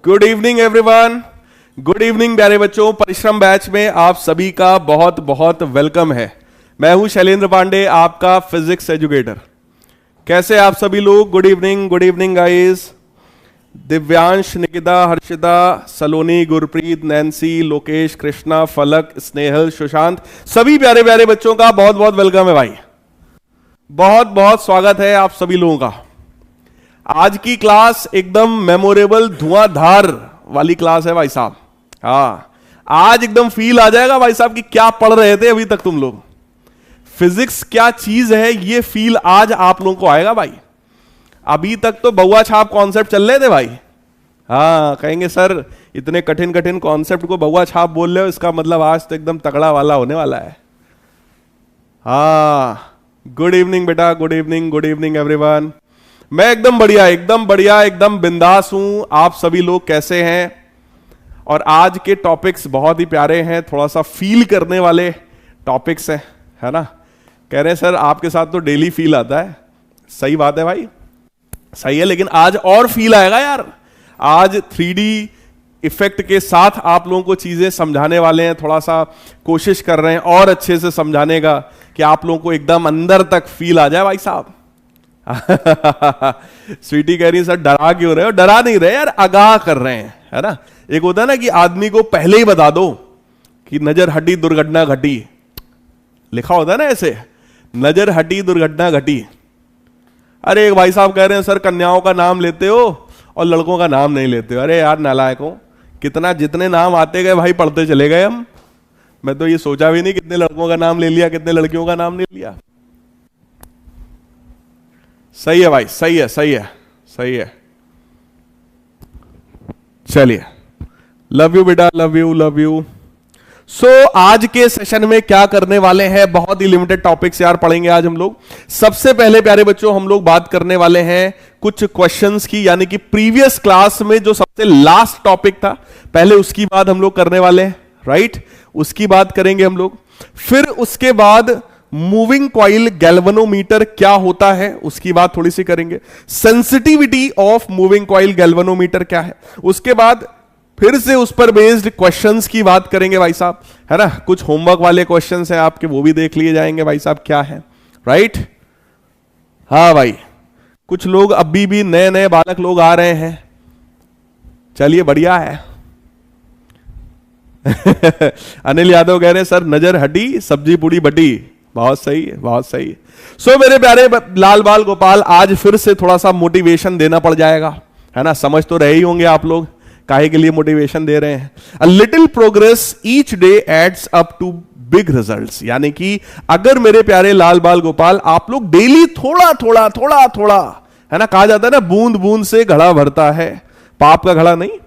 Good evening everyone, good evening प्यारे बच्चों। परिश्रम बैच में आप सभी का बहुत बहुत वेलकम है। मैं हूं शैलेंद्र पांडे, आपका फिजिक्स एजुकेटर। कैसे आप सभी लोग? Good evening guys. Divyansh, Nikita, Harshita, Saloni, Gurpreet, Nancy, Lokesh, Krishna, Falak, Snehal, Sushant, सभी प्यारे प्यारे बच्चों का बहुत बहुत वेलकम है भाई। बहुत बहुत स्वागत है आप सभी लोगों का। आज की क्लास एकदम मेमोरेबल धुआंधार वाली क्लास है भाई साहब। हाँ, आज एकदम फील आ जाएगा भाई साहब कि क्या पढ़ रहे थे अभी तक तुम लोग। फिजिक्स क्या चीज है ये फील आज आप लोगों को आएगा भाई। अभी तक तो बउआ छाप कॉन्सेप्ट चल रहे थे भाई। हाँ, कहेंगे सर इतने कठिन कठिन कॉन्सेप्ट को बउआ छाप बोल रहे हो, इसका मतलब आज तो एकदम तगड़ा वाला होने वाला है। हाँ, गुड इवनिंग बेटा, गुड इवनिंग एवरीवन। मैं एकदम बढ़िया, एकदम बिंदास हूं। आप सभी लोग कैसे हैं? और आज के टॉपिक्स बहुत ही प्यारे हैं, थोड़ा सा फील करने वाले टॉपिक्स हैं, है ना। कह रहे हैं सर आपके साथ तो डेली फील आता है। सही बात है भाई, सही है, लेकिन आज और फील आएगा यार। आज 3D इफेक्ट के साथ आप लोगों को चीजें समझाने वाले हैं। थोड़ा सा कोशिश कर रहे हैं और अच्छे से समझाने का कि आप लोगों को एकदम अंदर तक फील आ जाए भाई साहब। स्वीटी कह रही है सर डरा क्यों रहे हो? डरा नहीं रहे यार, आगाह कर रहे हैं, है ना। एक होता है ना कि आदमी को पहले ही बता दो कि नजर हटी दुर्घटना घटी, लिखा होता है ना ऐसे, नजर हटी दुर्घटना घटी। अरे एक भाई साहब कह रहे हैं सर कन्याओं का नाम लेते हो और लड़कों का नाम नहीं लेते हो। अरे यार नालायकों, कितना जितने नाम आते गए भाई पढ़ते चले गए हम। मैं तो ये सोचा भी नहीं कितने लड़कों का नाम ले लिया, कितने लड़कियों का नाम नहीं लिया। सही है भाई, सही है। चलिए, लव यू बेटा, लव यू। सो आज के सेशन में क्या करने वाले हैं, बहुत ही लिमिटेड टॉपिक्स यार पढ़ेंगे आज हम लोग। सबसे पहले प्यारे बच्चों हम लोग बात करने वाले हैं कुछ क्वेश्चंस की, यानी कि प्रीवियस क्लास में जो सबसे लास्ट टॉपिक था पहले उसकी बात हम लोग करने वाले हैं, राइट। उसकी बात करेंगे हम लोग। फिर उसके बाद मूविंग कॉइल गैल्वेनोमीटर क्या होता है उसकी बात थोड़ी सी करेंगे। Sensitivity of moving coil galvanometer क्या है, उसके बाद फिर से उस पर बेस्ड क्वेश्चंस की बात करेंगे भाई साहब, है ना। कुछ होमवर्क वाले क्वेश्चंस हैं आपके, वो भी देख लिए जाएंगे भाई साहब क्या है, राइट। हाँ भाई, कुछ लोग अभी भी नए बालक लोग आ रहे हैं, चलिए बढ़िया है। अनिल यादव कह रहे हैं सर नजर हटी सब्जी पूड़ी बटी। बहुत सही है। सो मेरे प्यारे लाल बाल गोपाल, आज फिर से थोड़ा सा मोटिवेशन देना पड़ जाएगा, है ना। समझ तो रहे ही होंगे आप लोग काहे के लिए मोटिवेशन दे रहे हैं। A little progress each day adds up to big results, यानी कि अगर मेरे प्यारे लाल बाल गोपाल आप लोग डेली थोड़ा, है ना, कहा जाता है ना बूंद बूंद से घड़ा भरता है। पाप का घड़ा नहीं,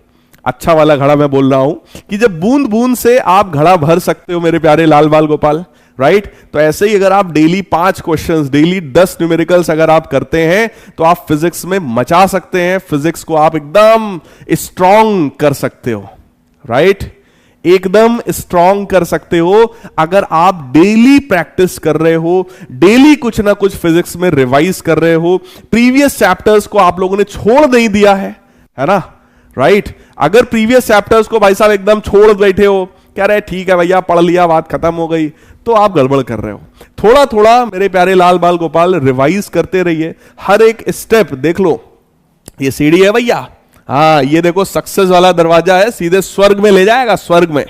अच्छा वाला घड़ा मैं बोल रहा हूं कि जब बूंद बूंद से आप घड़ा भर सकते हो मेरे प्यारे लाल बाल गोपाल, राइट। तो ऐसे ही अगर आप डेली 5 क्वेश्चंस, डेली 10 न्यूमेरिकल्स अगर आप करते हैं तो आप फिजिक्स में मचा सकते हैं। फिजिक्स को आप एकदम स्ट्रांग कर सकते हो, राइट। एकदम स्ट्रांग कर सकते हो अगर आप डेली प्रैक्टिस कर रहे हो, डेली कुछ ना कुछ फिजिक्स में रिवाइज कर रहे हो। प्रीवियस चैप्टर्स को आप लोगों ने छोड़ नहीं दिया है ना, राइट। अगर प्रीवियस चैप्टर्स को भाई साहब एकदम छोड़ बैठे हो, कह रहे ठीक है भैया पढ़ लिया बात खत्म हो गई, तो आप गड़बड़ कर रहे हो। थोड़ा मेरे प्यारे लाल बाल गोपाल रिवाइज करते रहिए। हर एक स्टेप देख लो, ये सीढ़ी है भैया, हाँ ये देखो सक्सेस वाला दरवाजा है, सीधे स्वर्ग में ले जाएगा, स्वर्ग में।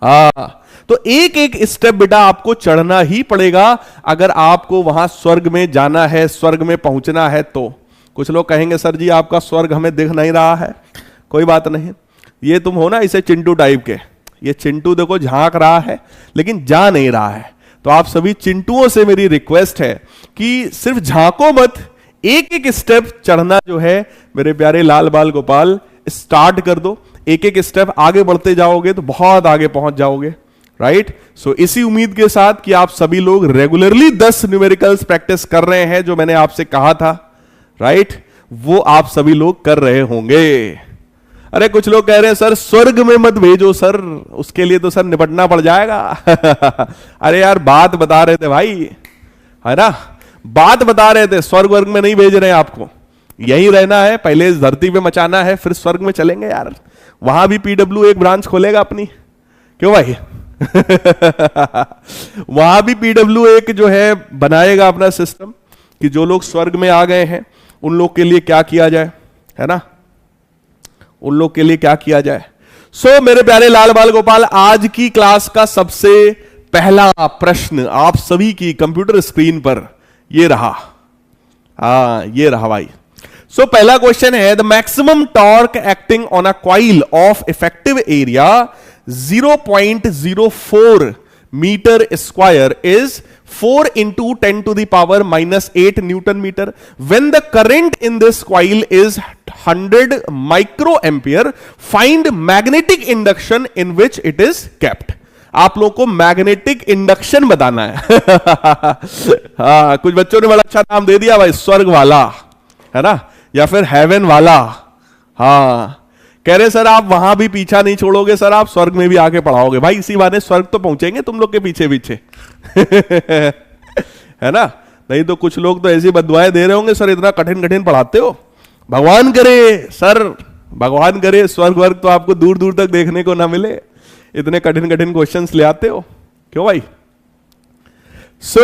हाँ, तो एक एक स्टेप बेटा आपको चढ़ना ही पड़ेगा अगर आपको वहां स्वर्ग में जाना है, स्वर्ग में पहुंचना है। तो कुछ लोग कहेंगे सर जी आपका स्वर्ग हमें दिख नहीं रहा है। कोई बात नहीं, ये तुम हो ना इसे चिंटू टाइप के, ये चिंटू देखो झांक रहा है लेकिन जा नहीं रहा है। तो आप सभी चिंटुओं से मेरी रिक्वेस्ट है कि सिर्फ झांको मत, एक एक स्टेप चढ़ना जो है मेरे प्यारे लाल बाल गोपाल स्टार्ट कर दो। एक एक स्टेप आगे बढ़ते जाओगे तो बहुत आगे पहुंच जाओगे, राइट। सो इसी उम्मीद के साथ कि आप सभी लोग रेगुलरली 10 न्यूमेरिकल्स प्रैक्टिस कर रहे हैं, जो मैंने आपसे कहा था, राइट, वो आप सभी लोग कर रहे होंगे। अरे कुछ लोग कह रहे हैं सर स्वर्ग में मत भेजो सर, उसके लिए तो सर निपटना पड़ जाएगा। अरे यार बात बता रहे थे भाई, है ना, बात बता रहे थे, स्वर्ग वर्ग में नहीं भेज रहे हैं आपको, यहीं रहना है, पहले इस धरती पे मचाना है, फिर स्वर्ग में चलेंगे यार। वहां भी पीडब्ल्यू एक ब्रांच खोलेगा अपनी, क्यों भाई? वहां भी पीडब्ल्यू एक जो है बनाएगा अपना सिस्टम कि जो लोग स्वर्ग में आ गए हैं उन लोग के लिए क्या किया जाए, है ना, उन लोग के लिए क्या किया जाए। सो मेरे प्यारे लाल बाल गोपाल, आज की क्लास का सबसे पहला प्रश्न आप सभी की कंप्यूटर स्क्रीन पर ये रहा। ये रहा भाई। सो पहला क्वेश्चन है, the maximum torque acting on a coil of effective area 0.04 metre square is 4 into 10 to the power minus 8 Newton meter. When the current in this coil is 100 microampere, find magnetic induction in which it is kept. आप लोगों को magnetic induction बताना है। हाँ, कुछ बच्चों ने बड़ा अच्छा नाम दे दिया भाई, स्वर्ग वाला, है ना, या फिर हेवन वाला। हाँ, कह रहे सर आप वहां भी पीछा नहीं छोड़ोगे सर, आप स्वर्ग में भी आके पढ़ाओगे। भाई इसी बहाने स्वर्ग तो पहुंचेंगे तुम लोग के पीछे पीछे। है ना, नहीं तो कुछ लोग तो ऐसी बददुआएं दे रहे होंगे, सर इतना कठिन कठिन पढ़ाते हो। भगवान करे सर, भगवान करे स्वर्ग वर्ग तो आपको दूर दूर तक देखने को ना मिले, इतने कठिन कठिन क्वेश्चंस ले आते हो, क्यों भाई? सो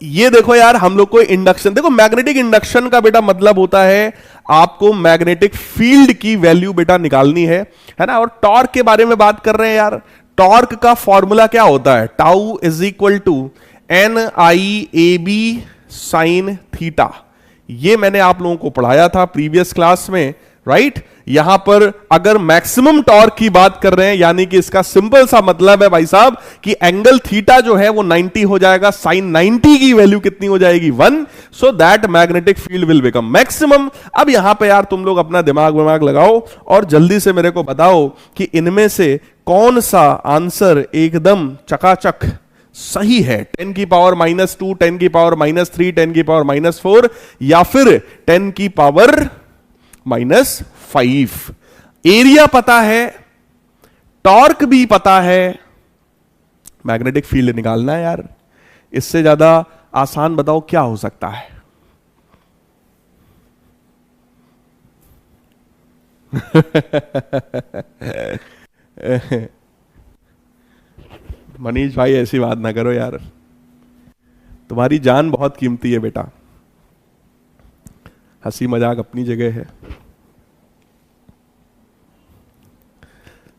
ये देखो यार, हम लोग को इंडक्शन, देखो मैग्नेटिक इंडक्शन का बेटा मतलब होता है आपको मैग्नेटिक फील्ड की वैल्यू बेटा निकालनी है ना। और टॉर्क के बारे में बात कर रहे हैं यार, टॉर्क का फॉर्मूला क्या होता है? Tau is equal to NIAB sine theta. ये मैंने आप लोगों को पढ़ाया था प्रीवियस क्लास में, राइट। यहां पर अगर मैक्सिमम टॉर्क की बात कर रहे हैं, यानी कि इसका सिंपल सा मतलब है भाई साहब कि एंगल थीटा जो है वो 90 हो जाएगा, साइन 90 की वैल्यू कितनी हो जाएगी? 1, so that magnetic field will become maximum. अब यहां पे यार तुम लोग अपना दिमाग लगाओ और जल्दी से मेरे को बताओ कि इनमें से कौन सा आंसर एकदम चकाचक सही है। 10 की पावर -2, 10 की पावर -3, 10 की पावर -4 या फिर 10 की पावर -5। एरिया पता है, टॉर्क भी पता है, मैग्नेटिक फील्ड निकालना है यार। इससे ज्यादा आसान बताओ क्या हो सकता है? मनीष भाई ऐसी बात ना करो यार, तुम्हारी जान बहुत कीमती है बेटा। हंसी मजाक अपनी जगह है।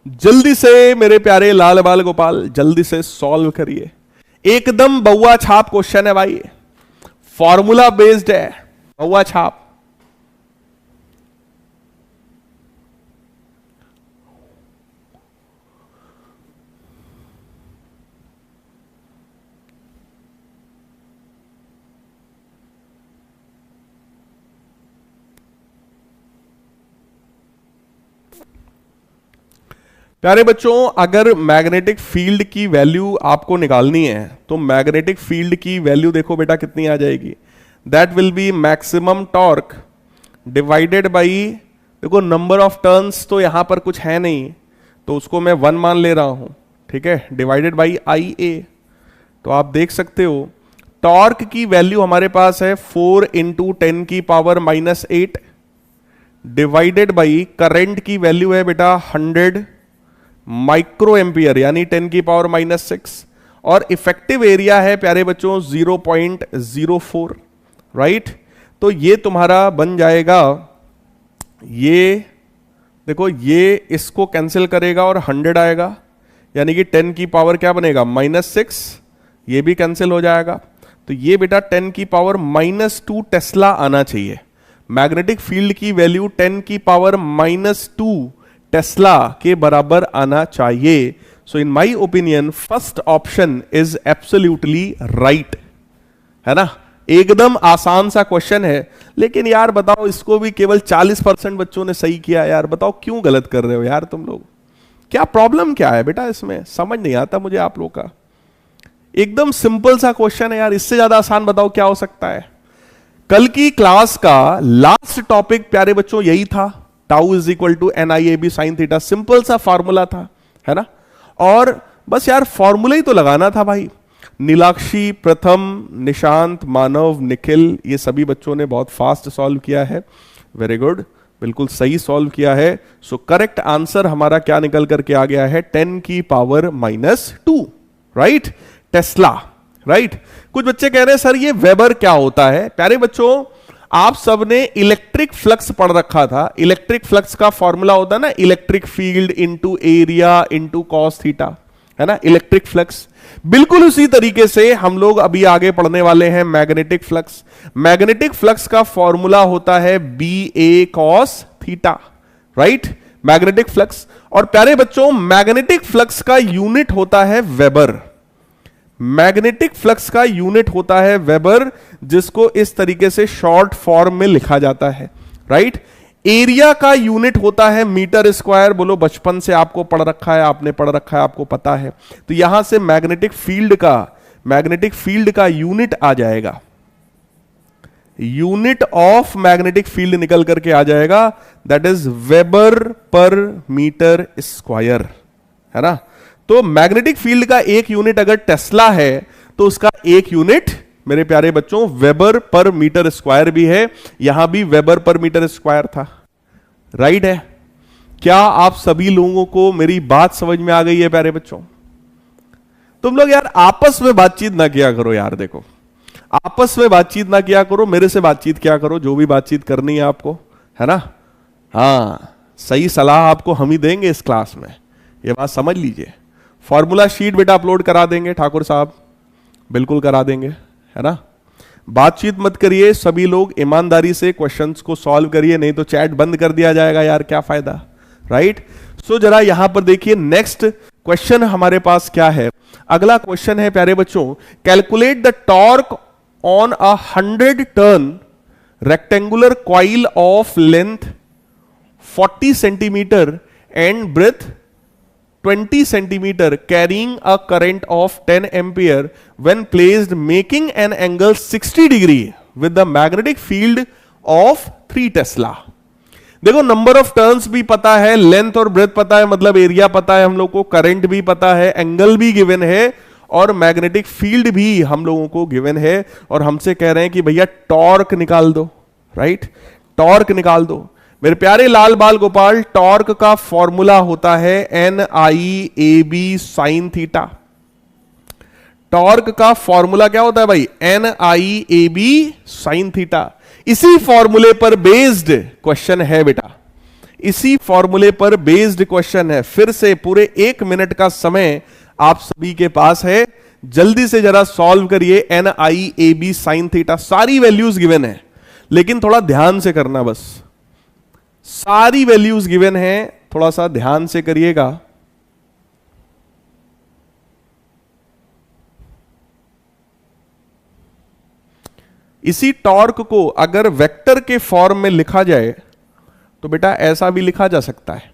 जल्दी से मेरे प्यारे लाल बाल गोपाल, जल्दी से सॉल्व करिए। एकदम बउआ छाप क्वेश्चन है भाई, फॉर्मूला बेस्ड है, बउआ छाप। प्यारे बच्चों, अगर मैग्नेटिक फील्ड की वैल्यू आपको निकालनी है तो मैग्नेटिक फील्ड की वैल्यू देखो बेटा कितनी आ जाएगी। That will B maximum torque divided by, देखो नंबर ऑफ टर्न्स तो यहां पर कुछ है नहीं तो उसको मैं 1 मान ले रहा हूं, ठीक है, डिवाइडेड बाई IA। तो आप देख सकते हो टॉर्क की वैल्यू हमारे पास है 4 into 10 की पावर -8 डिवाइडेड बाई करंट की वैल्यू है बेटा 100 माइक्रो एम्पियर यानी 10 की पावर -6 और इफेक्टिव एरिया है प्यारे बच्चों 0.04, राइट। तो ये तुम्हारा बन जाएगा, ये देखो ये इसको कैंसिल करेगा और 100 आएगा, यानी कि 10 की पावर क्या बनेगा -6, ये भी कैंसिल हो जाएगा। तो ये बेटा 10 की पावर -2 टेस्ला आना चाहिए। मैग्नेटिक फील्ड की वैल्यू 10 की पावर -2 टेस्ला के बराबर आना चाहिए। So in my opinion first option is absolutely right, है ना। एकदम आसान सा क्वेश्चन है, लेकिन यार बताओ इसको भी केवल 40% बच्चों ने सही किया यार। बताओ क्यों गलत कर रहे हो यार तुम लोग? क्या प्रॉब्लम क्या है बेटा इसमें? समझ नहीं आता मुझे आप लोग का। एकदम सिंपल सा क्वेश्चन है यार, इससे ज्यादा आसान बताओ क्या हो सकता है? कल की क्लास का लास्ट टॉपिक प्यारे बच्चों यही था, tau is equal to NIAB sine theta. Simple सा फॉर्मूला था, है ना। और बस यार फॉर्मूला ही तो लगाना था भाई। नीलाक्षी, प्रथम, निशांत, मानव, निखिल, ये सभी बच्चों ने बहुत फास्ट सॉल्व किया है। वेरी गुड, बिल्कुल सही सॉल्व किया है। सो करेक्ट आंसर हमारा क्या निकल करके आ गया है, 10 की पावर -2, राइट, टेस्ला, राइट। कुछ बच्चे कह रहे हैं सर ये वेबर क्या होता है। प्यारे बच्चों, आप सबने इलेक्ट्रिक फ्लक्स पढ़ रखा था। इलेक्ट्रिक फ्लक्स का फॉर्मूला होता है ना, electric field into area into cos theta, है ना, इलेक्ट्रिक फ्लक्स। बिल्कुल उसी तरीके से हम लोग अभी आगे पढ़ने वाले हैं मैग्नेटिक फ्लक्स। मैग्नेटिक फ्लक्स का फॉर्मूला होता है B A cos theta, right, magnetic flux. और प्यारे बच्चों, मैग्नेटिक फ्लक्स का यूनिट होता है वेबर। मैग्नेटिक फ्लक्स का यूनिट होता है वेबर, जिसको इस तरीके से शॉर्ट फॉर्म में लिखा जाता है, राइट। एरिया का यूनिट होता है मीटर स्क्वायर। बोलो, बचपन से आपको पढ़ रखा है, आपने पढ़ रखा है, आपको पता है। तो यहां से मैग्नेटिक फील्ड का यूनिट आ जाएगा, यूनिट ऑफ मैग्नेटिक फील्ड निकल करके आ जाएगा, that is weber per metre square, है ना। तो मैग्नेटिक फील्ड का एक यूनिट अगर टेस्ला है तो उसका एक यूनिट मेरे प्यारे बच्चों वेबर पर मीटर स्क्वायर भी है। यहां भी वेबर पर मीटर स्क्वायर था, राइट है। क्या आप सभी लोगों को मेरी बात समझ में आ गई है प्यारे बच्चों? तुम लोग यार आपस में बातचीत ना किया करो यार, देखो आपस में बातचीत ना किया करो, मेरे से बातचीत किया करो, जो भी बातचीत करनी है आपको, है ना। हाँ, सही सलाह आपको हम ही देंगे इस क्लास में, ये बात समझ लीजिए। फॉर्मूला शीट बेटा अपलोड करा देंगे ठाकुर साहब, बिल्कुल करा देंगे, है ना। बातचीत मत करिए, सभी लोग ईमानदारी से क्वेश्चंस को सॉल्व करिए, नहीं तो चैट बंद कर दिया जाएगा यार, क्या फायदा, राइट। सो जरा यहां पर देखिए, नेक्स्ट क्वेश्चन हमारे पास क्या है। अगला क्वेश्चन है प्यारे बच्चों, calculate the torque on 100 turn rectangular coil of length 40 centimetre and breadth 20 centimeter carrying a current of 10 ampere when placed making an angle 60 degree with the magnetic field of 3 Tesla। देखो, number of turns भी पता है, length और breath पता है, मतलब area पता है हम लोग को, करंट भी पता है, एंगल भी गिवन है और मैग्नेटिक फील्ड भी हम लोगों को गिवन है। और हमसे कह रहे हैं कि भैया टॉर्क निकाल दो, राइट, टॉर्क निकाल दो। मेरे प्यारे लाल बाल गोपाल, टॉर्क का फॉर्मूला होता है NIAB साइन थीटा। टॉर्क का फॉर्मूला क्या होता है भाई? NIAB sine theta. इसी फॉर्मूले पर बेस्ड क्वेश्चन है बेटा, इसी फॉर्मूले पर बेस्ड क्वेश्चन है। फिर से पूरे 1 मिनट का समय आप सभी के पास है, जल्दी से जरा सॉल्व करिए। NIAB साइन थीटा, सारी वैल्यूज गिवन है, लेकिन थोड़ा ध्यान से करना, बस सारी वैल्यूज गिवन है, थोड़ा सा ध्यान से करिएगा। इसी टॉर्क को अगर वेक्टर के फॉर्म में लिखा जाए तो बेटा ऐसा भी लिखा जा सकता है,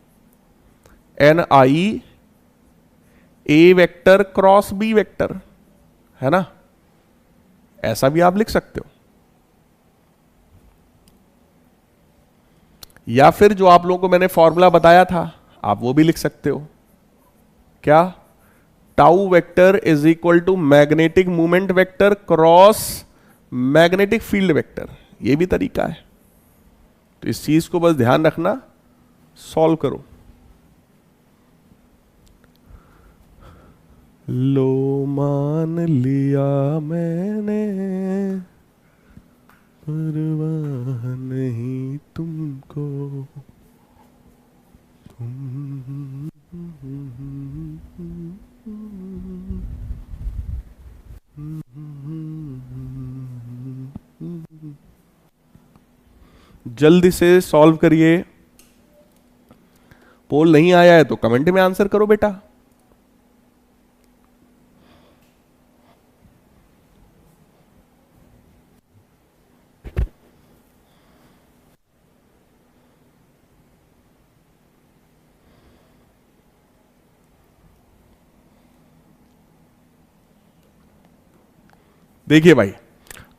NI A vector cross B vector, है ना, ऐसा भी आप लिख सकते हो। या फिर जो आप लोगों को मैंने फॉर्मूला बताया था, आप वो भी लिख सकते हो। क्या? Tau vector is equal to magnetic movement vector cross magnetic field vector, ये भी तरीका है। तो इस चीज को बस ध्यान रखना, सॉल्व करो। लो मान लिया मैंने, परवाह नहीं तुमको, जल्दी से सॉल्व करिए। पोल नहीं आया है तो कमेंट में आंसर करो बेटा। देखिए भाई,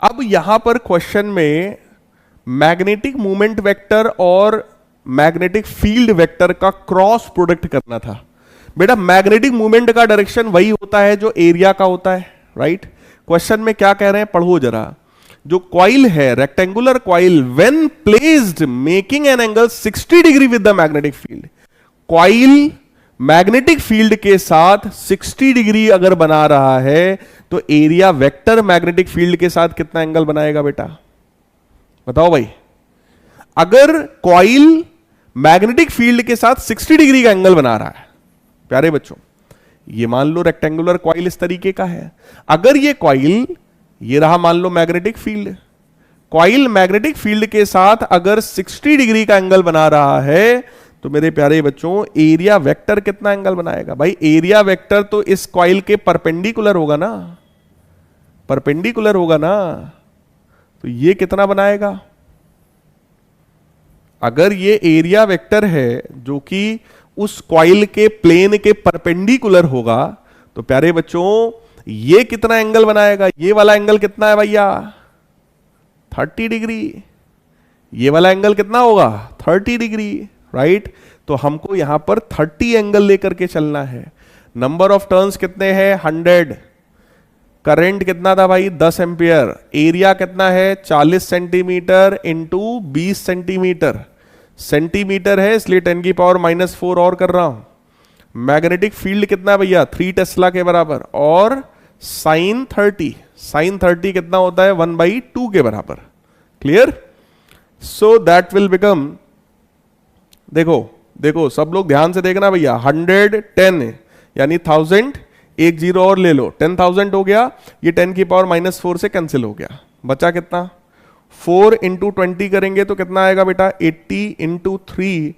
अब यहां पर क्वेश्चन में मैग्नेटिक मूवमेंट वेक्टर और मैग्नेटिक फील्ड वेक्टर का क्रॉस प्रोडक्ट करना था। बेटा मैग्नेटिक मूवमेंट का डायरेक्शन वही होता है जो एरिया का होता है, राइट। क्वेश्चन में क्या कह रहे हैं, पढ़ो जरा। जो कॉइल है, rectangular coil, when placed making an angle 60 degree with the magnetic field, coil magnetic field के साथ 60 डिग्री अगर बना रहा है तो एरिया वेक्टर मैग्नेटिक फील्ड के साथ कितना एंगल बनाएगा बेटा? बताओ भाई। अगर कॉइल मैग्नेटिक फील्ड के साथ 60 डिग्री का एंगल बना रहा है, प्यारे बच्चों, ये मान लो रेक्टेंगुलर कॉइल इस तरीके का है। अगर ये कॉइल, ये रहा मान लो magnetic field, coil magnetic field के साथ अगर 60 डिग्री का एंगल बना रहा है तो मेरे प्यारे बच्चों एरिया वेक्टर कितना एंगल बनाएगा? भाई एरिया वेक्टर तो इस कॉइल के परपेंडिकुलर होगा ना, परपेंडिकुलर होगा ना, तो ये कितना बनाएगा? अगर ये एरिया वेक्टर है जो कि उस कॉइल के प्लेन के परपेंडिकुलर होगा तो प्यारे बच्चों ये कितना एंगल बनाएगा? ये वाला एंगल कितना है भैया? 30 डिग्री। ये वाला एंगल कितना होगा? 30 डिग्री, राइट? तो हमको यहां पर 30 एंगल लेकर के चलना है। नंबर ऑफ टर्न्स कितने हैं? 100। करंट कितना था भाई? 10 एम्पियर। एरिया कितना है? 40 सेंटीमीटर इंटू 20 सेंटीमीटर। सेंटीमीटर है इसलिए 10 की पावर -4 और कर रहा हूं। मैग्नेटिक फील्ड कितना है भैया? 3 टेस्ला के बराबर। और साइन 30 कितना होता है? 1/2 के बराबर। Clear? So that will become, देखो सब लोग ध्यान से देखना भैया, 110 यानी 1000, एक जीरो और ले लो, 10,000 हो गया। ये 10 की पावर -4 से कैंसिल हो गया, बचा कितना? 4 इंटू 20 करेंगे तो कितना आएगा बेटा? 80 इंटू 3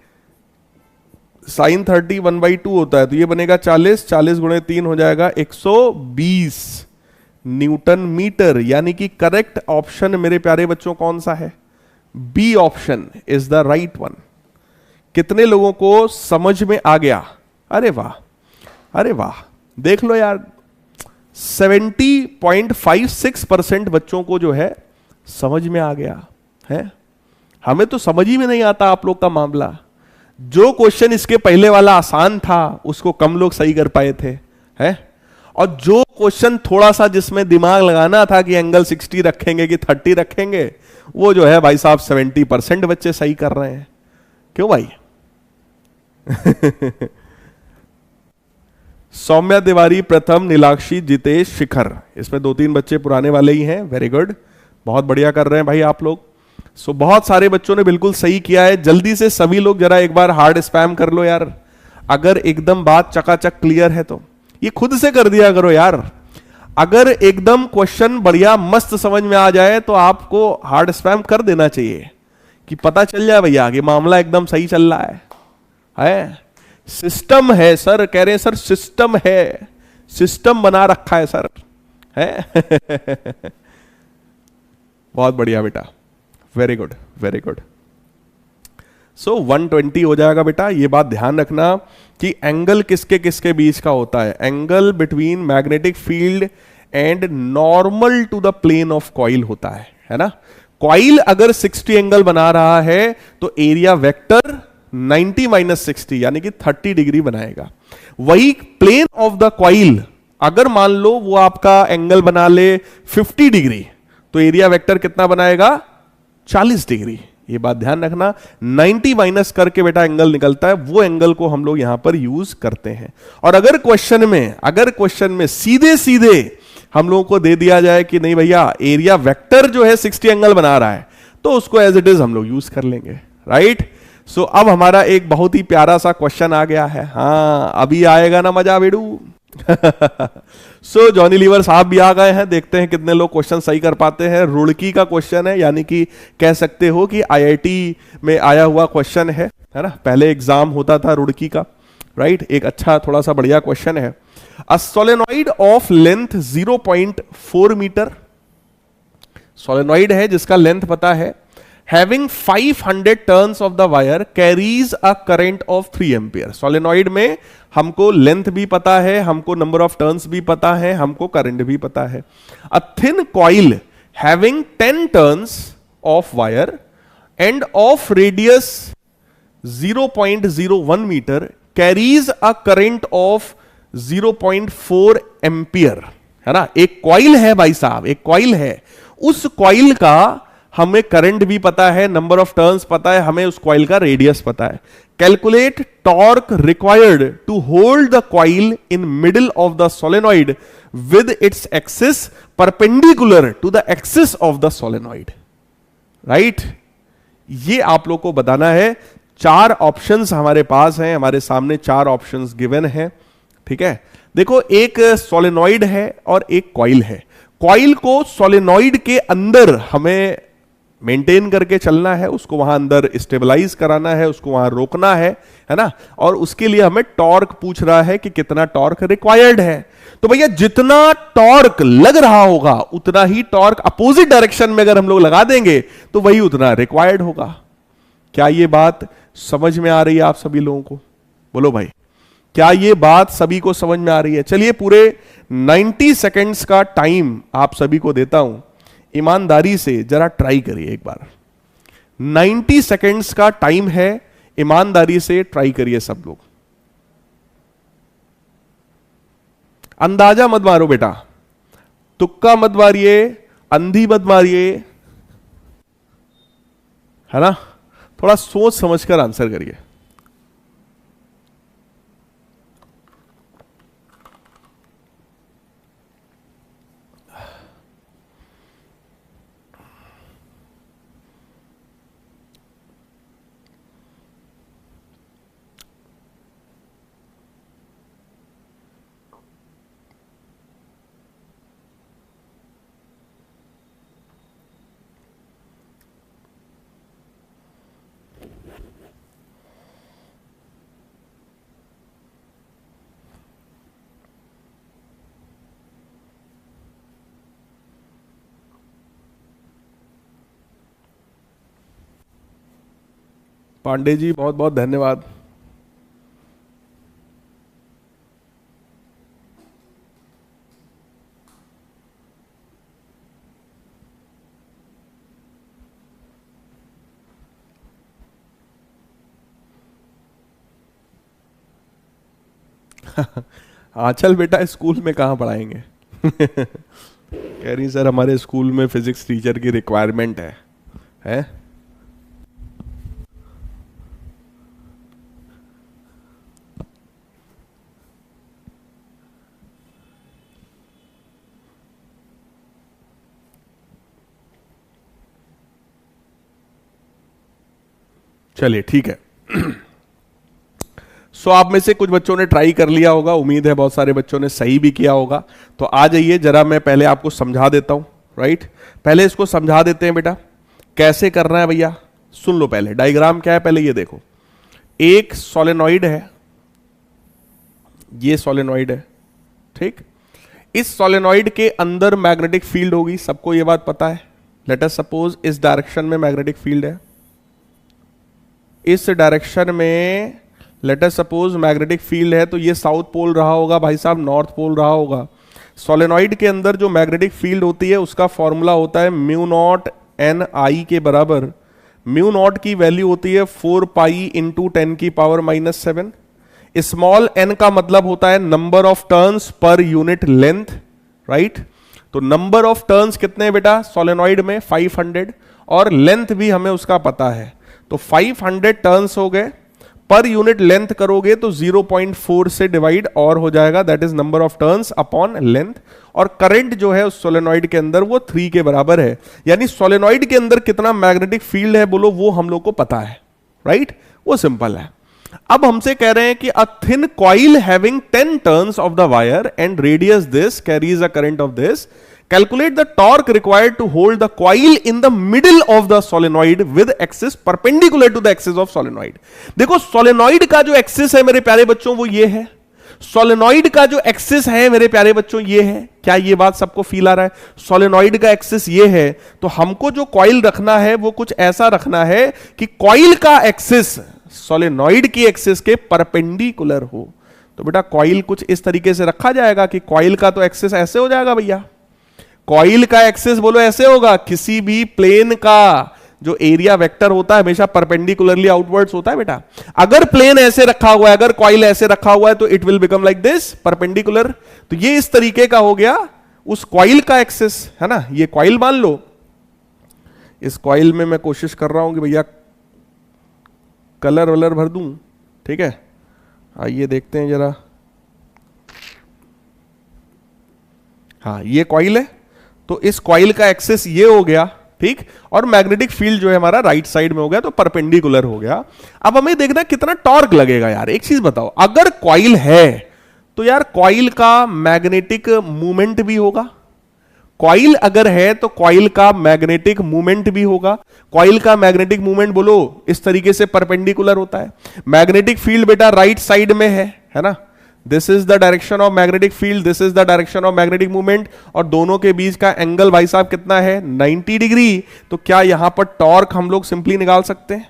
साइन 30 1/2 होता है तो ये बनेगा 40, 40 गुणे 3 हो जाएगा 120 न्यूटन मीटर। यानी कि करेक्ट ऑप्शन मेरे प्यारे बच्चों कौन सा है? B option is the right one. कितने लोगों को समझ में आ गया? अरे वाह, अरे वाह, देख लो यार, 70.56% बच्चों को जो है समझ में आ गया है। हमें तो समझ ही में नहीं आता आप लोग का मामला। जो क्वेश्चन इसके पहले वाला आसान था उसको कम लोग सही कर पाए थे, है? और जो क्वेश्चन थोड़ा सा जिसमें दिमाग लगाना था कि एंगल 60 रखेंगे कि 30 रखेंगे, वो जो है भाई साहब 70% बच्चे सही कर रहे हैं। क्यों भाई? सौम्या तिवारी प्रथम, नीलाक्षी, जितेश, शिखर, इसमें 2-3 बच्चे पुराने वाले ही हैं। वेरी गुड, बहुत बढ़िया कर रहे हैं भाई आप लोग। सो बहुत सारे बच्चों ने बिल्कुल सही किया है। जल्दी से सभी लोग जरा एक बार हार्ड स्पैम कर लो यार। अगर एकदम बात चकाचक क्लियर है तो ये खुद से कर दिया करो यार। अगर एकदम क्वेश्चन बढ़िया मस्त समझ में आ जाए तो आपको हार्ड स्पैम कर देना चाहिए कि पता चल जाए भैया कि मामला एकदम सही चल रहा है? सिस्टम है सर, कह रहे हैं सर सिस्टम है, सिस्टम बना रखा है सर, है? बहुत बढ़िया बेटा, वेरी गुड, वेरी गुड। सो 120 हो जाएगा बेटा। ये बात ध्यान रखना कि एंगल किसके किसके बीच का होता है? Angle between magnetic field and normal to the plane of coil होता है ना? कॉइल अगर 60 एंगल बना रहा है तो एरिया वेक्टर 90 - 60 यानी कि 30 डिग्री बनाएगा। वही प्लेन ऑफ द कॉइल अगर मान लो वो आपका एंगल बना ले 50 डिग्री तो एरिया वेक्टर कितना बनाएगा? 40 डिग्री। ये बात ध्यान रखना, 90 माइनस करके बेटा एंगल निकलता है, वो एंगल को हम लोग यहां पर यूज करते हैं। और अगर क्वेश्चन में सीधे सीधे हम लोगों को दे दिया जाए कि नहीं भैया एरिया वेक्टर जो है 60 एंगल बना रहा है, तो उसको एज इट इज हम लोग यूज कर लेंगे, राइट? सो अब हमारा एक बहुत ही प्यारा सा क्वेश्चन आ गया है। हाँ, अभी आएगा ना मजा बेड़ू। सो जॉनी लीवर साहब भी आ गए हैं, देखते हैं कितने लोग क्वेश्चन सही कर पाते हैं। रुड़की का क्वेश्चन है, यानी कि कह सकते हो कि आईआईटी में आया हुआ क्वेश्चन है ना? पहले एग्जाम होता था रुड़की का, राइट? एक अच्छा थोड़ा सा बढ़िया क्वेश्चन है। A solenoid of length 0.4 metre, solenoid है जिसका लेंथ पता है, having 500 turns of the wire carries a current of 3 ampere। Solenoid में हमको लेंथ भी पता है, हमको नंबर ऑफ टर्न्स भी पता है, हमको करंट भी पता है। A thin coil having 10 turns of wire and of radius 0.01 meter carries a current of 0.4 ampere, है ना? एक कॉइल है भाई साहब, एक कॉइल है, उस कॉइल का हमें करंट भी पता है, नंबर ऑफ टर्न्स पता है, हमें उस कॉइल का रेडियस पता है। Calculate torque required to hold the coil in middle of the solenoid with its axis perpendicular to the axis of the solenoid. Right, ये आप लोग को बताना है। 4 ऑप्शंस हमारे पास हैं, हमारे सामने 4 ऑप्शंस गिवन हैं। ठीक है, देखो एक सोलेनॉइड है और एक कॉइल है। कॉइल को सोलेनॉइड के अंदर हमें मेंटेन करके चलना है, उसको वहां अंदर स्टेबलाइज कराना है, उसको वहां रोकना है ना। और उसके लिए हमें टॉर्क पूछ रहा है कि कितना टॉर्क रिक्वायर्ड है। तो भैया जितना टॉर्क लग रहा होगा उतना ही टॉर्क अपोजिट डायरेक्शन में अगर हम लोग लगा देंगे तो वही उतना रिक्वायर्ड होगा। क्या ये बात समझ में आ रही है आप सभी लोगों को? बोलो भाई, क्या ये बात सभी को समझ में आ रही है? चलिए पूरे 90 सेकेंड्स का टाइम आप सभी को देता हूं, ईमानदारी से जरा ट्राई करिए एक बार। 90 सेकेंड्स का टाइम है, ईमानदारी से ट्राई करिए सब लोग। अंदाजा मत मारो बेटा, तुक्का मत मारिए, अंधी मत मारिए, है ना। थोड़ा सोच समझकर आंसर करिए। पांडे जी बहुत बहुत धन्यवाद। आंचल बेटा स्कूल में कहां पढ़ाएंगे? कह रही सर हमारे स्कूल में फिजिक्स टीचर की रिक्वायरमेंट है? चलिए ठीक है। सो आप में से कुछ बच्चों ने ट्राई कर लिया होगा, उम्मीद है बहुत सारे बच्चों ने सही भी किया होगा। तो आ जाइए जरा, मैं पहले आपको समझा देता हूं। राइट, पहले इसको समझा देते हैं बेटा, कैसे करना है भैया। सुन लो पहले, डायग्राम क्या है पहले ये देखो। एक सोलेनॉइड है, ये सोलेनॉइड है, ठीक। इस सोलेनॉइड के अंदर मैग्नेटिक फील्ड होगी, सबको ये बात पता है। लेट अस सपोज इस डायरेक्शन में मैग्नेटिक फील्ड है, इस डायरेक्शन में let us suppose magnetic field है, तो ये साउथ पोल रहा होगा भाई साहब, नॉर्थ पोल रहा होगा। सोलेनॉइड के अंदर जो मैग्नेटिक फील्ड होती है उसका फॉर्मूला होता है म्यू नॉट एन आई के बराबर। म्यू नॉट की वैल्यू होती है 4 पाई इंटू 10⁻⁻⁷। स्मॉल एन का मतलब होता है number of turns per unit length. Right, तो नंबर ऑफ टर्न्स कितने हैं बेटा सोलेनॉइड में? 500, और लेंथ भी हमें उसका पता है, तो 500 टर्न्स हो गए। पर यूनिट लेंथ करोगे तो 0.4 से डिवाइड और हो जाएगा, that is number of turns upon length. और करंट जो है उस सोलेनॉइड के अंदर वो 3 के बराबर है। यानी सोलेनॉइड के अंदर कितना मैग्नेटिक फील्ड है बोलो, वो हम लोग को पता है। राइट, वो सिंपल है। अब हमसे कह रहे हैं कि a thin coil having 10 turns of the wire and radius this carries a current of this, calculate the torque required to hold the coil in the middle of the solenoid with axis perpendicular to the axis of solenoid. देखो solenoid का जो axis है मेरे प्यारे बच्चों वो ये है, सोलेनॉइड का जो एक्सिस है मेरे प्यारे बच्चों ये है। क्या ये बात सबको फील आ रहा है? सोलेनॉइड का एक्सिस ये है, तो हमको जो कॉइल रखना है वो कुछ ऐसा रखना है कि कॉइल का एक्सिस सोलेनॉइड की एक्सिस के परपेंडिकुलर हो। तो बेटा कॉइल कुछ इस तरीके से रखा जाएगा कि कॉइल का तो एक्सिस ऐसे हो जाएगा भैया, कॉइल का एक्सिस बोलो ऐसे होगा। किसी भी प्लेन का जो एरिया वेक्टर होता है हमेशा परपेंडिकुलरली आउटवर्ड्स होता है बेटा। अगर प्लेन ऐसे रखा हुआ है, अगर कॉइल ऐसे रखा हुआ है तो it will become like this perpendicular. तो ये इस तरीके का हो गया उस कॉइल का एक्सिस, है ना। ये कॉइल मान लो, इस कॉइल में मैं कोशिश कर रहा हूं कि भैया कलर वलर भर दूं, ठीक है। आइए देखते हैं जरा। हाँ, ये कॉइल है, तो इस कॉइल का एक्सेस ये हो गया, ठीक, और मैग्नेटिक फील्ड जो है हमारा राइट साइड में हो गया, तो परपेंडिकुलर हो गया। अब हमें देखना कितना टॉर्क लगेगा यार। एक चीज बताओ, अगर कॉइल है तो यार कॉइल का मैग्नेटिक मूवमेंट भी होगा। कॉइल अगर है तो कॉइल का मैग्नेटिक मूवमेंट भी होगा। कॉइल का मैग्नेटिक मूवमेंट बोलो इस तरीके से परपेंडिकुलर होता है। मैग्नेटिक फील्ड बेटा राइट साइड में है ना। This is the direction of magnetic field, this is the direction of magnetic movement, और दोनों के बीच का एंगल भाई साहब कितना है, 90 डिग्री। तो क्या यहां पर टॉर्क हम लोग सिंपली निकाल सकते हैं?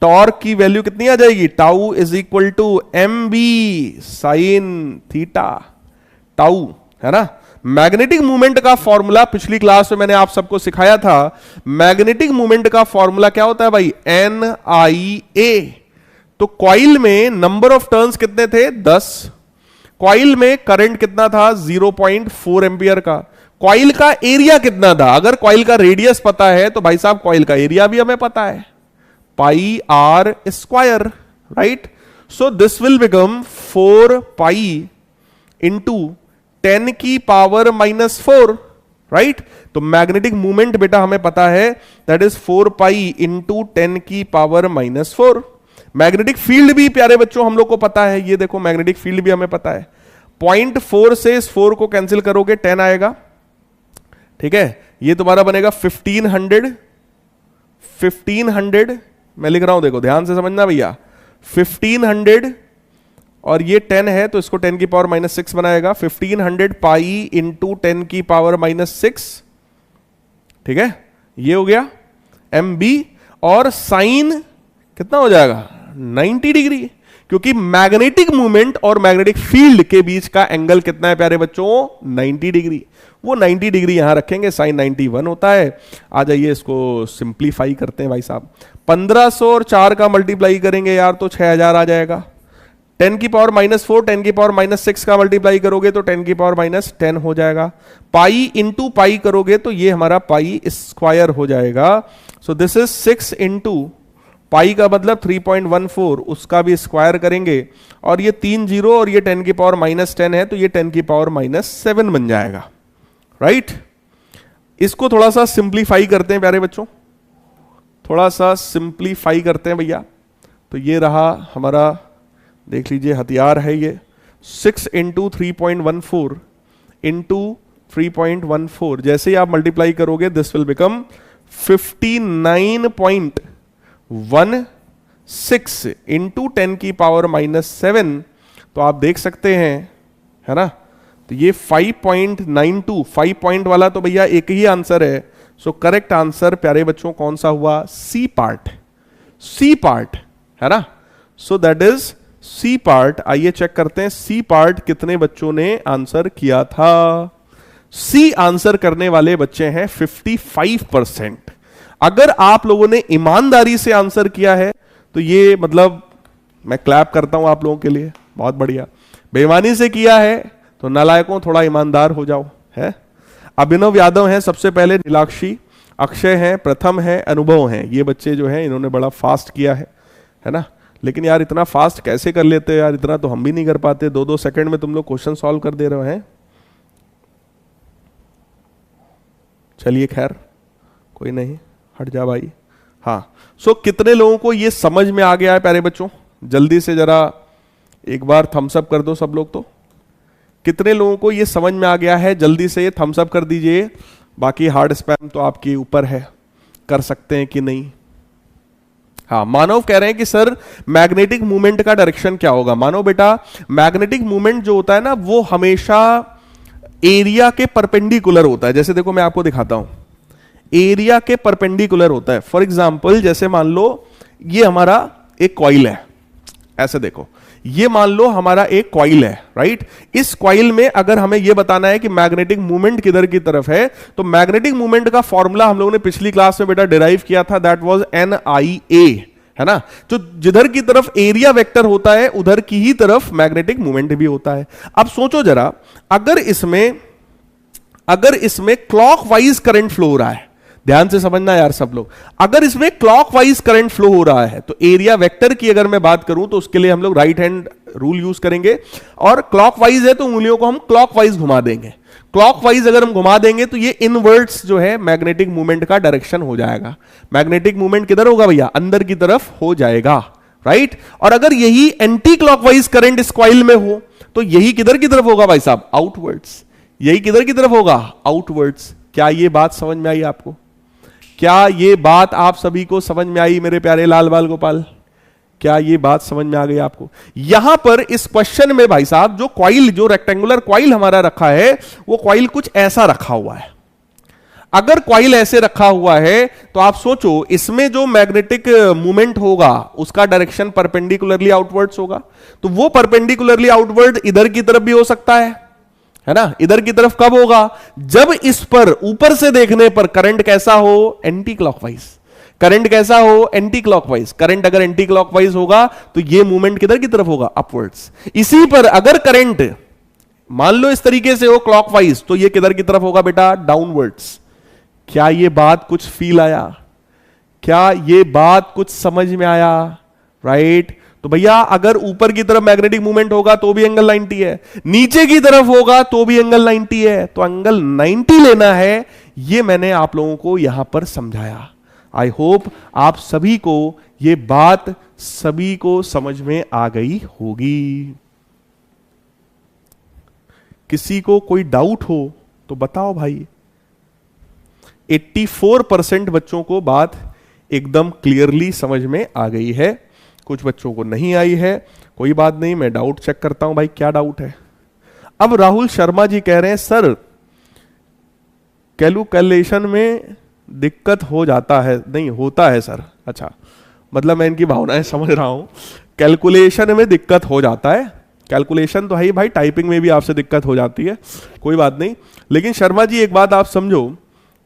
टॉर्क की वैल्यू कितनी आ जाएगी, tau is equal to M B sine theta, tau, है ना। मैग्नेटिक मूवमेंट का फॉर्मूला पिछली क्लास में मैंने आप सबको सिखाया था। मैग्नेटिक मूवमेंट का फॉर्मूला क्या होता है भाई, एन आई ए। तो कॉइल में नंबर ऑफ टर्न्स कितने थे, 10। कॉइल में करंट कितना था, 0.4 एम्पियर का। कॉइल का एरिया कितना था, अगर कॉइल का रेडियस पता है तो भाई साहब कॉइल का एरिया भी हमें पता है, pi R square, right. So this will become 4 pi into 10 की पावर -4, राइट। तो मैग्नेटिक मूवमेंट बेटा हमें पता है, दैट इज 4 पाई इंटू 10 की पावर -4। मैग्नेटिक फील्ड भी प्यारे बच्चों हम लोग को पता है, ये देखो मैग्नेटिक फील्ड भी हमें पता है। 0.4 से इस 4 को कैंसिल करोगे 10 आएगा, ठीक है। ये तुम्हारा बनेगा 1500 मैं लिख रहा हूं, देखो ध्यान से समझना भैया, 1500 और ये 10 है तो इसको 10 की पावर -6 बनाएगा। 1500 पाई इंटू 10 की पावर -6, ठीक है, ये हो गया एम बी। और साइन कितना हो जाएगा, 90 डिग्री, क्योंकि मैग्नेटिक मूवमेंट और मैग्नेटिक फील्ड के बीच का एंगल कितना है प्यारे बच्चों, 90 डिग्री। वो 90 डिग्री यहां रखेंगे, साइन 91 होता है। आ जाइए इसको सिंप्लीफाई करते हैं भाई साहब। 1500 और 4 का मल्टीप्लाई करेंगे यार तो 6000 आ जाएगा। 10 की पावर -4, 10 की पावर -6 का मल्टीप्लाई करोगे तो 10 की पावर -10 हो जाएगा। पाई इंटू पाई करोगे तो ये हमारा पाई स्क्वायर हो जाएगा। So this is 6 into pi का मतलब 3.14, उसका भी स्क्वायर करेंगे, और ये 3 जीरो और ये 10 की पावर -10 है तो ये 10 की पावर -7 बन जाएगा, राइट। इसको थोड़ा सा सिंप्लीफाई करते हैं प्यारे बच्चों, थोड़ा सा सिंप्लीफाई करते हैं भैया। तो ये रहा हमारा, देख लीजिए हथियार है ये, 6 इंटू 3.14 इंटू 3.14, जैसे ही आप मल्टीप्लाई करोगे दिस विल बिकम 59.16 इंटू 10 की पावर -7। तो आप देख सकते हैं, है ना। तो ये 5.92, 5 पॉइंट वाला तो भैया एक ही आंसर है। सो करेक्ट आंसर प्यारे बच्चों कौन सा हुआ, सी पार्ट, सी पार्ट, है ना। So that is C part. आइए चेक करते हैं सी पार्ट कितने बच्चों ने आंसर किया था। सी आंसर करने वाले बच्चे हैं 55%। अगर आप लोगों ने ईमानदारी से आंसर किया है तो ये मतलब मैं क्लैप करता हूं आप लोगों के लिए, बहुत बढ़िया। बेईमानी से किया है तो नालायकों थोड़ा ईमानदार हो जाओ, है। अभिनव यादव हैं सबसे पहले, नीलाक्षी, अक्षय हैं, प्रथम है, अनुभव हैं। ये बच्चे जो हैं इन्होंने बड़ा फास्ट किया है ना। लेकिन यार इतना फास्ट कैसे कर लेते हो यार, इतना तो हम भी नहीं कर पाते। 2-2 सेकंड में तुम लोग क्वेश्चन सॉल्व कर दे रहे हैं। चलिए खैर कोई नहीं, हट जा भाई। हाँ, सो कितने लोगों को ये समझ में आ गया है प्यारे बच्चों, जल्दी से जरा एक बार थम्स अप कर दो सब लोग। तो कितने लोगों को ये समझ में आ गया है, जल्दी से थम्स अप कर दीजिए। बाकी हार्ड स्पैम तो आपके ऊपर है, कर सकते हैं कि नहीं। हाँ, मानव कह रहे हैं कि सर मैग्नेटिक मूवमेंट का डायरेक्शन क्या होगा। मानव बेटा, मैग्नेटिक मूवमेंट जो होता है ना वो हमेशा एरिया के परपेंडिकुलर होता है। जैसे देखो मैं आपको दिखाता हूं, एरिया के परपेंडिकुलर होता है। फॉर एग्जाम्पल जैसे मान लो ये हमारा एक कॉइल है, ऐसे देखो, ये मान लो हमारा एक कॉइल है, राइट। इस कॉइल में अगर हमें यह बताना है कि मैग्नेटिक मूवमेंट किधर की तरफ है, तो मैग्नेटिक मूवमेंट का फॉर्मूला हम लोगों ने पिछली क्लास में बेटा डिराइव किया था, दैट वाज NIA, है ना। तो जिधर की तरफ एरिया वेक्टर होता है उधर की ही तरफ मैग्नेटिक मूवमेंट भी होता है। अब सोचो जरा, अगर इसमें क्लॉकवाइज करंट फ्लो हो रहा है, ध्यान से समझना यार सब लोग। अगर इसमें क्लॉकवाइज करंट फ्लो हो रहा है तो एरिया वेक्टर की अगर मैं बात करूं तो उसके लिए हम लोग राइट हैंड रूल यूज करेंगे, और क्लॉकवाइज है तो उंगलियों को हम क्लॉकवाइज घुमा देंगे। क्लॉकवाइज अगर हम घुमा देंगे तो ये इनवर्ट्स जो है मैग्नेटिक मूवमेंट का डायरेक्शन हो जाएगा। मैग्नेटिक मूवमेंट किधर होगा भैया? अंदर की तरफ हो जाएगा, राइट। और अगर यही एंटी क्लॉकवाइज करंट इस कॉइल में हो तो यही किधर की तरफ होगा भाई साहब? आउटवर्ड्स। यही किधर की तरफ होगा? आउटवर्ड्स। क्या ये बात समझ में आई आपको? क्या ये बात आप सभी को समझ में आई मेरे प्यारे लाल बाल गोपाल? क्या ये बात समझ में आ गई आपको? यहां पर इस क्वेश्चन में भाई साहब जो कॉइल, जो रेक्टेंगुलर कॉइल हमारा रखा है, वो कॉइल कुछ ऐसा रखा हुआ है। अगर कॉइल ऐसे रखा हुआ है तो आप सोचो इसमें जो मैग्नेटिक मूवमेंट होगा उसका डायरेक्शन परपेंडिकुलरली आउटवर्ड्स होगा, तो वो परपेंडिकुलरली आउटवर्ड इधर की तरफ भी हो सकता है ना? इधर की तरफ कब होगा? जब इस पर ऊपर से देखने पर करंट कैसा हो? Anti clockwise. करंट कैसा हो? Anti clockwise. करंट अगर एंटी क्लॉकवाइज होगा तो ये मूवमेंट किधर की तरफ होगा? अपवर्ड्स। इसी पर अगर करंट मान लो इस तरीके से हो क्लॉकवाइज तो ये किधर की तरफ होगा बेटा? डाउनवर्ड्स। क्या ये बात कुछ फील आया? क्या ये बात कुछ समझ में आया? राइट। तो भैया अगर ऊपर की तरफ मैग्नेटिक मूवमेंट होगा तो भी एंगल 90 है, नीचे की तरफ होगा तो भी एंगल 90 है, तो एंगल 90 लेना है। ये मैंने आप लोगों को यहां पर समझाया। आई होप आप सभी को ये बात सभी को समझ में आ गई होगी। किसी को कोई डाउट हो तो बताओ भाई। 84% बच्चों को बात एकदम क्लियरली समझ में आ गई है, कुछ बच्चों को नहीं आई है, कोई बात नहीं, मैं डाउट चेक करता हूं भाई क्या डाउट है। अब राहुल शर्मा जी कह रहे हैं सर कैलकुलेशन में दिक्कत हो जाता है, नहीं होता है सर। अच्छा, मतलब मैं इनकी भावनाएं समझ रहा हूं। कैलकुलेशन में दिक्कत हो जाता है, कैलकुलेशन तो है ही भाई, टाइपिंग में भी आपसे दिक्कत हो जाती है, कोई बात नहीं। लेकिन शर्मा जी एक बात आप समझो,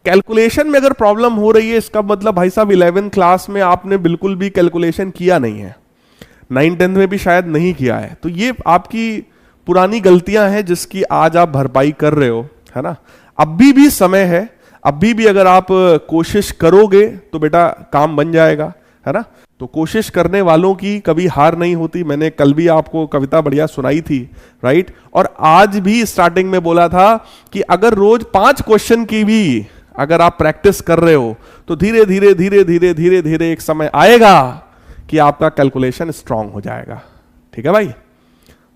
कैलकुलेशन में अगर प्रॉब्लम हो रही है इसका मतलब भाई साहब 11th क्लास में आपने बिल्कुल भी कैलकुलेशन किया नहीं है, 9th-10th में भी शायद नहीं किया है, तो ये आपकी पुरानी गलतियां हैं जिसकी आज आप भरपाई कर रहे हो, है ना। अभी भी समय है, अभी भी अगर आप कोशिश करोगे तो बेटा काम बन जाएगा, है ना। तो कोशिश करने वालों की कभी हार नहीं होती। मैंने कल भी आपको कविता बढ़िया सुनाई थी, राइट। और आज भी स्टार्टिंग में बोला था कि अगर रोज 5 क्वेश्चन की भी अगर आप प्रैक्टिस कर रहे हो तो धीरे धीरे धीरे धीरे धीरे धीरे एक समय आएगा कि आपका कैलकुलेशन स्ट्रांग हो जाएगा, ठीक है भाई।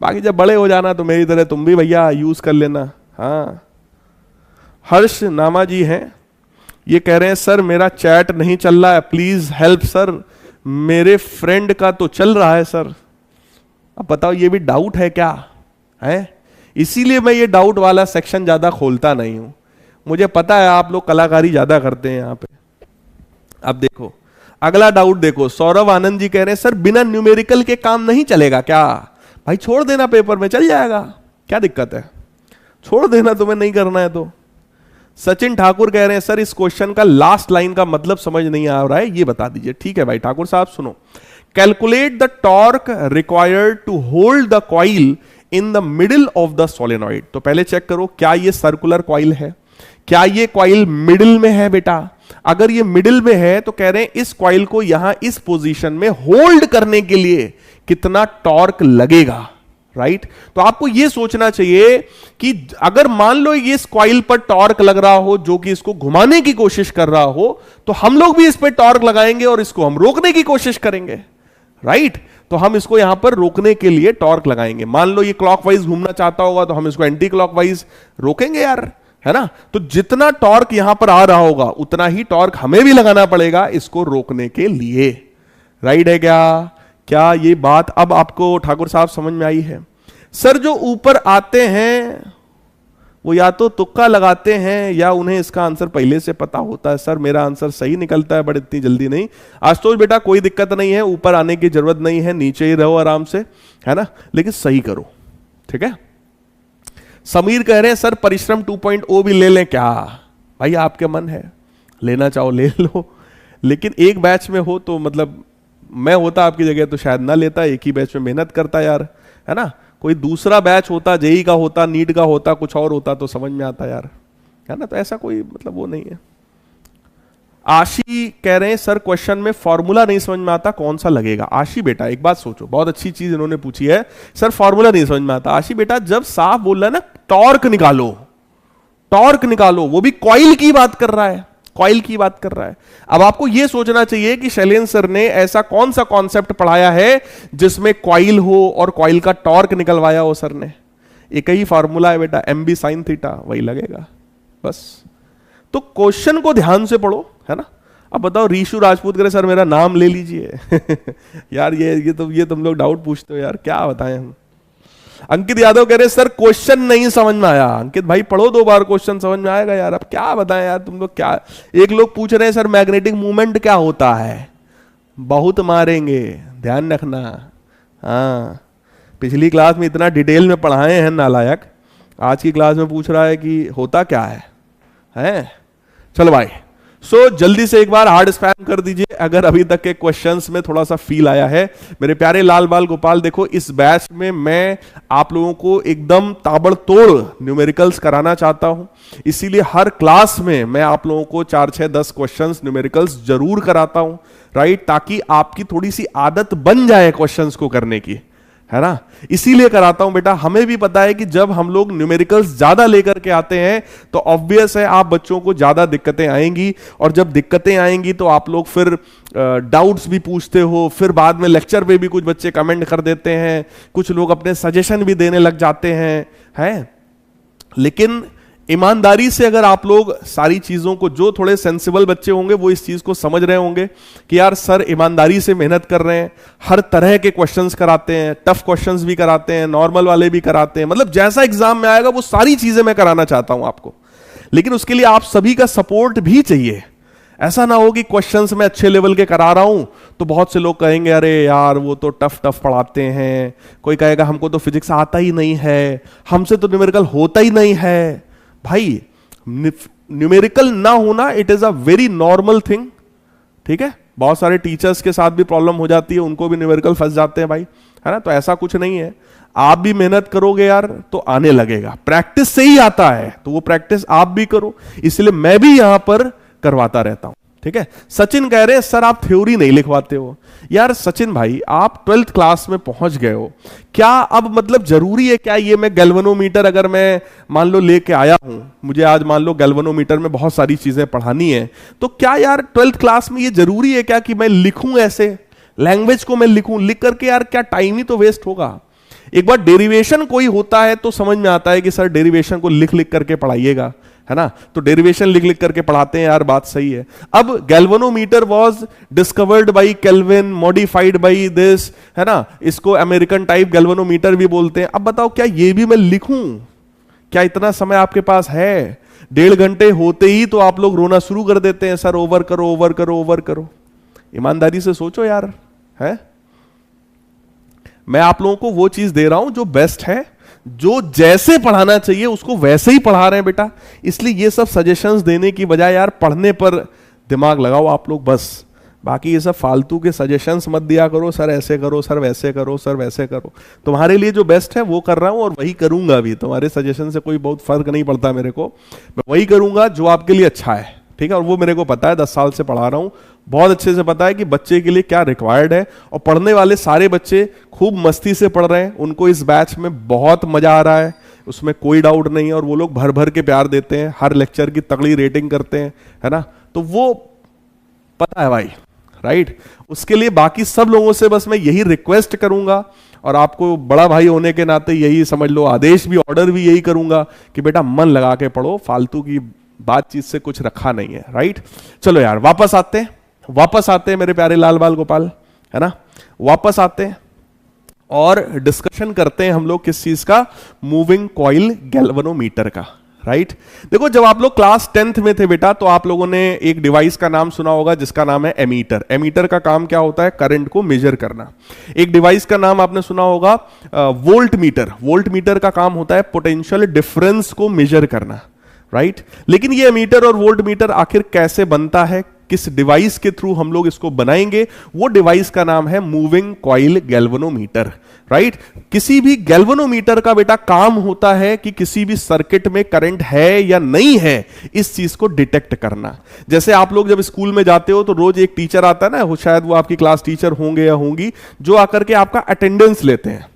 बाकी जब बड़े हो जाना तो मेरी तरह तुम भी भैया यूज कर लेना। हाँ, हर्ष नामा जी हैं, ये कह रहे हैं सर मेरा चैट नहीं चल रहा है, प्लीज हेल्प सर, मेरे फ्रेंड का तो चल रहा है सर। अब बताओ ये भी डाउट है क्या है? इसीलिए मैं ये डाउट वाला सेक्शन ज्यादा खोलता नहीं हूं, मुझे पता है आप लोग कलाकारी ज्यादा करते हैं यहां पे। अब देखो अगला डाउट देखो, सौरभ आनंद जी कह रहे हैं सर बिना न्यूमेरिकल के काम नहीं चलेगा क्या? भाई छोड़ देना, पेपर में चल जाएगा, क्या दिक्कत है, छोड़ देना, तुम्हें नहीं करना है तो। सचिन ठाकुर कह रहे हैं सर इस क्वेश्चन का लास्ट लाइन का मतलब समझ नहीं आ रहा है, ये बता दीजिए। ठीक है भाई ठाकुर साहब, सुनो, calculate the torque required to hold the coil in the middle of the solenoid. तो पहले चेक करो क्या ये सर्कुलर कॉइल है, क्या ये कॉइल मिडिल में है बेटा? अगर ये मिडिल में है तो कह रहे हैं इस कॉइल को यहां इस पोजीशन में होल्ड करने के लिए कितना टॉर्क लगेगा, राइट। तो आपको यह सोचना चाहिए कि अगर मान लो ये इस कॉइल पर टॉर्क लग रहा हो जो कि इसको घुमाने की कोशिश कर रहा हो, तो हम लोग भी इस पर टॉर्क लगाएंगे और इसको हम रोकने की कोशिश करेंगे, राइट। तो हम इसको यहां पर रोकने के लिए टॉर्क लगाएंगे। मान लो ये क्लॉकवाइज घूमना चाहता होगा तो हम इसको एंटी क्लॉकवाइज रोकेंगे यार, है ना। तो जितना टॉर्क यहां पर आ रहा होगा उतना ही टॉर्क हमें भी लगाना पड़ेगा इसको रोकने के लिए, राइट है क्या? क्या ये बात अब आपको ठाकुर साहब समझ में आई है? सर जो ऊपर आते हैं वो या तो तुक्का लगाते हैं या उन्हें इसका आंसर पहले से पता होता है। सर मेरा आंसर सही निकलता है बट इतनी जल्दी नहीं। आशुतोष बेटा कोई दिक्कत नहीं है, ऊपर आने की जरूरत नहीं है, नीचे ही रहो आराम से, है ना, लेकिन सही करो, ठीक है। समीर कह रहे हैं सर परिश्रम 2.0 भी ले लें क्या? भाई आपके मन है, लेना चाहो ले लो, लेकिन एक बैच में हो तो मतलब मैं होता आपकी जगह तो शायद ना लेता, एक ही बैच में मेहनत करता यार, है ना। कोई दूसरा बैच होता, जेई का होता, नीट का होता, कुछ और होता तो समझ में आता यार, है ना। तो ऐसा कोई मतलब वो नहीं है। आशी कह रहे हैं सर क्वेश्चन में फॉर्मूला नहीं समझ में आता, कौन सा लगेगा? आशी बेटा एक बात सोचो, बहुत अच्छी चीज इन्होंने पूछी है, सर फॉर्मूला नहीं समझ में आता। आशी बेटा जब साफ बोल रहा है ना टॉर्क निकालो, टॉर्क निकालो, वो भी कॉइल की बात कर रहा है, कॉइल की बात कर रहा है। अब आपको यह सोचना चाहिए कि शैलेंद्र सर ने ऐसा कौन सा कॉन्सेप्ट पढ़ाया है जिसमें कॉइल हो और कॉइल का टॉर्क निकलवाया हो सर ने। एक ही फॉर्मूला है बेटा, एम बी साइन थीटा, वही लगेगा बस। तो क्वेश्चन को ध्यान से पढ़ो, है ना। अब बताओ रीशु राजपूत करे सर मेरा नाम ले लीजिए यार ये तुम लोग डाउट पूछते हो यार, क्या बताएं हम। अंकित यादव कह रहे सर क्वेश्चन नहीं समझ में आया। अंकित भाई पढ़ो 2 बार, क्वेश्चन समझ में आएगा यार। अब क्या बताएं यार तुम लोग, क्या। एक लोग पूछ रहे हैं सर मैग्नेटिक मूवमेंट क्या होता है, बहुत मारेंगे, ध्यान रखना। हाँ पिछली क्लास में इतना डिटेल में पढ़ाए हैं नालायक, आज की क्लास में पूछ रहा है कि होता क्या है? चलो भाई, सो जल्दी से एक बार हार्ड स्पैम कर दीजिए अगर अभी तक के क्वेश्चंस में थोड़ा सा फील आया है। मेरे प्यारे लाल बाल गोपाल, देखो इस बैच में मैं आप लोगों को एकदम ताबड़तोड़ न्यूमेरिकल्स कराना चाहता हूं, इसीलिए हर क्लास में मैं आप लोगों को 4, 6, 10 क्वेश्चंस न्यूमेरिकल्स जरूर कराता हूं, राइट, ताकि आपकी थोड़ी सी आदत बन जाए क्वेश्चंस को करने की, है ना। इसीलिए कराता हूं बेटा। हमें भी पता है कि जब हम लोग न्यूमेरिकल्स ज्यादा लेकर के आते हैं तो ऑब्वियस है आप बच्चों को ज्यादा दिक्कतें आएंगी, और जब दिक्कतें आएंगी तो आप लोग फिर डाउट्स भी पूछते हो, फिर बाद में लेक्चर पे भी कुछ बच्चे कमेंट कर देते हैं, कुछ लोग अपने सजेशन भी देने लग जाते हैं। लेकिन ईमानदारी से अगर आप लोग सारी चीजों को, जो थोड़े सेंसिबल बच्चे होंगे वो इस चीज को समझ रहे होंगे कि यार सर ईमानदारी से मेहनत कर रहे हैं, हर तरह के क्वेश्चंस कराते हैं, टफ क्वेश्चंस भी कराते हैं, नॉर्मल वाले भी कराते हैं, मतलब जैसा एग्जाम में आएगा वो सारी चीजें मैं कराना चाहता हूं आपको। लेकिन उसके लिए आप सभी का सपोर्ट भी चाहिए। ऐसा ना हो कि क्वेश्चंस मैं अच्छे लेवल के करा रहा हूं तो बहुत से लोग कहेंगे अरे यार वो तो टफ पढ़ाते हैं, कोई कहेगा हमको तो फिजिक्स आता ही नहीं है, हमसे तो न्यूमेरिकल होता ही नहीं है। भाई न्यूमेरिकल ना होना it is a very normal thing, ठीक है। बहुत सारे टीचर्स के साथ भी प्रॉब्लम हो जाती है, उनको भी न्यूमेरिकल फंस जाते हैं भाई, है ना। तो ऐसा कुछ नहीं है, आप भी मेहनत करोगे यार तो आने लगेगा, प्रैक्टिस से ही आता है, तो वो प्रैक्टिस आप भी करो, इसलिए मैं भी यहां पर करवाता रहता हूं, ठीक है। सचिन कह रहे हैं सर आप थ्योरी नहीं लिखवाते हो। यार सचिन भाई आप 12th क्लास में पहुंच गए हो, क्या अब मतलब जरूरी है क्या ये मैं गैल्वेनोमीटर अगर मैं मान लो लेके आया हूं, मुझे आज मान लो गैल्वेनोमीटर में बहुत सारी चीजें पढ़ानी है, तो क्या यार 12th क्लास में ये जरूरी है क्या कि मैं लिखूं, ऐसे लैंग्वेज को मैं लिखूं, लिख करके यार क्या टाइम ही तो वेस्ट होगा। एक बार डेरिवेशन कोई होता है तो समझ में आता है कि सर डेरिवेशन को लिख लिख करके पढ़ाइएगा, है ना। तो डेरिवेशन लिख लिख करके पढ़ाते हैं यार, बात सही है। अब galvanometer was discovered by kelvin, modified by this, है ना, इसको अमेरिकन टाइप गैल्वेनोमीटर भी बोलते हैं। अब बताओ क्या ये भी मैं लिखूं? क्या इतना समय आपके पास है? 1.5 घंटे होते ही तो आप लोग रोना शुरू कर देते हैं, सर ओवर करो ओवर करो ओवर करो। ईमानदारी से सोचो यार, है। मैं आप लोगों को वो चीज दे रहा हूं जो बेस्ट है, जो जैसे पढ़ाना चाहिए उसको वैसे ही पढ़ा रहे हैं बेटा। इसलिए ये सब सजेशंस देने की बजाय यार पढ़ने पर दिमाग लगाओ आप लोग बस। बाकी ये सब फालतू के सजेशंस मत दिया करो, सर ऐसे करो, सर वैसे करो, सर वैसे करो। तुम्हारे लिए जो बेस्ट है वो कर रहा हूं और वही करूंगा भी। तुम्हारे सजेशन से कोई बहुत फर्क नहीं पड़ता मेरे को, मैं वही करूंगा जो आपके लिए अच्छा है, ठीक है। और वो मेरे को पता है, 10 साल से पढ़ा रहा हूं, बहुत अच्छे से पता है कि बच्चे के लिए क्या रिक्वायर्ड है। और पढ़ने वाले सारे बच्चे खूब मस्ती से पढ़ रहे हैं, उनको इस बैच में बहुत मजा आ रहा है, उसमें कोई डाउट नहीं है। और वो लोग भर भर के प्यार देते हैं, हर लेक्चर की तगड़ी रेटिंग करते हैं, है ना। तो वो पता है भाई, राइट। उसके लिए बाकी सब लोगों से बस मैं यही रिक्वेस्ट करूंगा, और आपको बड़ा भाई होने के नाते यही समझ लो, आदेश भी, ऑर्डर भी यही करूंगा कि बेटा मन लगा के पढ़ो, फालतू की बातचीत से कुछ रखा नहीं है, राइट। चलो यार वापस आते हैं मेरे प्यारे लाल बाल गोपाल, है ना। वापस आते हैं और डिस्कशन करते हैं हम लोग किस चीज का, मूविंग कॉइल गैल्वेनोमीटर का, राइट। देखो जब आप लोग क्लास 10th में थे बेटा तो आप लोगों ने एक डिवाइस का नाम सुना होगा जिसका नाम है एमीटर। एमीटर का काम क्या होता है, करंट को मेजर करना। एक डिवाइस का नाम आपने सुना होगा वोल्ट मीटर। वोल्ट मीटर का काम होता है पोटेंशियल डिफरेंस को मेजर करना, राइट। लेकिन ये एमीटर और वोल्ट मीटर आखिर कैसे बनता है, किस डिवाइस के थ्रू हम लोग इसको बनाएंगे, वो डिवाइस का नाम है मूविंग कॉइल गैल्वेनोमीटर, राइट। किसी भी गैल्वेनोमीटर का बेटा काम होता है कि किसी भी सर्किट में करंट है या नहीं है, इस चीज को डिटेक्ट करना। जैसे आप लोग जब स्कूल में जाते हो तो रोज एक टीचर आता है ना, वो शायद वो आपकी क्लास टीचर होंगे या होंगी, जो आकर के आपका अटेंडेंस लेते हैं,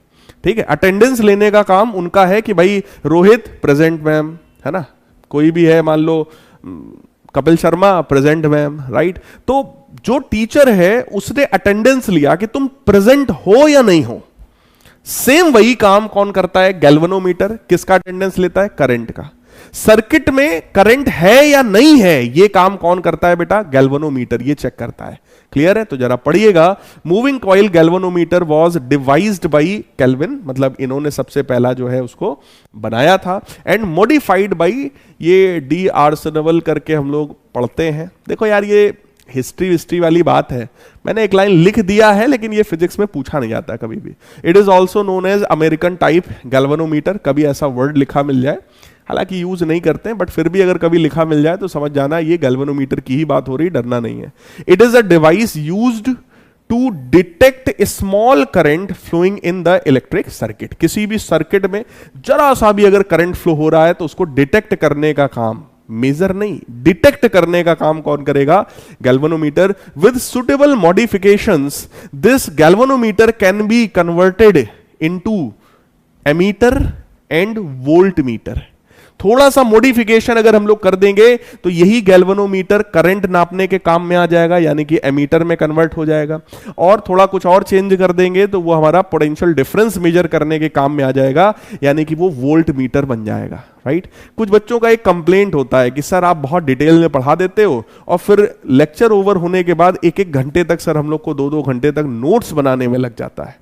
ठीक है। अटेंडेंस लेने का काम उनका है कि भाई रोहित प्रेजेंट मैम, है ना, कोई भी है, मान लो Kapil Sharma present ma'am, right. तो जो टीचर है उसने अटेंडेंस लिया कि तुम प्रेजेंट हो या नहीं हो। सेम वही काम कौन करता है, गैल्वेनोमीटर। किसका अटेंडेंस लेता है, करंट का। सर्किट में करंट है या नहीं है, यह काम कौन करता है बेटा, गैल्वेनोमीटर, ये चेक करता है। क्लियर है? तो जरा पढ़िएगा, moving coil galvanometer was devised by Kelvin, मतलब इन्होंने सबसे पहला जो है उसको बनाया था, एंड मॉडिफाइड बाय, ये डी आर्सेनवल करके हम लोग पढ़ते हैं। देखो यार, ये हिस्ट्री वाली बात है, मैंने एक लाइन लिख दिया है, लेकिन ये फिजिक्स में पूछा नहीं जाता कभी भी। It is also known as American type galvanometer, कभी ऐसा वर्ड लिखा मिल जाए, हालांकि यूज नहीं करते हैं, बट फिर भी अगर कभी लिखा मिल जाए तो समझ जाना ये गैल्वेनोमीटर की ही बात हो रही, डरना नहीं है। It is a device used to detect small current flowing in the electric circuit. किसी भी सर्किट में जरा सा भी अगर करंट फ्लो हो रहा है तो उसको डिटेक्ट करने का काम, मेजर नहीं, डिटेक्ट करने का काम कौन करेगा, galvanometer. With suitable modifications this galvanometer can be converted into ammeter and volt meter. थोड़ा सा मॉडिफिकेशन अगर हम लोग कर देंगे तो यही गैल्वेनोमीटर करंट नापने के काम में आ जाएगा, यानी कि एमीटर में कन्वर्ट हो जाएगा। और थोड़ा कुछ और चेंज कर देंगे तो वो हमारा पोटेंशियल डिफरेंस मेजर करने के काम में आ जाएगा, यानी कि वो वोल्ट मीटर बन जाएगा, राइट। कुछ बच्चों का एक कंप्लेंट होता है कि सर आप बहुत डिटेल में पढ़ा देते हो और फिर लेक्चर ओवर होने के बाद एक एक घंटे तक सर हम लोग को 2-2 घंटे तक नोट्स बनाने में लग जाता है।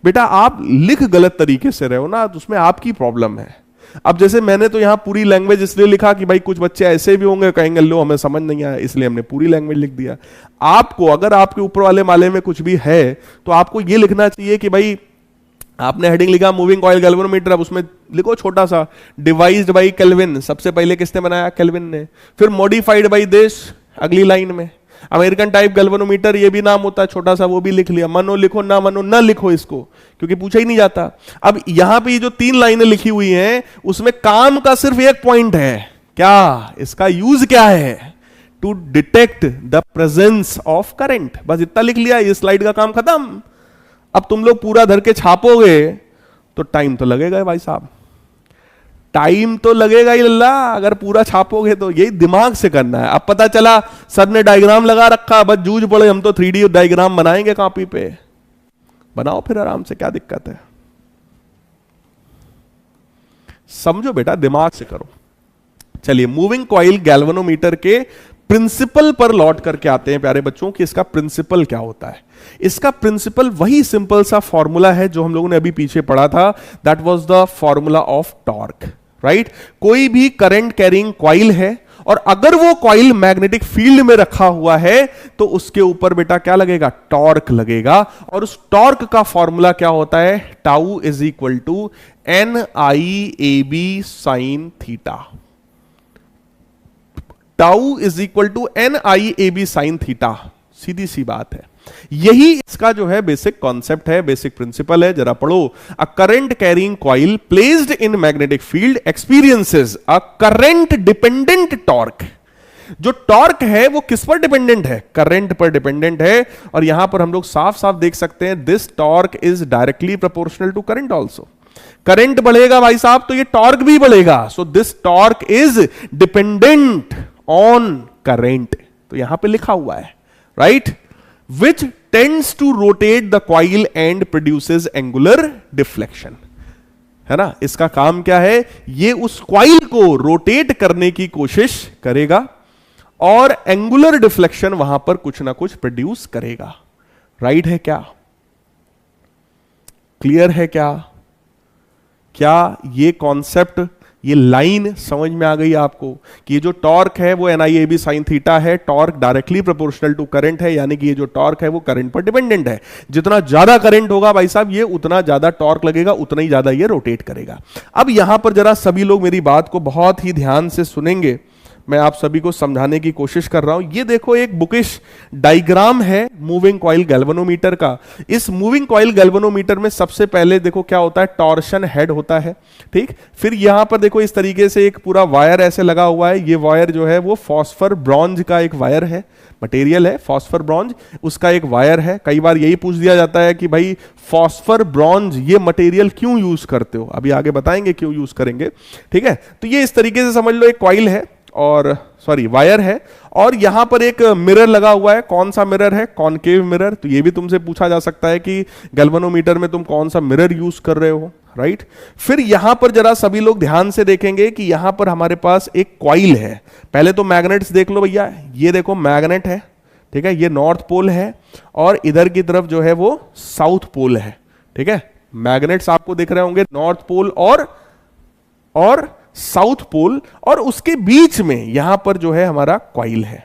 बेटा आप लिख गलत तरीके से रहे हो ना, तो उसमें आपकी प्रॉब्लम है। अब जैसे मैंने तो यहां पूरी लैंग्वेज इसलिए लिखा कि भाई कुछ बच्चे ऐसे भी होंगे कहेंगे लो हमें समझ नहीं आया, इसलिए हमने पूरी लैंग्वेज लिख दिया। आपको अगर आपके ऊपर वाले माले में कुछ भी है तो आपको यह लिखना चाहिए कि भाई आपने हेडिंग लिखा मूविंग कॉइल गैल्वेनोमीटर, अब उसमें लिखो छोटा सा डिवाइस्ड बाय केल्विन। सबसे पहले किसने बनाया, केल्विन ने। फिर मॉडिफाइड बाय दिस अगली लाइन में। अमेरिकन टाइप गैल्वेनोमीटर, ये भी नाम होता है छोटा सा, वो भी लिख लिया। मनो लिखो ना मनो ना लिखो इसको, क्योंकि पूछा ही नहीं जाता। अब यहां पे जो 3 लाइनें लिखी हुई हैं उसमें काम का सिर्फ एक पॉइंट है, क्या, इसका यूज क्या है, to detect the presence of current. बस इतना लिख लिया, ये स्लाइड का काम खत्म। अब तुम लोग पूरा धर के छापोगे तो टाइम तो लगेगा भाई साहब, टाइम तो लगेगा ही लल्ला। अगर पूरा छापोगे तो यही दिमाग से करना है। अब पता चला सर ने डायग्राम लगा रखा, बस जूझ पड़े हम तो 3D डायग्राम बनाएंगे कॉपी पे, बनाओ फिर आराम से, क्या दिक्कत है। समझो बेटा, दिमाग से करो। चलिए मूविंग कॉइल गैल्वेनोमीटर के प्रिंसिपल पर लौट करके आते हैं प्यारे बच्चों कि इसका प्रिंसिपल क्या होता है। इसका प्रिंसिपल वही सिंपल सा फॉर्मूला है जो हम लोगों ने अभी पीछे पढ़ा था, that was the formula of torque, right. कोई भी करंट कैरिंग कॉइल है और अगर वो कॉइल मैग्नेटिक फील्ड में रखा हुआ है तो उसके ऊपर बेटा क्या लगेगा, टॉर्क लगेगा। और उस टॉर्क का फॉर्मूला क्या होता है, tau is equal to NIAB sine theta. Tau is equal to NIAB sine theta, सीधी सी बात है। यही इसका जो है बेसिक कॉन्सेप्ट है, बेसिक प्रिंसिपल है। जरा पढ़ो, a current carrying coil placed in magnetic field experiences a current dependent torque. जो टॉर्क है वो किस पर डिपेंडेंट है, करंट पर डिपेंडेंट है। और यहां पर हम लोग साफ साफ देख सकते हैं, this torque is directly proportional to current also. Current बढ़ेगा भाई साहब तो ये टॉर्क भी बढ़ेगा। So this torque is dependent on current, तो यहां पे लिखा हुआ है, right, which tends to rotate the coil and produces angular deflection, है ना। इसका काम क्या है, ये उस कॉइल को रोटेट करने की कोशिश करेगा और एंगुलर डिफ्लेक्शन वहां पर कुछ ना कुछ प्रोड्यूस करेगा, राइट है क्या, क्लियर है क्या, क्या ये कॉन्सेप्ट, ये लाइन समझ में आ गई आपको कि ये जो टॉर्क है वो NIAB साइन थीटा है। Torque directly proportional to current है, यानी कि ये जो टॉर्क है वो करंट पर डिपेंडेंट है। जितना ज्यादा करंट होगा भाई साहब ये उतना ज्यादा टॉर्क लगेगा, उतना ही ज्यादा ये रोटेट करेगा। अब यहां पर जरा सभी लोग मेरी बात को बहुत ही ध्यान से सुनेंगे, मैं आप सभी को समझाने की कोशिश कर रहा हूं। ये देखो एक बुकिश डायग्राम है मूविंग कॉइल गैल्वेनोमीटर का। इस मूविंग कॉइल गैल्वेनोमीटर में सबसे पहले देखो क्या होता है, टॉर्शन हेड होता है, ठीक। फिर यहां पर देखो इस तरीके से एक पूरा वायर ऐसे लगा हुआ है। ये वायर जो है वो फॉस्फर ब्रॉन्ज का एक वायर है, मटेरियल है फॉस्फर ब्रॉन्ज, उसका एक वायर है। कई बार यही पूछ दिया जाता है कि भाई फॉस्फर ब्रॉन्ज ये मटेरियल क्यों यूज करते हो, अभी आगे बताएंगे क्यों यूज करेंगे, ठीक है। तो ये इस तरीके से समझ लो एक कॉइल है और सॉरी वायर है, और यहां पर एक मिरर लगा हुआ है। कौन सा मिरर है, कॉनकेव मिरर। तो ये भी तुमसे पूछा जा सकता है कि गैल्वेनोमीटर में तुम कौन सा मिरर यूज कर रहे हो, राइट। फिर यहां पर जरा सभी लोग ध्यान से देखेंगे कि यहां पर हमारे पास एक कॉइल है। पहले तो मैग्नेट्स देख लो भैया, ये देखो मैग्नेट है, ठीक है, ये नॉर्थ पोल है और इधर की तरफ जो है वो साउथ पोल है, ठीक है। मैग्नेट्स आपको दिख रहे होंगे, नॉर्थ पोल और साउथ पोल, और उसके बीच में यहां पर जो है हमारा कॉइल है,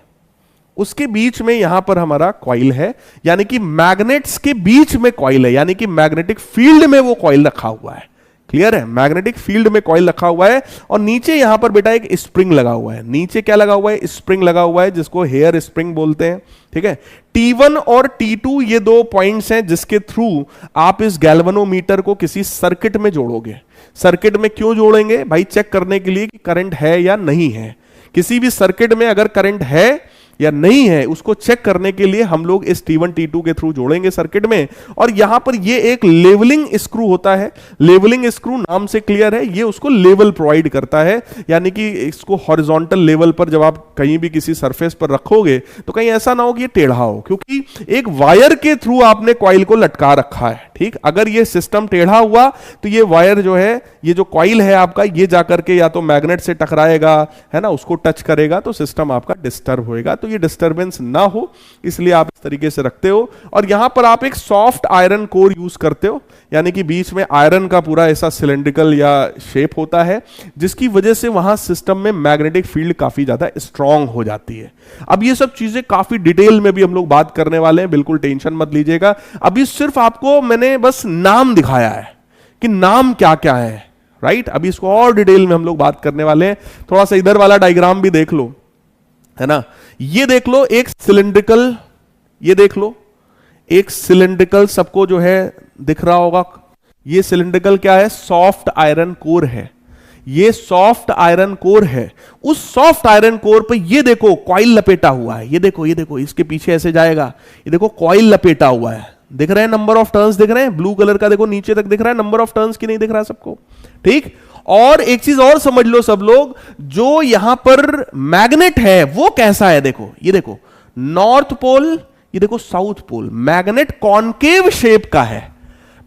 उसके बीच में यहां पर हमारा कॉइल है, यानी कि मैग्नेट्स के बीच में कॉइल है, यानी कि मैग्नेटिक फील्ड में वो कॉइल रखा हुआ है। क्लियर है, मैग्नेटिक फील्ड में कॉइल रखा हुआ है। और नीचे यहां पर बेटा एक स्प्रिंग लगा हुआ है। नीचे क्या लगा हुआ है, स्प्रिंग लगा हुआ है, जिसको हेयर स्प्रिंग बोलते हैं, ठीक है। T1 और T2 ये दो पॉइंट्स हैं जिसके थ्रू आप इस गैल्वेनोमीटर को किसी सर्किट में जोड़ोगे। सर्किट में क्यों जोड़ेंगे भाई, चेक करने के लिए कि करंट है या नहीं है। किसी भी सर्किट में अगर करंट है या नहीं है उसको चेक करने के लिए हम लोग इस T1 T2 के थ्रू जोड़ेंगे सर्किट में। और यहां पर ये एक लेवलिंग स्क्रू होता है। लेवलिंग स्क्रू नाम से क्लियर है, ये उसको लेवल प्रोवाइड करता है, यानी कि इसको हॉरिजॉन्टल लेवल पर जब आप कहीं भी किसी सरफेस पर रखोगे तो कहीं ऐसा ना हो कि ये टेढ़ा हो, क्योंकि एक वायर के थ्रू आपने कॉइल को लटका रखा है, ठीक। अगर ये सिस्टम टेढ़ा हुआ तो ये वायर जो है, ये जो कॉइल है आपका, ये जाकर के या तो मैग्नेट से टकराएगा, है ना, उसको टच करेगा तो सिस्टम आपका डिस्टर्ब होएगा। तो ये डिस्टरबेंस ना हो इसलिए आप इस तरीके से रखते हो। और यहां पर आप एक सॉफ्ट आयरन कोर यूज करते हो, यानी कि बीच में आयरन का पूरा ऐसा सिलेंड्रिकल या शेप होता है, जिसकी वजह से वहां सिस्टम में मैग्नेटिक फील्ड काफी ज्यादा स्ट्रांग हो जाती है। अब ये सब चीजें काफी डिटेल में भी हम लोग बात करने वाले हैं, बिल्कुल टेंशन मत लीजिएगा। अभी सिर्फ आपको मैंने बस नाम दिखाया है कि नाम क्या क्या है, राइट। अभी इसको और डिटेल में हम लोग बात करने वाले हैं। थोड़ा सा इधर वाला डायग्राम भी देख लो, है ना। ये देख लो एक सिलिंड्रिकल, ये देख लो एक सिलिंड्रिकल, सबको जो है दिख रहा होगा। ये सिलिंड्रिकल क्या है, सॉफ्ट आयरन कोर है। ये सॉफ्ट आयरन कोर है। उस सॉफ्ट आयरन कोर पे ये देखो कॉइल लपेटा हुआ है। ये देखो इसके पीछे ऐसे जाएगा, ये देखो कॉइल लपेटा हुआ है। दिख रहे हैं नंबर ऑफ टर्न्स, दिख रहे हैं ब्लू कलर का, देखो नीचे तक दिख रहा है नंबर ऑफ टर्न्स की, नहीं दिख रहा सबको, ठीक। और एक चीज और समझ लो सब लोग, जो यहां पर मैग्नेट है वो कैसा है, देखो ये देखो नॉर्थ पोल, ये देखो south pole. Magnet concave shape का है।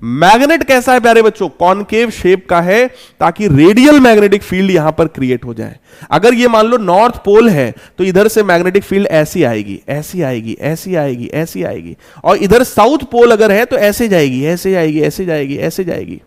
मैग्नेट कैसा है प्यारे बच्चों, कॉनकेव शेप का है, ताकि रेडियल मैग्नेटिक फील्ड यहां पर क्रिएट हो जाए। अगर ये मान लो नॉर्थ पोल है तो इधर से मैग्नेटिक फील्ड ऐसी आएगी, ऐसी आएगी, ऐसी आएगी, ऐसी आएगी, और इधर साउथ पोल अगर है तो ऐसे जाएगी, ऐसे जाएगी, ऐसे जाएगी, ऐसे जाएगी,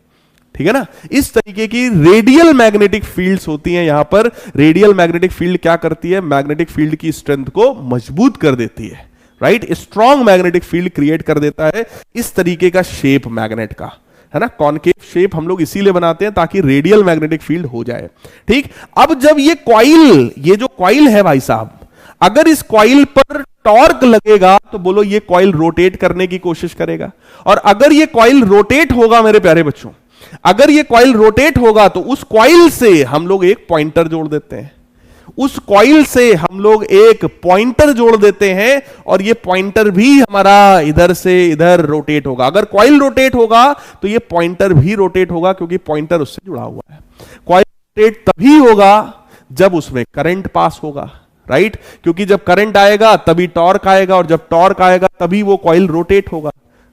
ठीक है ना। इस तरीके की रेडियल मैग्नेटिक फील्ड्स होती हैं यहां पर। रेडियल मैग्नेटिक फील्ड क्या करती है, मैग्नेटिक फील्ड की स्ट्रेंथ को मजबूत कर देती है, right. Strong magnetic field create कर देता है। इस तरीके का शेप मैग्नेट का, है ना, कॉनकेव शेप हम लोग इसीलिए बनाते हैं ताकि रेडियल मैग्नेटिक फील्ड हो जाए, ठीक। अब जब ये कॉइल, ये जो कॉइल है भाई साहब, अगर इस कॉइल पर टॉर्क लगेगा तो बोलो ये कॉइल रोटेट करने की कोशिश करेगा। और अगर ये कॉइल रोटेट होगा मेरे प्यारे बच्चों, अगर ये कॉइल रोटेट होगा तो उस कॉइल से हम लोग एक पॉइंटर जोड़ देते हैं, उस कॉइल से हम लोग एक पॉइंटर जोड़ देते हैं, और ये पॉइंटर भी हमारा इधर से इधर रोटेट होगा। अगर कॉइल रोटेट होगा तो ये पॉइंटर भी रोटेट होगा, क्योंकि पॉइंटर उससे जुड़ा हुआ है। कॉइल रोटेट तभी होगा जब उसमें करंट पास होगा, राइट, क्योंकि जब करंट आएगा तभी टॉर्क आएगा, और जब टॉर्क आएगा तभी वो कॉइल रोटेट होगा,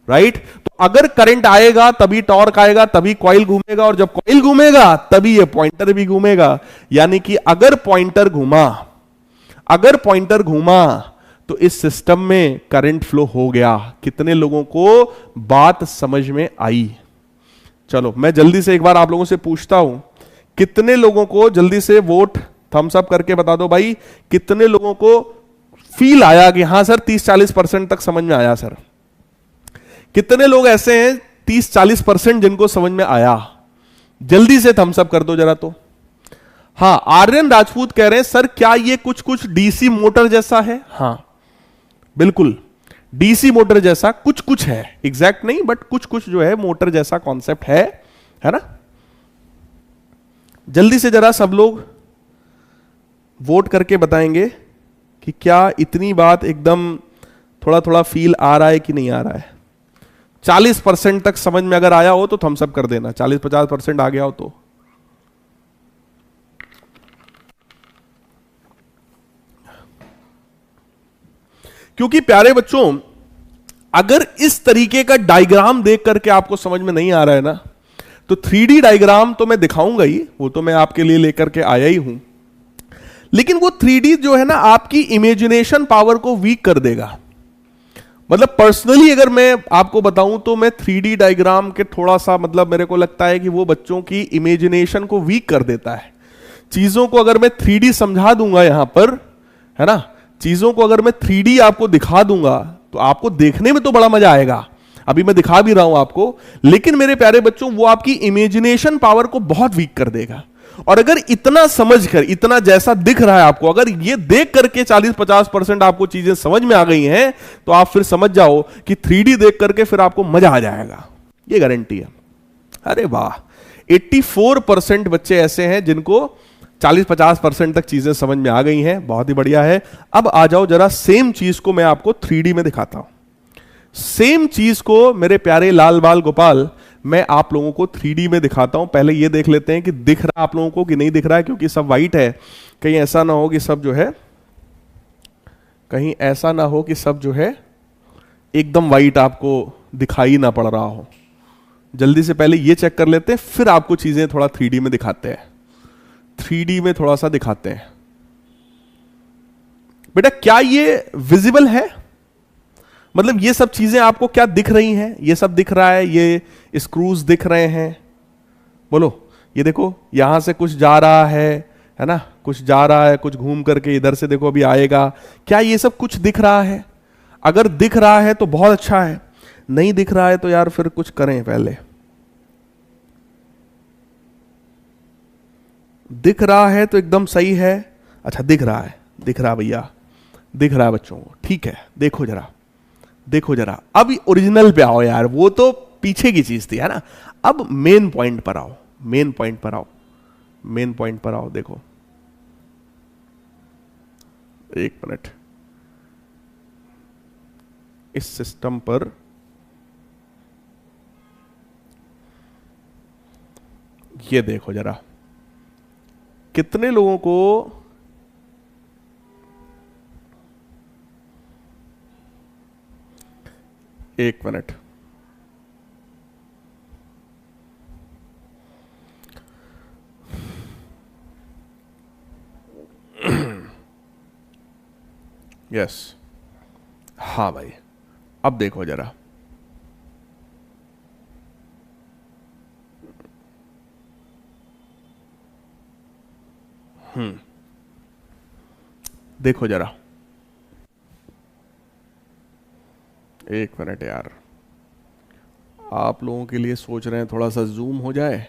राइट। तो अगर करंट आएगा तभी टॉर्क आएगा, तभी कॉइल घूमेगा, और जब कॉइल घूमेगा तभी ये पॉइंटर भी घूमेगा। यानी कि अगर पॉइंटर घूमा तो इस सिस्टम में करंट फ्लो हो गया। कितने लोगों को बात समझ में आई? चलो मैं जल्दी से एक बार आप लोगों से पूछता हूं, कितने लोगों को, जल्दी से वोट थम्स अप करके बता दो भाई, कितने लोगों को फील आया कि हां सर 30-40% तक समझ में आया? सर कितने लोग ऐसे हैं 30-40% जिनको समझ में आया? जल्दी से थम्स अप कर दो जरा। तो हाँ, आर्यन राजपूत कह रहे हैं सर क्या ये कुछ कुछ डीसी मोटर जैसा है? हाँ बिल्कुल, डीसी मोटर जैसा कुछ कुछ है, एग्जैक्ट नहीं बट कुछ कुछ जो है मोटर जैसा कॉन्सेप्ट है ना। जल्दी से जरा सब लोग वोट करके बताएंगे कि क्या इतनी बात एकदम थोड़ा थोड़ा फील आ रहा है कि नहीं आ रहा है। 40% तक समझ में अगर आया हो तो थम्स अप कर देना, 40-50% आ गया हो तो। क्योंकि प्यारे बच्चों, अगर इस तरीके का डायग्राम देख करके आपको समझ में नहीं आ रहा है ना, तो 3D डायग्राम तो मैं दिखाऊंगा ही, वो तो मैं आपके लिए लेकर के आया ही हूं, लेकिन वो 3D जो है ना आपकी इमेजिनेशन पावर को वीक कर देगा। मतलब पर्सनली अगर मैं आपको बताऊं तो मैं 3D डायग्राम के थोड़ा सा मतलब मेरे को लगता है कि वो बच्चों की इमेजिनेशन को वीक कर देता है। चीजों को अगर मैं 3D समझा दूंगा यहां पर, है ना, चीजों को अगर मैं 3D आपको दिखा दूंगा तो आपको देखने में तो बड़ा मजा आएगा, अभी मैं दिखा भी रहा हूं आपको, लेकिन मेरे प्यारे बच्चों वो आपकी इमेजिनेशन पावर को बहुत वीक कर देगा। और अगर इतना समझकर, इतना जैसा दिख रहा है आपको, अगर ये देख करके 40-50% आपको चीजें समझ में आ गई हैं, तो आप फिर समझ जाओ कि 3D देख करके फिर आपको मजा आ जाएगा, ये गारंटी है। अरे वाह, 84% बच्चे ऐसे हैं जिनको 40-50% तक चीजें समझ में आ गई हैं, बहुत ही बढ़िया है। अब आ जाओ जरा सेम चीज को मैं आपको 3D में दिखाता हूं। सेम चीज को मेरे प्यारे लाल बाल गोपाल मैं आप लोगों को 3D में दिखाता हूं। पहले ये देख लेते हैं कि दिख रहा है आप लोगों को कि नहीं दिख रहा है, क्योंकि सब वाइट है, कहीं ऐसा ना हो कि सब जो है, कहीं ऐसा ना हो कि सब जो है एकदम वाइट आपको दिखाई ना पड़ रहा हो। जल्दी से पहले ये चेक कर लेते हैं, फिर आपको चीजें थोड़ा 3D में दिखाते हैं, 3D में थोड़ा सा दिखाते हैं। बेटा क्या ये विजिबल है? मतलब ये सब चीजें आपको क्या दिख रही हैं? ये सब दिख रहा है, ये स्क्रूज दिख रहे हैं, बोलो। ये देखो यहां से कुछ जा रहा है ना, कुछ जा रहा है, कुछ घूम करके इधर से देखो अभी आएगा। क्या ये सब कुछ दिख रहा है? अगर दिख रहा है तो बहुत अच्छा है, नहीं दिख रहा है तो यार फिर कुछ करें। पहले दिख रहा है तो एकदम सही है। अच्छा दिख रहा है, दिख रहा भैया, दिख रहा है बच्चों को, ठीक है। देखो जरा, देखो जरा, अब ओरिजिनल पे आओ यार, वो तो पीछे की चीज थी, है ना। अब मेन पॉइंट पर आओ, मेन पॉइंट पर आओ, मेन पॉइंट पर आओ। देखो एक मिनट, इस सिस्टम पर ये देखो जरा, कितने लोगों को एक मिनट, यस, हाँ भाई, अब देखो जरा, देखो जरा, एक मिनट यार, आप लोगों के लिए सोच रहे हैं थोड़ा सा जूम हो जाए।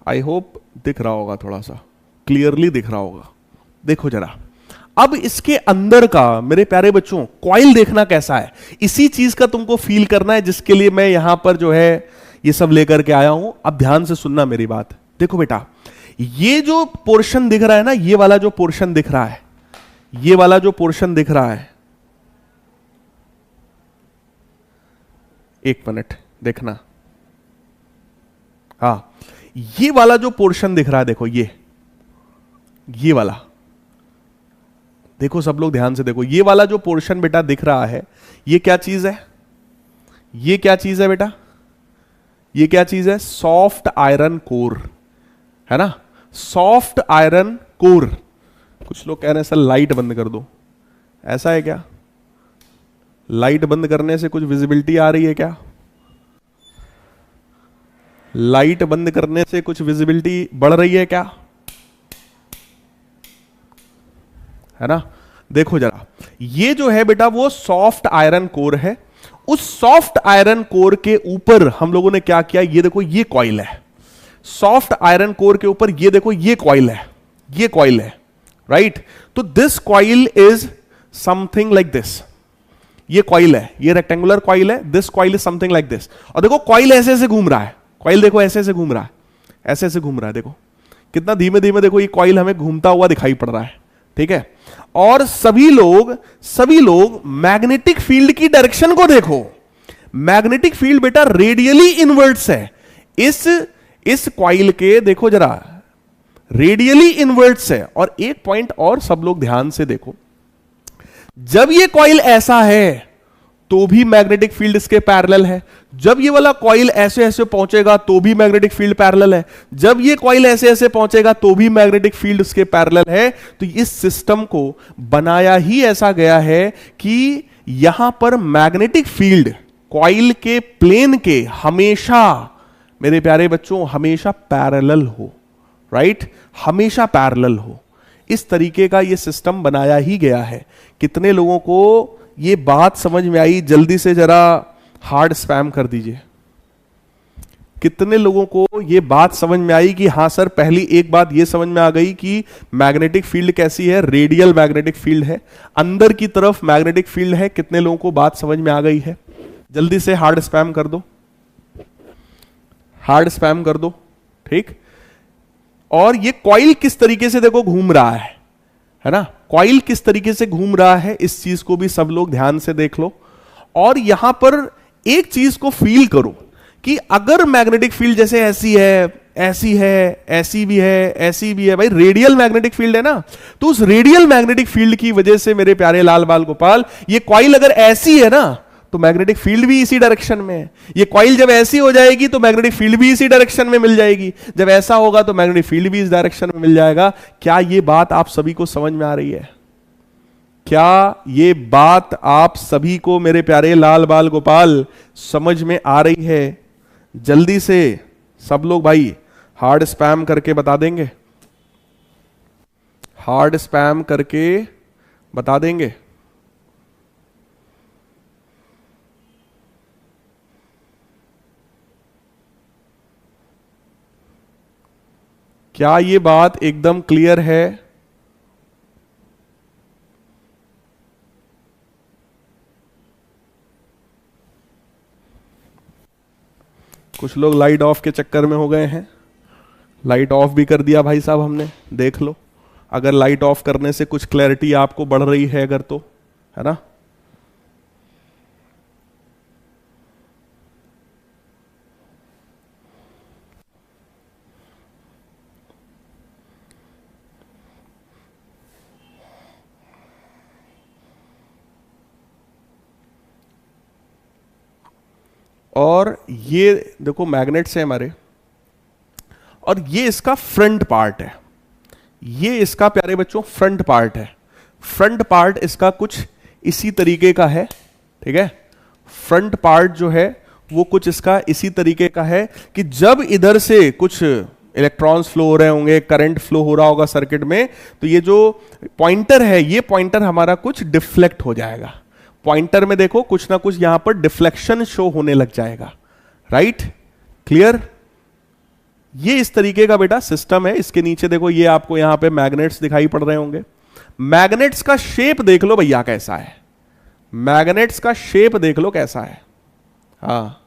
आई होप दिख रहा होगा, थोड़ा सा क्लियरली दिख रहा होगा। देखो जरा, अब इसके अंदर का मेरे प्यारे बच्चों कॉइल देखना कैसा है, इसी चीज का तुमको फील करना है, जिसके लिए मैं यहां पर जो है ये सब लेकर के आया हूं। अब ध्यान से सुनना मेरी बात। देखो बेटा, ये जो पोर्शन दिख रहा है ना, ये वाला जो पोर्शन दिख रहा है, ये वाला जो पोर्शन दिख रहा है, एक मिनट देखना, हाँ, ये वाला जो पोर्शन दिख रहा है, देखो ये वाला, देखो सब लोग ध्यान से देखो, ये वाला जो पोर्शन बेटा दिख रहा है, ये क्या चीज है? ये क्या चीज है बेटा? ये क्या चीज है? सॉफ्ट आयरन कोर, है ना, सॉफ्ट आयरन कोर। कुछ लोग कह रहे हैं सर लाइट बंद कर दो, ऐसा है क्या? लाइट बंद करने से कुछ विजिबिलिटी आ रही है क्या? लाइट बंद करने से कुछ विजिबिलिटी बढ़ रही है क्या? है ना, देखो जरा, ये जो है बेटा वो सॉफ्ट आयरन कोर है। उस सॉफ्ट आयरन कोर के ऊपर हम लोगों ने क्या किया, ये देखो, ये कॉइल है। सॉफ्ट आयरन कोर के ऊपर ये देखो, ये कॉइल है, ये कॉइल है, राइट? तो this coil is something like this, ये कॉइल है, ये रेक्टेंगुलर कॉइल है, this coil is something like this. और देखो कॉइल ऐसे ऐसे घूम रहा है, कॉइल देखो ऐसे ऐसे घूम रहा है, ऐसे ऐसे घूम रहा है, देखो कितना धीमे धीमे देखो ये कॉइल हमें घूमता हुआ दिखाई पड़ रहा है, ठीक है? और सभी लोग मैग्नेटिक फील्ड की डायरेक्शन को देखो, मैग्नेटिक फील्ड बेटा रेडियली इनवर्ट्स है, इस कॉइल के देखो जरा, रेडियली इनवर्ट्स है। और एक पॉइंट और सब लोग ध्यान से देखो, जब ये कॉइल ऐसा है तो भी मैग्नेटिक फील्ड इसके पैरेलल है, जब ये वाला कॉइल ऐसे ऐसे पहुंचेगा तो भी मैग्नेटिक फील्ड पैरेलल है, जब ये कॉइल ऐसे ऐसे पहुंचेगा तो भी मैग्नेटिक फील्ड उसके पैरेलल है। तो इस सिस्टम को बनाया ही ऐसा गया है कि यहां पर मैग्नेटिक फील्ड कॉइल के प्लेन के हमेशा, मेरे प्यारे बच्चों, हमेशा पैरेलल हो, राइट? हमेशा पैरेलल हो, इस तरीके का ये सिस्टम बनाया ही गया है। कितने लोगों को ये बात समझ में आई? जल्दी से जरा हार्ड स्पैम कर दीजिए। कितने लोगों को ये बात समझ में आई कि हां सर, पहली एक बात ये समझ में आ गई कि मैग्नेटिक फील्ड कैसी है, रेडियल मैग्नेटिक फील्ड है, अंदर की तरफ मैग्नेटिक फील्ड है। कितने लोगों को बात समझ में आ गई है? जल्दी से हार्ड स्पैम कर दो, हार्ड स्पैम कर दो, ठीक? और ये कॉइल किस तरीके से देखो घूम रहा है ना? कॉइल किस तरीके से घूम रहा है, इस चीज को भी सब लोग ध्यान से देख लो। और यहां पर एक चीज को फील करो कि अगर मैग्नेटिक फील्ड जैसे ऐसी है, ऐसी है, ऐसी भी है, ऐसी भी है, भाई रेडियल मैग्नेटिक फील्ड है ना, तो उस रेडियल मैग्नेटिक फील्ड की वजह से मेरे प्यारे लाल बाल गोपाल, ये कॉइल अगर ऐसी है ना तो मैग्नेटिक फील्ड भी इसी डायरेक्शन में है। ये कॉइल जब ऐसी हो जाएगी तो मैग्नेटिक फील्ड भी इसी डायरेक्शन में मिल जाएगी, जब ऐसा होगा तो मैग्नेटिक फील्ड भी इस डायरेक्शन में मिल जाएगा। क्या ये बात आप सभी को समझ में आ रही है? क्या ये बात आप सभी को मेरे प्यारे लाल बाल गोपाल समझ में आ रही है? जल्दी से सब लोग भाई हार्ड स्पैम करके बता देंगे, हार्ड स्पैम करके बता देंगे। क्या ये बात एकदम क्लियर है? कुछ लोग लाइट ऑफ के चक्कर में हो गए हैं, लाइट ऑफ भी कर दिया भाई साहब हमने, देख लो। अगर लाइट ऑफ करने से कुछ क्लैरिटी आपको बढ़ रही है अगर, तो है ना? और ये देखो मैग्नेट्स हैं हमारे, और ये इसका फ्रंट पार्ट है, ये इसका प्यारे बच्चों फ्रंट पार्ट है। फ्रंट पार्ट इसका कुछ इसी तरीके का है, ठीक है? फ्रंट पार्ट जो है वो कुछ इसका इसी तरीके का है कि जब इधर से कुछ इलेक्ट्रॉन्स फ्लो हो रहे होंगे, करंट फ्लो हो रहा होगा सर्किट में, तो ये जो पॉइंटर है, ये पॉइंटर हमारा कुछ डिफ्लेक्ट हो जाएगा। पॉइंटर में देखो कुछ ना कुछ यहां पर डिफ्लेक्शन शो होने लग जाएगा, राइट? क्लियर? ये इस तरीके का बेटा सिस्टम है। इसके नीचे देखो, ये आपको यहां पे मैग्नेट्स दिखाई पड़ रहे होंगे। मैग्नेट्स का शेप देख लो भैया कैसा है, मैग्नेट्स का शेप देख लो कैसा है। हाँ,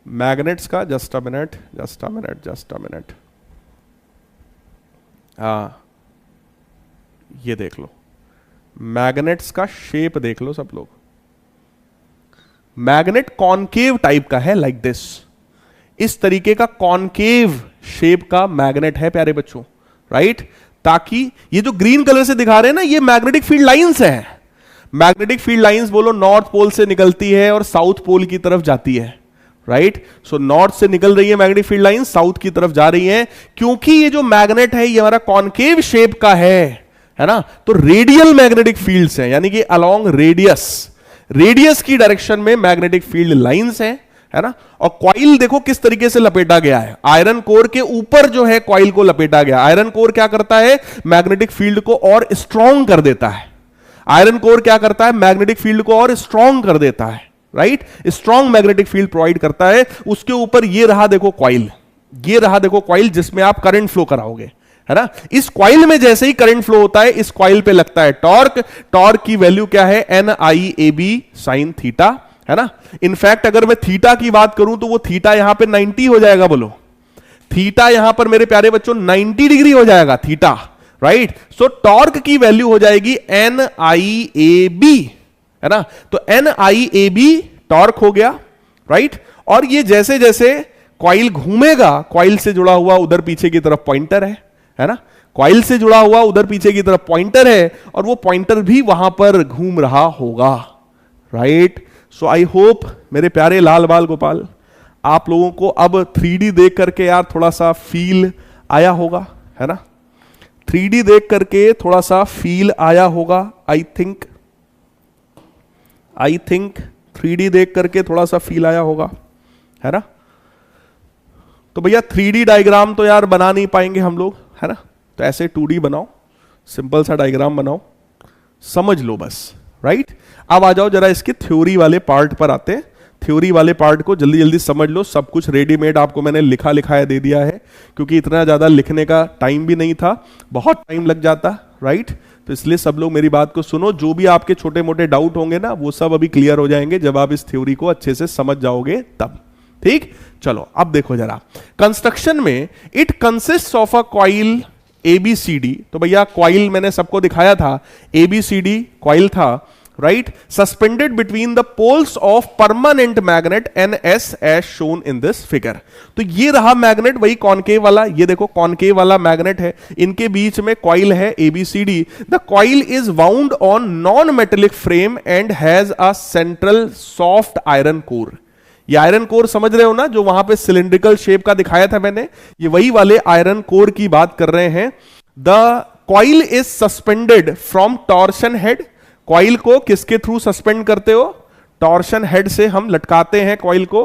मैग्नेट्स का, just a minute, just a minute, just a minute. हाँ, ये देख लो, मैग्नेट्स का शेप देख लो सब लोग। मैग्नेट कॉनकेव टाइप का है, लाइक दिस, इस तरीके का कॉनकेव शेप का मैग्नेट है प्यारे बच्चों, राइट? ताकि ये जो ग्रीन कलर से दिखा रहे हैं ना, ये मैग्नेटिक फील्ड लाइंस हैं। मैग्नेटिक फील्ड लाइंस बोलो, नॉर्थ पोल से निकलती है और साउथ पोल की तरफ जाती है, राइट? सो नॉर्थ से निकल रही है मैग्नेटिक फील्ड लाइन, साउथ की तरफ जा रही है। क्योंकि ये जो मैग्नेट है ये हमारा कॉनकेव शेप का है ना, तो रेडियल मैग्नेटिक फील्ड्स हैं, यानी कि अलोंग रेडियस, रेडियस की डायरेक्शन में मैग्नेटिक फील्ड लाइंस हैं, है ना? और कॉइल देखो किस तरीके से लपेटा गया है, आयरन कोर के ऊपर जो है कॉइल को लपेटा गया। आयरन कोर क्या करता है? मैग्नेटिक फील्ड को और स्ट्रॉन्ग कर देता है। आयरन कोर क्या करता है? मैग्नेटिक फील्ड को और स्ट्रॉन्ग कर देता है, right, strong magnetic field provide करता है। उसके ऊपर ये रहा देखो कॉइल, ये रहा देखो कॉइल जिसमें आप करंट फ्लो कराओगे, है ना। इस कॉइल में जैसे ही करंट फ्लो होता है, इस कॉइल पे लगता है टॉर्क। टॉर्क की वैल्यू क्या है, NIAB sin थीटा, है ना। इनफैक्ट अगर मैं थीटा की बात करूं तो वो थीटा यहां पे 90 हो जाएगा, बोलो थीटा यहां पर मेरे प्यारे बच्चों 90 डिग्री हो जाएगा थीटा, राइट। सो टॉर्क की वैल्यू हो जाएगी NIAB, है ना। तो NIAB टॉर्क हो गया, राइट। और ये जैसे जैसे कॉइल घूमेगा, कॉइल से जुड़ा हुआ उधर पीछे की तरफ पॉइंटर है ना, कॉइल से जुड़ा हुआ उधर पीछे की तरफ पॉइंटर है, और वो पॉइंटर भी वहां पर घूम रहा होगा, राइट। सो आई होप मेरे प्यारे लाल बाल गोपाल, आप लोगों को अब 3D देख करके यार थोड़ा सा फील आया होगा, है ना। 3D देख करके थोड़ा सा फील आया होगा, आई थिंक 3D देख करके थोड़ा सा फील आया होगा, है ना। तो भैया 3D डायग्राम तो यार बना नहीं पाएंगे हम लोग, है ना। तो ऐसे 2D बनाओ, सिंपल सा डायग्राम बनाओ, समझ लो बस, राइट। अब आ जाओ जरा इसके थ्योरी वाले पार्ट पर आते हैं। थ्योरी वाले पार्ट को जल्दी जल्दी समझ लो, सब कुछ रेडीमेड आपको मैंने लिखा लिखाया दे दिया है, क्योंकि इतना ज्यादा लिखने का टाइम भी नहीं था, बहुत टाइम लग जाता, राइट। तो इसलिए सब लोग मेरी बात को सुनो, जो भी आपके छोटे मोटे डाउट होंगे ना वो सब अभी क्लियर हो जाएंगे जब आप इस थ्योरी को अच्छे से समझ जाओगे तब, ठीक। चलो अब देखो जरा, कंस्ट्रक्शन में it consist of a coil ABCD। तो भैया कॉइल मैंने सबको दिखाया था, ABCD कॉइल था, right, suspended between the poles of permanent magnet NS as shown in this figure. तो ये रहा मैग्नेट, वही कॉनकेव वाला, ये देखो कॉनकेव वाला मैग्नेट है, इनके बीच में कॉइल है ABCD। The coil is wound on non metallic frame and has a central soft iron core. ये आयरन कोर समझ रहे हो ना, जो वहां पे सिलिंड्रिकल शेप का दिखाया था मैंने, ये वही वाले आयरन कोर की बात कर रहे हैं। The coil is suspended from torsion head. Coil को किसके थ्रू सस्पेंड करते हो, टॉर्शन हेड से हम लटकाते हैं कॉइल को।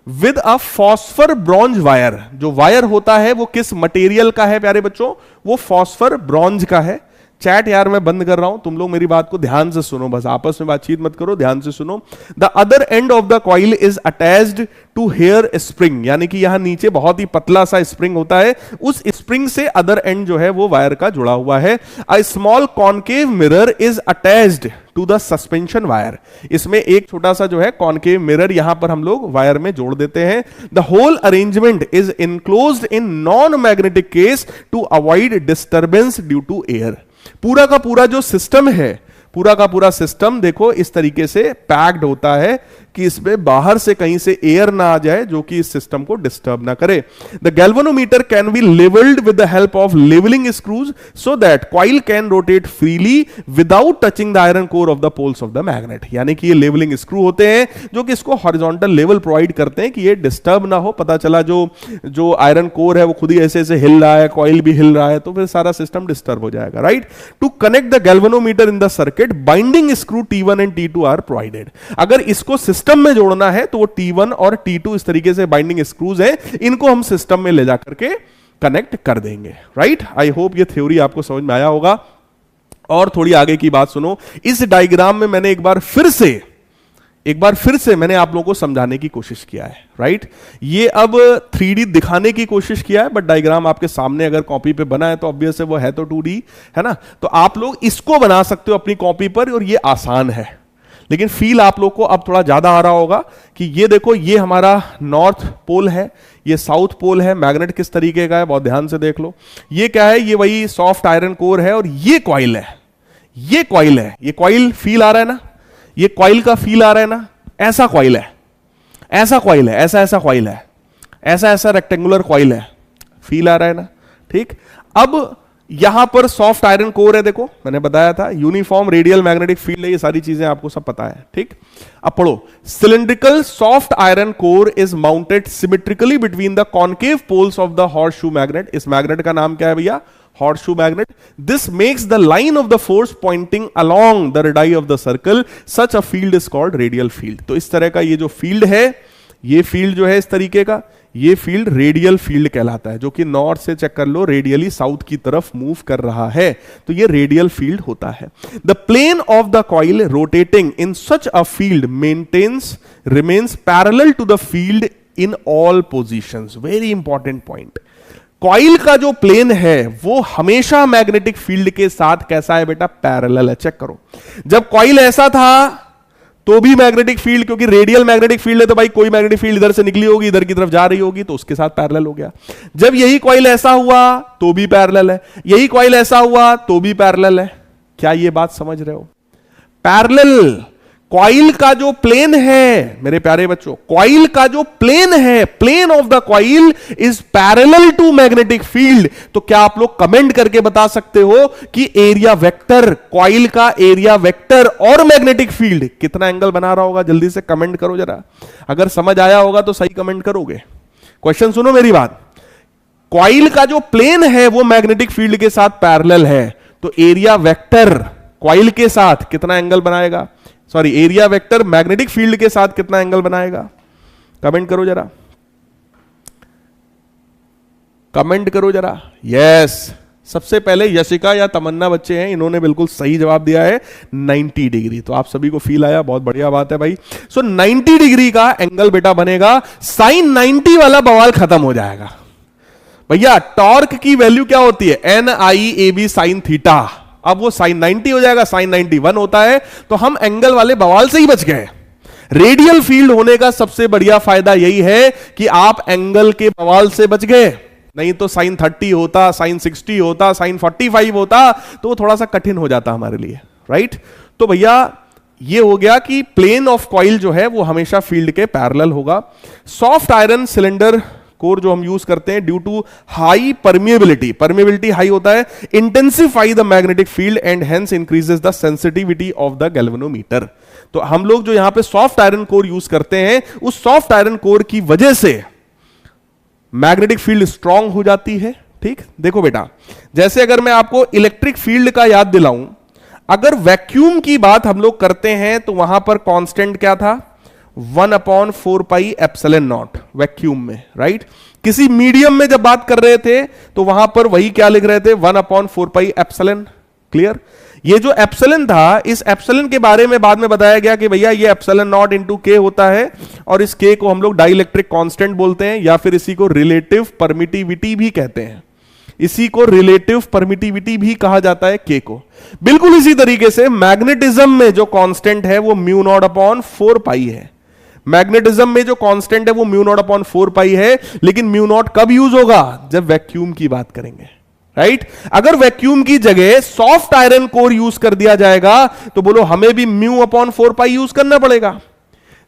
With a phosphor bronze wire, जो वायर होता है वो किस मटेरियल का है प्यारे बच्चों, वो फॉस्फर ब्रॉन्ज का है। चैट यार मैं बंद कर रहा हूं, तुम लोग मेरी बात को ध्यान से सुनो, बस आपस में बातचीत मत करो, ध्यान से सुनो। The other end of the coil is attached to hair spring, यानी कि यहां नीचे बहुत ही पतला सा स्प्रिंग होता है, उस स्प्रिंग से अदर एंड जो है वो वायर का जुड़ा हुआ है। A small concave mirror is attached to the suspension wire. इसमें एक छोटा सा जो है कॉनकेव मिरर यहां पर हम लोग वायर में जोड़ देते हैं। The whole arrangement is enclosed in non magnetic case to avoid disturbance due to air. पूरा का पूरा जो सिस्टम है, पूरा का पूरा सिस्टम देखो इस तरीके से पैक्ड होता है कि इसमें बाहर से कहीं से एयर ना आ जाए जो कि इस सिस्टम को डिस्टर्ब ना करे। The galvanometer can be levelled with the help of levelling screws so that coil can rotate freely without touching the iron core of the poles of the magnet. यानी कि ये लेवलिंग स्क्रू होते हैं जो कि इसको हॉरिजॉन्टल लेवल प्रोवाइड करते हैं कि ये डिस्टर्ब ना हो। पता चला जो आयरन कोर है वो खुद ही ऐसे ऐसे हिल रहा है, कॉइल भी हिल रहा है, तो फिर सारा सिस्टम डिस्टर्ब हो जाएगा, right. To connect the galvanometer in the circuit binding screw T1 and T2 are provided. अगर इसको सिस्टम में जोड़ना है तो वो T1 और T2 इस तरीके से बाइंडिंग स्क्रूज हैं, इनको हम सिस्टम में ले जाकर के कनेक्ट कर देंगे, राइट। आई होप ये थ्योरी आपको समझ में आया होगा। और थोड़ी आगे की बात सुनो, इस डायग्राम में मैंने एक बार फिर से मैंने आप लोगों को समझाने की कोशिश किया है, राइट। ये अब 3D दिखाने की कोशिश किया है, बट डायग्राम आपके सामने अगर कॉपी पे बना है तो ऑब्वियस है वो है तो 2D, है ना। तो आप लोग इसको बना सकते हो अपनी कॉपी पर, और ये आसान है, लेकिन फील आप लोग को अब थोड़ा ज्यादा आ रहा होगा कि ये देखो ये हमारा नॉर्थ पोल है, ये साउथ पोल है, मैग्नेट किस तरीके का है बहुत ध्यान से देख लो। ये क्या है, ये वही सॉफ्ट आयरन कोर है, और ये कॉइल है, ये कॉइल है। ये कॉइल फील आ रहा है ना, ये कॉइल का फील आ रहा है ना, ऐसा कॉइल है, ऐसा कॉइल है, ऐसा ऐसा कॉइल है, ऐसा ऐसा रेक्टेंगुलर कॉइल है, फील आ रहा है ना, ठीक। अब यहां पर सॉफ्ट आयरन कोर है, देखो मैंने बताया था, यूनिफॉर्म रेडियल मैग्नेटिक फील्ड है, ये सारी चीजें आपको सब पता है, ठीक। अब पढ़ो, cylindrical soft iron core is mounted symmetrically between the concave poles of the horseshoe magnet. इस मैग्नेट का नाम क्या है भैया, horseshoe magnet. This makes the line of the force pointing along the radii of the circle, such a field is called radial field. तो इस तरह का ये जो फील्ड है ये फील्ड जो है इस तरीके का, ये फील्ड रेडियल फील्ड कहलाता है, जो कि नॉर्थ से चेक कर लो रेडियली साउथ की तरफ मूव कर रहा है, तो ये रेडियल फील्ड होता है। The plane of the coil rotating in such a field maintains remains parallel to the field in all positions. Very important point. Coil का जो प्लेन है वो हमेशा मैग्नेटिक फील्ड के साथ कैसा है बेटा? पैरेलल है। चेक करो, जब कॉइल ऐसा था तो भी मैग्नेटिक फील्ड, क्योंकि रेडियल मैग्नेटिक फील्ड है तो भाई कोई मैग्नेटिक फील्ड इधर से निकली होगी, इधर की तरफ जा रही होगी, तो उसके साथ पैरेलल हो गया। जब यही कॉइल ऐसा हुआ तो भी पैरेलल है, यही कॉइल ऐसा हुआ तो भी पैरेलल है। क्या ये बात समझ रहे हो? पैरेलल कॉइल का जो प्लेन है मेरे प्यारे बच्चों, कॉइल का जो प्लेन है, plane of the coil is parallel to magnetic field. तो क्या आप लोग कमेंट करके बता सकते हो कि एरिया वेक्टर, कॉइल का एरिया वेक्टर और मैग्नेटिक फील्ड कितना एंगल बना रहा होगा? जल्दी से कमेंट करो जरा, अगर समझ आया होगा तो सही कमेंट करोगे। क्वेश्चन सुनो मेरी बात, कॉइल का जो प्लेन है वो मैग्नेटिक फील्ड के साथ पैरेलल है, तो एरिया वेक्टर कॉइल के साथ कितना एंगल बनाएगा? Sorry, area vector magnetic field के साथ कितना एंगल बनाएगा? कमेंट करो जरा, कमेंट करो जरा। यस, सबसे पहले यशिका या तमन्ना बच्चे हैं, इन्होंने बिल्कुल सही जवाब दिया है 90 डिग्री। तो आप सभी को फील आया, बहुत बढ़िया बात है भाई। सो 90 डिग्री का एंगल बेटा बनेगा, साइन 90 वाला बवाल खत्म हो जाएगा। भैया टॉर्क की वैल्यू क्या होती है? NIAB sine theta. अब वो साइन 90 हो जाएगा, साइन 91 होता है, तो हम एंगल वाले बवाल से ही बच गए। रेडियल फील्ड होने का सबसे बढ़िया फायदा यही है कि आप एंगल के बवाल से बच गए, नहीं तो साइन 30 होता, साइन 60 होता, साइन 45 होता, तो वो थोड़ा सा कठिन हो जाता हमारे लिए, राइट? तो भैया ये हो गया कि प्लेन ऑफ कॉइल जो है वो हमेशा फील्ड के पैरेलल होगा। सॉफ्ट आयरन सिलेंडर कोर जो हम यूज करते हैं, due to high permeability, permeability high होता है, intensify the magnetic field and hence increases the sensitivity of the galvanometer. तो हम लोग जो यहां पे सॉफ्ट आयरन कोर यूज करते हैं, उस सॉफ्ट आयरन कोर की वजह से मैग्नेटिक फील्ड स्ट्रांग हो जाती है। ठीक, देखो बेटा, जैसे अगर मैं आपको इलेक्ट्रिक फील्ड का याद दिलाऊं, अगर वैक्यूम की बात हम लोग करते हैं तो वहां पर कांस्टेंट क्या था? 1/4 पाई एप्सिलॉन नॉट वैक्यूम में, राइट? किसी मीडियम में जब बात कर रहे थे तो वहां पर वही क्या लिख रहे थे? 1/4 पाई एप्सिलॉन। क्लियर? ये जो एप्सिलॉन था, इस एप्सिलॉन के बारे में बाद में बताया गया कि भैया ये एप्सिलॉन नॉट इंटू के होता है, और इस के को हम लोग डाइलेक्ट्रिक कांस्टेंट बोलते हैं, या फिर इसी को रिलेटिव परमिटिविटी भी कहते हैं। इसी को रिलेटिव परमिटिविटी भी कहा जाता है, के को। बिल्कुल इसी तरीके से मैग्नेटिज्म में जो कांस्टेंट है वो μ0/4 पाई है। मैग्नेटिज्म में जो कांस्टेंट है वो μ0/4 पाई है, लेकिन μ0 कब यूज होगा? जब वैक्यूम की बात करेंगे, राइट? अगर वैक्यूम की जगह सॉफ्ट आयरन कोर यूज कर दिया जाएगा तो बोलो हमें भी μ/4 पाई यूज करना पड़ेगा।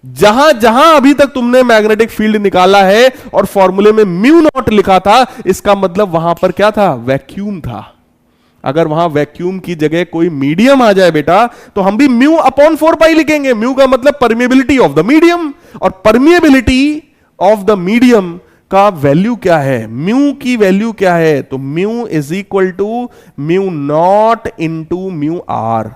जहां जहां अभी तक तुमने मैग्नेटिक फील्ड निकाला है और फॉर्मूले में μ0 लिखा था, इसका मतलब वहां पर क्या था? वैक्यूम था। अगर वहां वैक्यूम की जगह कोई मीडियम आ जाए बेटा, तो हम भी μ/4 पाई लिखेंगे। म्यू का मतलब परमिएबिलिटी ऑफ द मीडियम, और परमिएबिलिटी ऑफ द मीडियम का वैल्यू क्या है? म्यू की वैल्यू क्या है? तो mu is equal to μ0 into μr।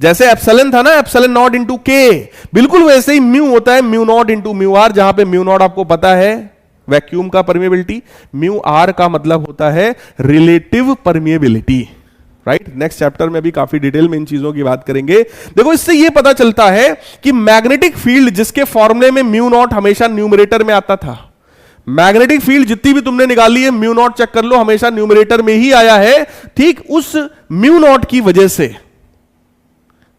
जैसे एप्सिलॉन था ना, एप्सिलॉन नॉट इंटू के, बिल्कुल वैसे ही म्यू होता है μ0 इंटू μr, जहां पे μ0 आपको पता है वैक्यूम का परमिएबिलिटी, μr का मतलब होता है relative permeability, right? Next chapter में भी काफी डिटेल में इन चीजों की बात करेंगे। देखो, इससे यह पता चलता है कि मैग्नेटिक फील्ड जिसके फॉर्मूले में μ0 हमेशा न्यूमरेटर में आता था, मैग्नेटिक फील्ड जितनी भी तुमने निकाली है μ0 चेक कर लो, हमेशा न्यूमरेटर में ही आया है। ठीक उस μ0 की वजह से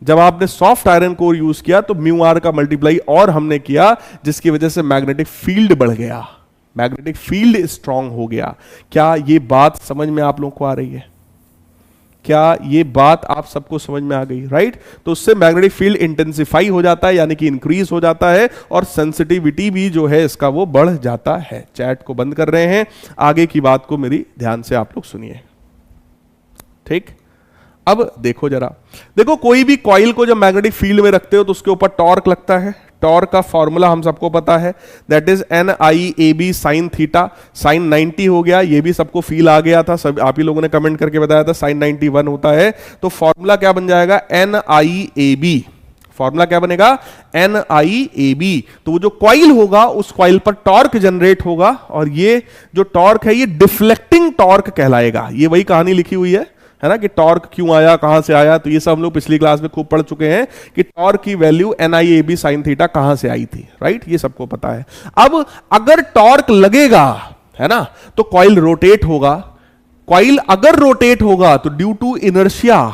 जब आपने सॉफ्ट आयरन कोर यूज किया तो μr का मल्टीप्लाई और हमने किया, जिसकी वजह से मैग्नेटिक फील्ड बढ़ गया, मैग्नेटिक फील्ड स्ट्रांग हो गया। क्या ये बात समझ में आप लोगों को आ रही है? क्या ये बात आप सबको समझ में आ गई? राइट? तो उससे मैग्नेटिक फील्ड इंटेंसिफाई हो जाता है, यानी कि इंक्रीज हो जाता है, और सेंसिटिविटी भी जो है इसका वो बढ़ जाता है। चैट को बंद कर रहे हैं, आगे की बात को मेरी ध्यान से आप लोग सुनिए। ठीक, अब देखो जरा, देखो कोई भी कॉइल को जब मैग्नेटिक फील्ड में रखते हो तो उसके ऊपर टॉर्क लगता है। टॉर्क का फॉर्मूला हम सबको पता है, that is NIAB sine theta. Sine 90 हो गया, ये भी सबको फील आ गया था, सब आप ही लोगों ने कमेंट करके बताया था साइन 91 होता है। तो फॉर्मूला क्या बन जाएगा? NIAB फॉर्मूला क्या बनेगा, NIAB। तो वो जो कॉइल होगा उस कॉइल पर टॉर्क जनरेट होगा, और ये जो टॉर्क है ये डिफ्लेक्टिंग टॉर्क कहलाएगा। ये वही कहानी लिखी हुई है ना, कि टॉर्क क्यों आया, कहां से आया, तो ये सब हम लोग पिछली क्लास में खूब पढ़ चुके हैं कि टॉर्क की वैल्यू NIAB sin थीटा कहां से आई थी, राइट, ये सबको पता है। अब अगर टॉर्क लगेगा, है ना, तो कॉइल रोटेट होगा। कॉइल अगर रोटेट होगा तो ड्यू टू इनर्शिया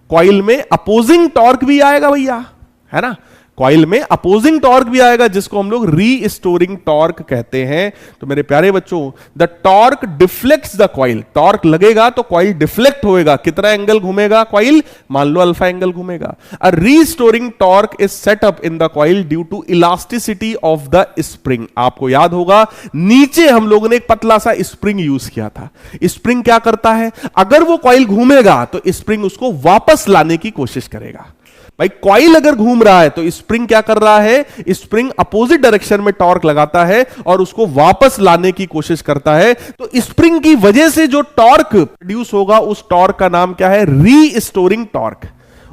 कॉइल में अपोजिंग टॉर्क भी आएगा भैया, है ना, कॉइल में अपोजिंग टॉर्क भी आएगा, जिसको हम लोग रीस्टोरिंग टॉर्क कहते हैं। तो मेरे प्यारे बच्चों, the torque deflects the coil, torque लगेगा तो कॉइल डिफ्लेक्ट होएगा। कितना एंगल घूमेगा कॉइल, मान लो अल्फा एंगल घूमेगा। A restoring torque is set up in the coil due to elasticity of the spring. आपको याद होगा नीचे हम लोगों ने एक पतला सा स्प्रिंग यूज किया था। स्प्रिंग क्या करता है, अगर वो कॉइल घूमेगा तो स्प्रिंग उसको वापस लाने की कोशिश करेगा। भाई कॉइल अगर घूम रहा है तो स्प्रिंग क्या कर रहा है, स्प्रिंग अपोजिट डायरेक्शन में टॉर्क लगाता है और उसको वापस लाने की कोशिश करता है। तो स्प्रिंग की वजह से जो टॉर्क प्रोड्यूस होगा उस टॉर्क का नाम क्या है, रीस्टोरिंग टॉर्क।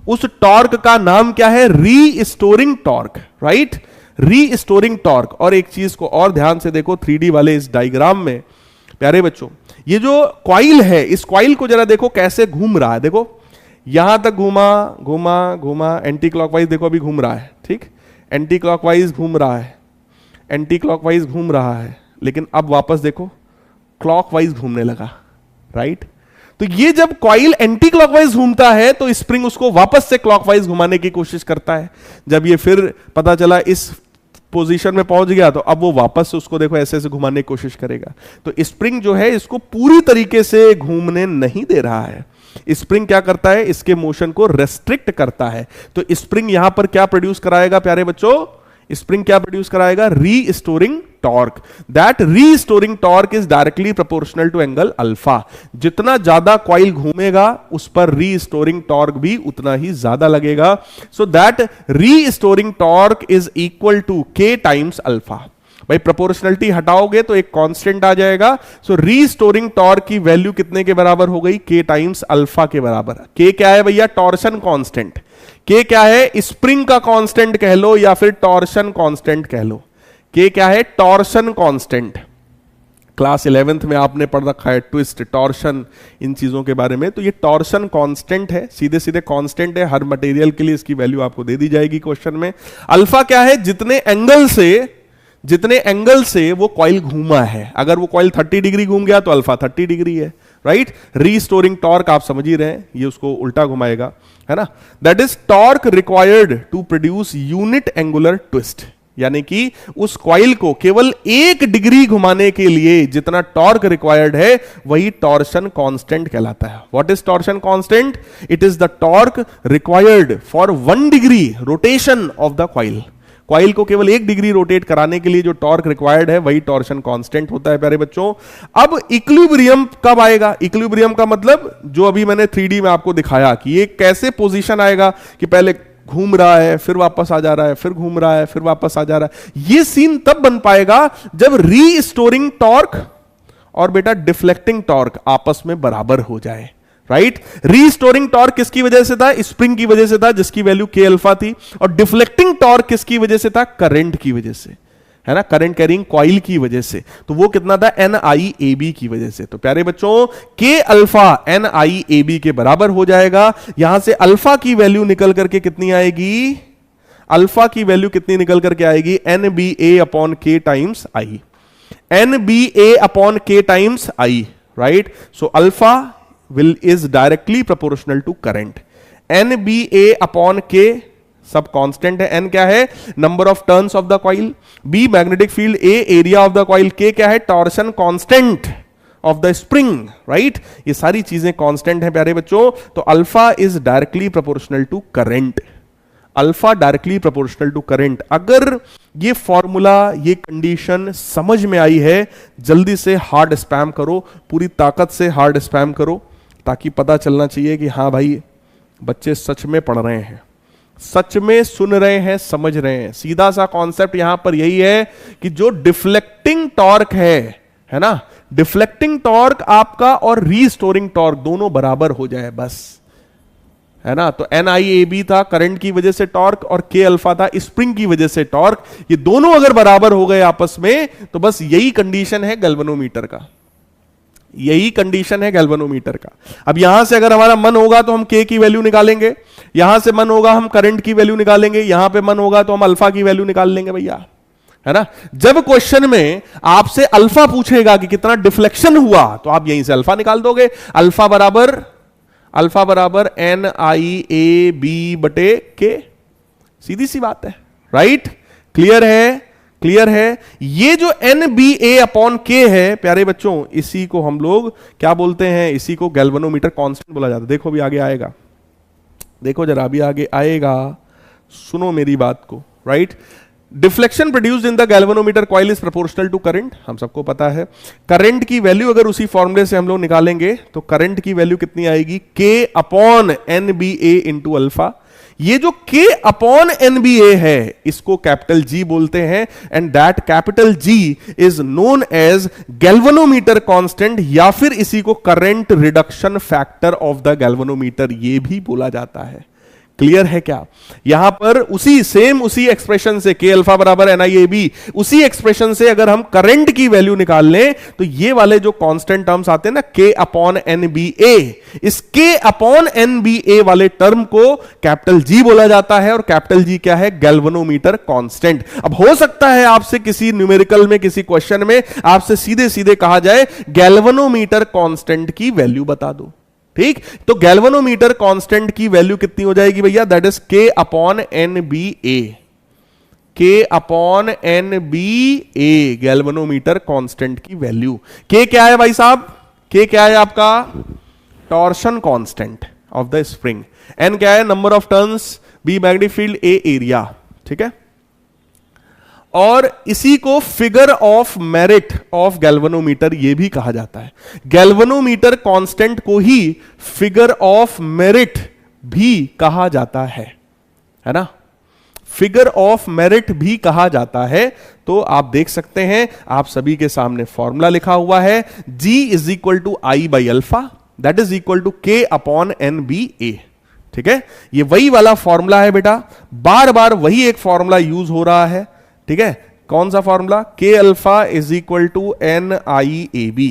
उस टॉर्क का नाम क्या है, restoring torque, right, restoring torque. और एक चीज को और ध्यान से देखो 3D वाले इस डायग्राम में प्यारे बच्चों, ये जो कॉइल है इस कॉइल को जरा देखो कैसे घूम रहा है। देखो यहां तक घूमा घूमा घूमा, एंटी क्लॉकवाइज देखो अभी घूम रहा है, ठीक, एंटी क्लॉकवाइज घूम रहा है, एंटी क्लॉकवाइज घूम रहा है, लेकिन अब वापस देखो क्लॉकवाइज घूमने लगा, राइट। तो ये जब कॉइल एंटी क्लॉकवाइज घूमता है तो स्प्रिंग उसको वापस से क्लॉकवाइज घुमाने की कोशिश करता है। जब ये फिर पता चला इस पोजीशन में पहुंच गया तो अब वो वापस से उसको देखो ऐसे ऐसे घुमाने की कोशिश करेगा। तो स्प्रिंग जो है इसको पूरी तरीके से घूमने नहीं दे रहा है। स्प्रिंग क्या करता है, इसके मोशन को रेस्ट्रिक्ट करता है। तो स्प्रिंग यहां पर क्या प्रोड्यूस कराएगा प्यारे बच्चों, स्प्रिंग क्या प्रोड्यूस कराएगा, restoring torque. That restoring torque is directly proportional to angle alpha. जितना ज्यादा कॉइल घूमेगा उस पर रीस्टोरिंग टॉर्क भी उतना ही ज्यादा लगेगा। So that restoring torque is equal to K times alpha. भाई प्रोपोर्शनलिटी हटाओगे तो एक कांस्टेंट आ जाएगा। सो रीस्टोरिंग टॉर्क की वैल्यू कितने के बराबर हो गई, K टाइम्स अल्फा के बराबर। K क्या है भैया, टॉर्शन कांस्टेंट। K क्या है, स्प्रिंग का कांस्टेंट कह लो या फिर टॉर्शन कांस्टेंट कह लो। K क्या है, टॉर्शन कांस्टेंट। क्लास 11th में आपने पढ़ रखा है ट्विस्ट, टॉर्शन, इन चीजों के बारे में। तो ये टॉर्शन कांस्टेंट है, सीधे सीधे कांस्टेंट है, हर मटेरियल के लिए इसकी वैल्यू आपको दे दी जाएगी क्वेश्चन में। अल्फा क्या है, जितने एंगल से वो कॉइल घूमा है। अगर वो कॉइल 30 डिग्री घूम गया तो अल्फा 30 डिग्री है, राइट। रीस्टोरिंग टॉर्क आप समझ ही रहे हैं, ये उसको उल्टा घुमाएगा, है ना। That is torque required to produce unit angular twist. यानी कि उस कॉइल को केवल 1 डिग्री घुमाने के लिए जितना टॉर्क रिक्वायर्ड है वही टॉर्शन कांस्टेंट कहलाता है। What is torsion constant, it is the torque required for 1 degree rotation of the coil. Coil को केवल 1 डिग्री रोटेट कराने के लिए जो टॉर्क रिक्वायर्ड है वही टॉर्शन कांस्टेंट होता है प्यारे बच्चों। अब इक्विलिब्रियम कब आएगा, इक्विलिब्रियम का मतलब जो अभी मैंने 3D में आपको दिखाया कि ये कैसे पोजीशन आएगा कि पहले घूम रहा है फिर वापस आ जा रहा है, फिर घूम रहा है फिर वापस आ जा रहा है। ये सीन तब बन पाएगा जब रीस्टोरिंग टॉर्क और बेटा डिफ्लेक्टिंग टॉर्क आपस में बराबर हो जाए, राइट। रीस्टोरिंग टॉर्क किसकी वजह से था, स्प्रिंग की वजह से था जिसकी वैल्यू K अल्फा थी। और डिफ्लेक्टिंग टॉर्क किसकी वजह से था, करंट की वजह से, है ना, करंट कैरिंग कॉइल की वजह से। तो वो कितना था, NIAB की वजह से। तो प्यारे बच्चों K अल्फा NIAB के बराबर हो जाएगा। यहां से अल्फा की वैल्यू निकल करके कितनी आएगी, अल्फा की वैल्यू कितनी निकल करके आएगी, NBA upon K times I, NBA upon K times I, right. So alpha will is directly proportional to current। NBA upon K सब कांस्टेंट है। N क्या है, number of turns of the coil, B magnetic field, A area of the coil, K क्या है, torsion constant of the spring, right. ये सारी चीजें constant है प्यारे बच्चों। तो alpha is directly proportional to current, alpha directly proportional to current. अगर ये फॉर्मूला, ये कंडीशन समझ में आई है, जल्दी से हार्ड स्पैम करो, पूरी ताकत से हार्ड स्पैम करो, ताकि पता चलना चाहिए कि हाँ भाई बच्चे सच में पढ़ रहे हैं, सच में सुन रहे हैं, समझ रहे हैं। सीधा सा कॉन्सेप्ट यहां पर यही है कि जो डिफ्लेक्टिंग टॉर्क है ना, डिफ्लेक्टिंग टॉर्क आपका और रीस्टोरिंग टॉर्क दोनों बराबर हो जाए बस। है ना। तो NIAB था करंट की वजह से टॉर्क, और K अल्फा था स्प्रिंग की वजह से टॉर्क। ये दोनों अगर बराबर हो गए आपस में तो बस यही कंडीशन है गैल्वेनोमीटर का, यही कंडीशन है गैल्वेनोमीटर का। अब यहां से अगर हमारा मन होगा तो हम K की वैल्यू निकालेंगे, यहां से मन होगा हम करंट की वैल्यू निकालेंगे, यहां पे मन होगा तो हम अल्फा की वैल्यू निकाल लेंगे भैया, है ना। जब क्वेश्चन में आपसे अल्फा पूछेगा कि कितना डिफ्लेक्शन हुआ तो आप यहीं से अल्फा निकाल दोगे। अल्फा बराबर NIAB बटे K, सीधी सी बात है, राइट। क्लियर है, क्लियर है। ये जो NBA अपॉन K है प्यारे बच्चों, इसी को हम लोग क्या बोलते हैं, इसी को गैल्वेनोमीटर कांस्टेंट बोला जाता है। देखो भी आगे आएगा, देखो जरा भी आगे आएगा, सुनो मेरी बात को, right. Deflection produced in the galvanometer coil is proportional to current, हम सबको पता है। करंट की वैल्यू अगर उसी फॉर्मूले से हम लोग निकालेंगे तो करंट की वैल्यू कितनी आएगी, K upon NBA into alpha. ये जो K अपॉन NBA है इसको कैपिटल G बोलते हैं, and that capital G is known as galvanometer constant, या फिर इसी को current reduction factor of the galvanometer ये भी बोला जाता है। क्लियर है क्या। यहां पर उसी एक्सप्रेशन से K अल्फा बराबर NIAB, उसी एक्सप्रेशन से अगर हम करंट की वैल्यू निकाल लें तो ये वाले जो कांस्टेंट टर्म्स आते हैं ना K अपॉन NBA, इस K अपॉन NBA वाले टर्म को कैपिटल G बोला जाता है, और कैपिटल G क्या है, गैल्वेनोमीटर कांस्टेंट। अब हो सकता है आपसे किसी न्यूमेरिकल में, किसी क्वेश्चन में आपसे सीधे सीधे कहा जाए गैल्वेनोमीटर कांस्टेंट की वैल्यू बता दो, ठीक। तो गैल्वेनोमीटर कांस्टेंट की वैल्यू कितनी हो जाएगी भैया, that is K upon NBA, K upon NBA galvanometer constant की वैल्यू। K क्या है भाई साहब, K क्या है आपका, torsion constant of the spring. N क्या है, number of turns, B magnetic field, A area, ठीक है। और इसी को figure of merit of galvanometer ये भी कहा जाता है। गैल्वेनोमीटर कांस्टेंट को ही फिगर ऑफ मेरिट भी कहा जाता है ना, फिगर ऑफ मेरिट भी कहा जाता है। तो आप देख सकते हैं, आप सभी के सामने फॉर्मूला लिखा हुआ है, G is equal to I by alpha, that is equal to K upon NBA, ठीक है। ये वही वाला फॉर्मूला है बेटा, बार बार वही एक फॉर्मूला यूज हो रहा है, ठीक है। कौन सा formula, K alpha is equal to NIAB।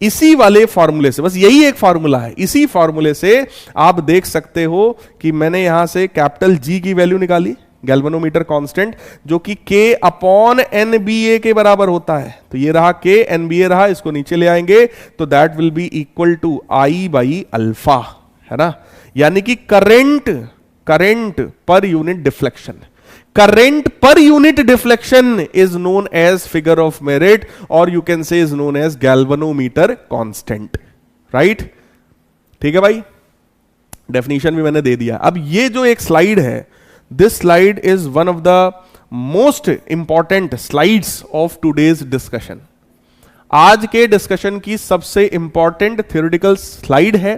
इसी वाले फॉर्मूले से, बस यही एक फॉर्मूला है, इसी फॉर्मूले से आप देख सकते हो कि मैंने यहां से कैपिटल G की वैल्यू निकाली, गैल्वेनोमीटर कांस्टेंट, जो कि K अपॉन NBA के बराबर होता है। तो ये रहा K, NBA रहा, इसको नीचे ले आएंगे तो that will be equal to I by alpha, है ना। यानी कि current per unit deflection, current per unit deflection is known as figure of merit, or you can say is known as galvanometer constant, right। ठीक है भाई, definition भी मैंने दे दिया। अब ये जो एक स्लाइड है, this slide is one of the most important slides of today's discussion. आज के डिस्कशन की सबसे इंपॉर्टेंट थ्योरेटिकल स्लाइड है।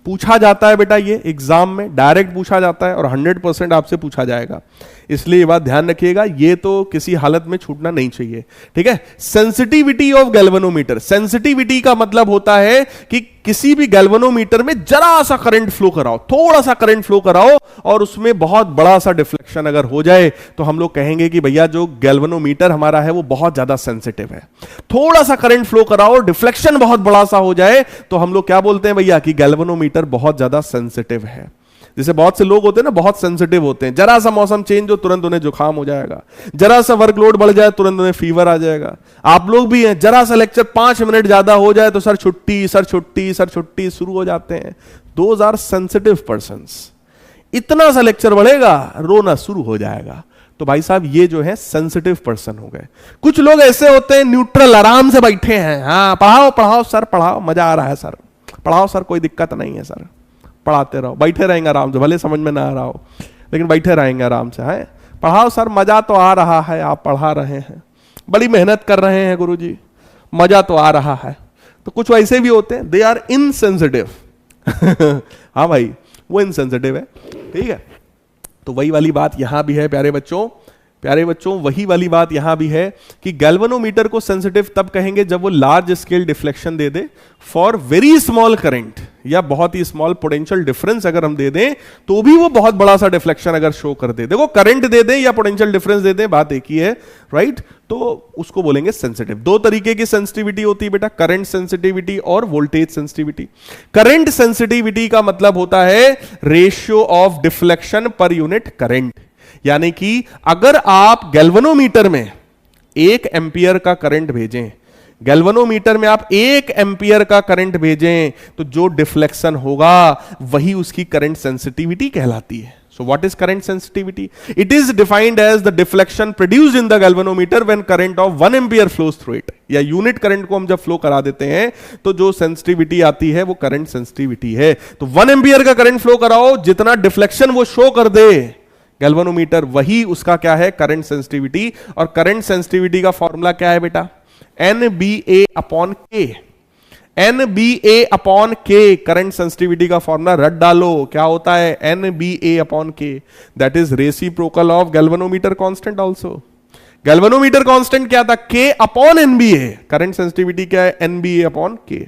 पूछा जाता है बेटा, ये एग्जाम में डायरेक्ट पूछा जाता है और 100% आपसे पूछा जाएगा, इसलिए ये बात ध्यान रखिएगा, ये तो किसी हालत में छूटना नहीं चाहिए, ठीक है। सेंसिटिविटी ऑफ गैल्वेनोमीटर, सेंसिटिविटी का मतलब होता है कि किसी भी गैल्वेनोमीटर में जरा सा करंट फ्लो कराओ, थोड़ा सा करंट फ्लो कराओ, और उसमें बहुत बड़ा सा डिफ्लेक्शन अगर हो जाए तो हम लोग कहेंगे कि भैया जो गैल्वेनोमीटर हमारा है वो बहुत ज्यादा सेंसिटिव है। थोड़ा सा करंट फ्लो कराओ, डिफ्लेक्शन बहुत बड़ा सा हो जाए तो हम लोग क्या बोलते हैं भैया कि गैल्वेनोमीटर बहुत ज्यादा सेंसिटिव है। जैसे बहुत से लोग होते हैं ना, बहुत सेंसिटिव होते हैं, जरा सा मौसम चेंज हो तुरंत उन्हें जुकाम हो जाएगा, जरा सा वर्कलोड बढ़ जाए तुरंत उन्हें फीवर आ जाएगा। आप लोग भी हैं, जरा सा लेक्चर 5 मिनट ज्यादा हो जाए तो सर छुट्टी, सर छुट्टी, सर छुट्टी शुरू हो जाते हैं। Those are sensitive persons. इतना सा लेक्चर बढ़ेगा रोना शुरू हो जाएगा। तो भाई साहब ये जो है सेंसिटिव पर्सन हो गए। कुछ लोग ऐसे होते हैं न्यूट्रल, आराम से बैठे हैं, हाँ पढ़ाओ पढ़ाओ सर पढ़ाओ, मजा आ रहा है सर, पढ़ाओ सर, कोई दिक्कत नहीं है सर, पढ़ाते रहो, बैठे रहेंगे आराम से, भले समझ में ना आ रहा हो लेकिन बैठे रहेंगे आराम से, है पढ़ाओ सर, मजा तो आ रहा है, आप पढ़ा रहे हैं, बड़ी मेहनत कर रहे हैं गुरुजी, मजा तो आ रहा है। तो कुछ वैसे भी होते हैं, दे आर इनसेंसिटिव हाँ भाई वो इनसेंसिटिव है, ठीक है। तो वही वाली बात यहां भी है प्यारे बच्चों प्यारे बच्चों वही वाली बात यहां भी है कि गैल्वेनोमीटर को सेंसिटिव तब कहेंगे जब वो large scale deflection they they for very small current, या बहुत ही स्मॉल पोटेंशियल डिफरेंस अगर हम दे दें तो भी वो बहुत बड़ा सा डिफ्लेक्शन अगर शो कर दे। देखो करंट दे दें या पोटेंशियल डिफरेंस दे दें बात एक ही है, राइट? तो उसको बोलेंगे सेंसिटिव। दो तरीके की सेंसिटिविटी होती है बेटा, करंट सेंसिटिविटी और वोल्टेज सेंसिटिविटी। करंट सेंसिटिविटी का मतलब होता है ratio of deflection per unit current, यानी कि अगर आप गैल्वेनोमीटर में 1 एम्पियर का करंट भेजें, गैल्वेनोमीटर में आप 1 एम्पियर का करंट भेजें तो जो डिफ्लेक्शन होगा वही उसकी करंट सेंसिटिविटी कहलाती है। So what is current sensitivity? It is defined as the deflection produced in the galvanometer when current of 1 ampere flows through it. या यूनिट करंट को हम जब फ्लो करा देते हैं तो जो सेंसिटिविटी आती है वो करंट सेंसिटिविटी है। तो 1 एम्पियर का करंट फ्लो कराओ, जितना डिफ्लेक्शन वो शो कर दे गैल्वेनोमीटर वही उसका क्या है, करंट सेंसिटिविटी। और करंट सेंसिटिविटी का फॉर्मूला क्या है बेटा, NBA upon K। NBA upon K current sensitivity का फॉर्मूला रट डालो, क्या होता है NBA upon K, that is reciprocal of galvanometer constant also. Galvanometer constant क्या था, K upon NBA, current sensitivity क्या है, NBA upon K।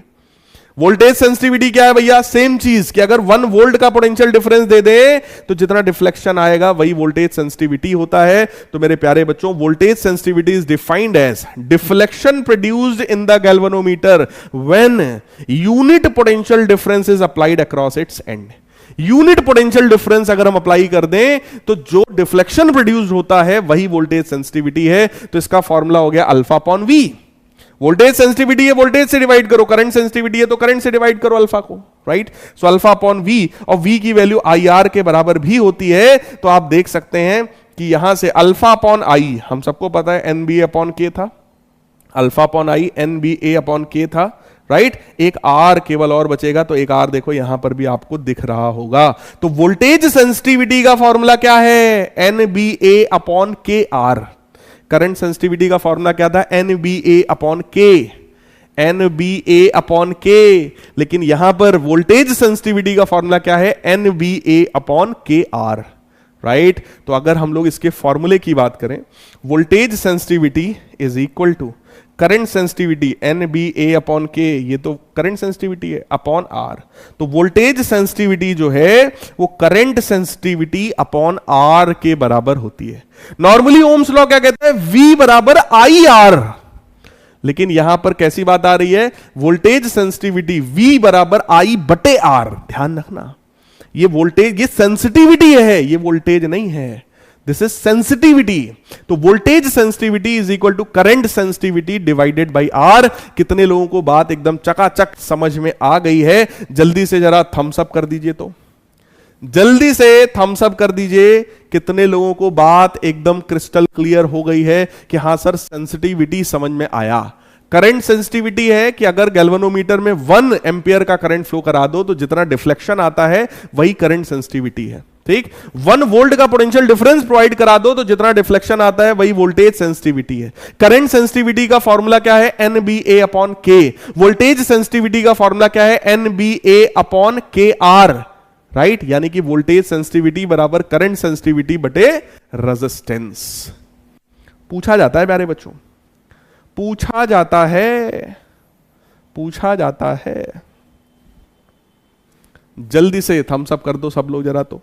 Voltage sensitivity क्या है भैया, सेम चीज कि अगर 1 वोल्ट का पोटेंशियल डिफरेंस दे दे तो जितना डिफ्लेक्शन आएगा वही वोल्टेज सेंसिटिविटी होता है। तो मेरे प्यारे बच्चों voltage sensitivity is defined as deflection produced in the galvanometer when unit potential difference is applied across its end. Unit potential difference अगर हम अप्लाई कर दें तो जो डिफ्लेक्शन प्रोड्यूस्ड होता है वही वोल्टेज सेंसिटिविटी है। तो इसका फॉर्मूला हो गया alpha upon V. Voltage sensitivity है, वोल्टेज से डिवाइड करो, करंट सेंसिटिविटी है तो करंट से डिवाइड करो अल्फा को, right? So alpha upon V, और वी की वैल्यू आई आर के बराबर भी होती है। तो आप देख सकते हैं कि यहां से अल्फा अपॉन आई हम सबको पता है एनबीए अपॉन के था, alpha upon I NBA upon के था, राइट? एक आर केवल और बचेगा, तो एक आर देखो यहां पर भी आपको दिख रहा होगा। तो वोल्टेज सेंसिटिविटी का फॉर्मूला क्या है, NBA upon K are. Current sensitivity का फॉर्मूला क्या था, NBA अपॉन के, NBA अपॉन के। लेकिन यहां पर वोल्टेज सेंसिटिविटी का फॉर्मूला क्या है, NBA upon K R, right? तो अगर हम लोग इसके फॉर्मूले की बात करें, voltage sensitivity is equal to current sensitivity NBA upon K, ये तो करंट सेंसिटिविटी है, अपॉन आर। तो वोल्टेज सेंसिटिविटी जो है वो करंट सेंसिटिविटी अपॉन आर के बराबर होती है। नॉर्मली ओम्स लॉ क्या कहता है, V बराबर आई आर, लेकिन यहां पर कैसी बात आ रही है, वोल्टेज सेंसिटिविटी V बराबर आई बटे आर। ध्यान रखना ये वोल्टेज, ये सेंसिटिविटी है, ये वोल्टेज नहीं है, दिस इज सेंसिटिविटी। तो voltage sensitivity is equal to current sensitivity divided by R. कितने लोगों को बात एकदम चकाचक समझ में आ गई है? जल्दी से जरा थम्स अप कर दीजिए, तो जल्दी से थम्स अप कर दीजिए। कितने लोगों को बात एकदम क्रिस्टल क्लियर हो गई है कि हां सर सेंसिटिविटी समझ में आया। करंट सेंसिटिविटी है कि अगर गैल्वेनोमीटर में 1 एम्पियर का करंट फ्लो करा दो तो जितना डिफ्लेक्शन आता है वही करंट सेंसिटिविटी है, ठीक? 1 वोल्ट का पोटेंशियल डिफरेंस प्रोवाइड करा दो तो जितना डिफ्लेक्शन आता है वही वोल्टेज सेंसिटिविटी है। करंट सेंसिटिविटी का फॉर्मूला क्या है, NBA अपॉन के। वोल्टेज सेंसिटिविटी का फॉर्मूला क्या है, NBA upon K R, right? यानी कि वोल्टेज सेंसिटिविटी बराबर करंट सेंसिटिविटी बटे रेजिस्टेंस। पूछा जाता है प्यारे बच्चों, पूछा जाता है, पूछा जाता है। जल्दी से थम्स अप कर दो सब लोग जरा, तो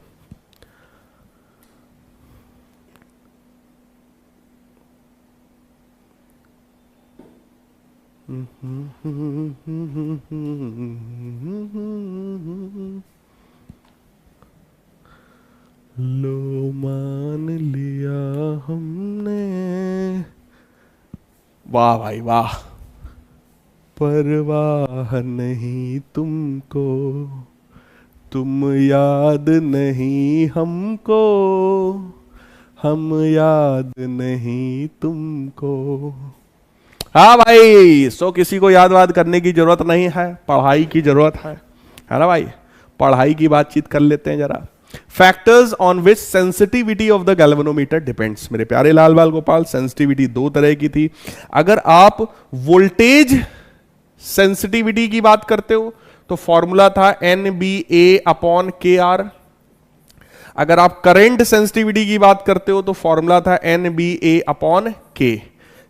लो मान लिया हमने, वाह भाई वाह। परवाह नहीं तुमको, तुम याद नहीं हमको, हम याद नहीं तुमको। हाँ भाई, सो किसी को याद वाद करने की जरूरत नहीं है, पढ़ाई की जरूरत है ना भाई? पढ़ाई की बातचीत कर लेते हैं जरा। Factors on which sensitivity of the galvanometer depends. मेरे प्यारे लाल बाल गोपाल, सेंसिटिविटी 2 तरह की थी। अगर आप वोल्टेज सेंसिटिविटी की बात करते हो तो फॉर्मूला था NBA अपॉन के आर। अगर आप करंट सेंसिटिविटी की बात करते हो तो फॉर्मूला था NBA/K।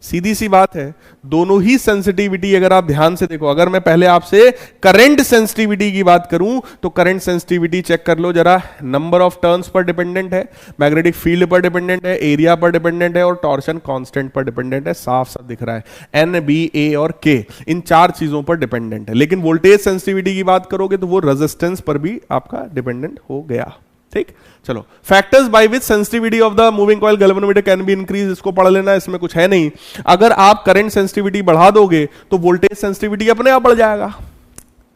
सीधी सी बात है, दोनों ही सेंसिटिविटी अगर आप ध्यान से देखो, अगर मैं पहले आपसे करंट सेंसिटिविटी की बात करूं तो करंट सेंसिटिविटी चेक कर लो जरा, number of turns per dependent है, मैग्नेटिक फील्ड पर डिपेंडेंट है, एरिया पर डिपेंडेंट है और टॉर्शन कांस्टेंट पर डिपेंडेंट है। साफ साफ दिख रहा है NBA और K इन चार चीजों पर डिपेंडेंट है। लेकिन वोल्टेज सेंसिटिविटी की बात करोगे तो वो रेजिस्टेंस पर भी आपका डिपेंडेंट हो गया। ठीक, चलो factors by which sensitivity of the moving coil galvanometer can be increase, इसको पढ़ लेना, इसमें कुछ है नहीं। अगर आप करंट सेंसिटिविटी बढ़ा दोगे तो वोल्टेज सेंसिटिविटी अपने आप बढ़ जाएगा।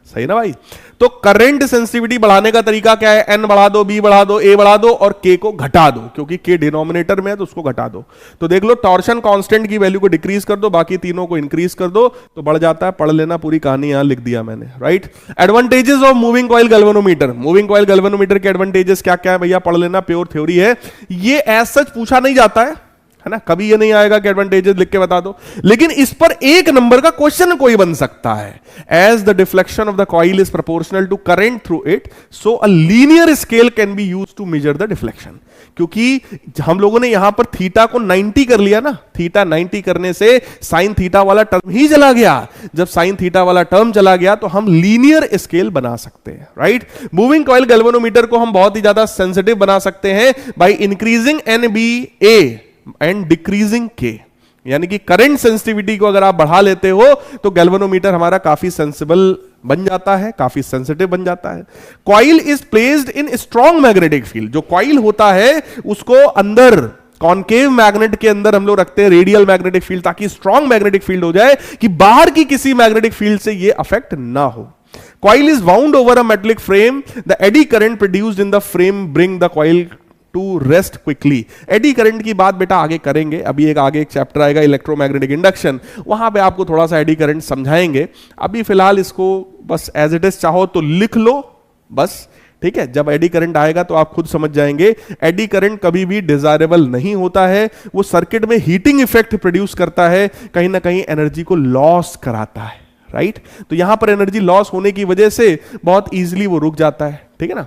सही ना भाई? तो करंट सेंसिटिविटी बढ़ाने का तरीका क्या है? N बढ़ा दो, B बढ़ा दो, A बढ़ा दो और K को घटा दो, क्योंकि K डिनोमिनेटर में है तो उसको घटा दो। तो देख लो, टॉर्शन कांस्टेंट की वैल्यू को डिक्रीज कर दो, बाकी तीनों को इंक्रीज कर दो तो बढ़ जाता है। पढ़ लेना, पूरी कहानी यहां लिख दिया मैंने, right. Advantages of moving coil galvanometer, moving coil galvanometer के एडवांटेजेस क्या क्या है भैया, पढ़ लेना, प्योर थ्योरी है ये, एज सच पूछा नहीं जाता है ना, कभी ये नहीं आएगा कि एडवांटेजेस लिख के बता दो, लेकिन इस पर एक नंबर का क्वेश्चन कोई बन सकता है। As the deflection of the coil is proportional to current through it, so a linear scale can be used to measure the deflection. क्योंकि हम लोगों ने यहां पर थीटा को 90 कर लिया ना, थीटा 90 करने से साइन थीटा वाला टर्म ही चला गया। जब साइन थीटा वाला टर्म चला गया तो हम लीनियर स्केल बना सकते हैं, राइट। मूविंग कॉइल गैल्वेनोमीटर को हम बहुत ही ज्यादा सेंसिटिव बना सकते हैं by increasing NBA and decreasing K, यानी कि करंट सेंसिटिविटी को अगर आप बढ़ा लेते हो तो गैल्वेनोमीटर हमारा काफी सेंसिबल बन जाता है, काफी सेंसिटिव बन जाता है। Coil is placed in strong magnetic field, जो कॉइल होता है उसको अंदर कॉनकेव मैग्नेट के अंदर हम लोग रखते हैं रेडियल मैग्नेटिक फील्ड, ताकि स्ट्रॉन्ग मैग्नेटिक फील्ड हो जाए कि बाहर की किसी मैग्नेटिक फील्ड से ये अफेक्ट ना हो। Coil is wound over a metallic frame, the eddy current produced in the frame bring the coil to rest quickly. Eddy current की बात बेटा आगे करेंगे, अभी आगे एक चैप्टर आएगा इलेक्ट्रोमैग्नेटिक इंडक्शन, वहां पे आपको थोड़ा सा एडी करंट समझाएंगे। अभी फिलहाल इसको बस एज इट इज चाहो तो लिख लो बस, ठीक है। जब एडी करंट आएगा तो आप खुद समझ जाएंगे। एडी करंट कभी भी डिजायरेबल नहीं होता है, वो सर्किट में हीटिंग इफेक्ट प्रोड्यूस करता है, कहीं ना कहीं एनर्जी को लॉस कराता है, राइट। तो यहां पर एनर्जी लॉस होने की वजह से बहुत इजीली वो रुक जाता है, ठीक है ना।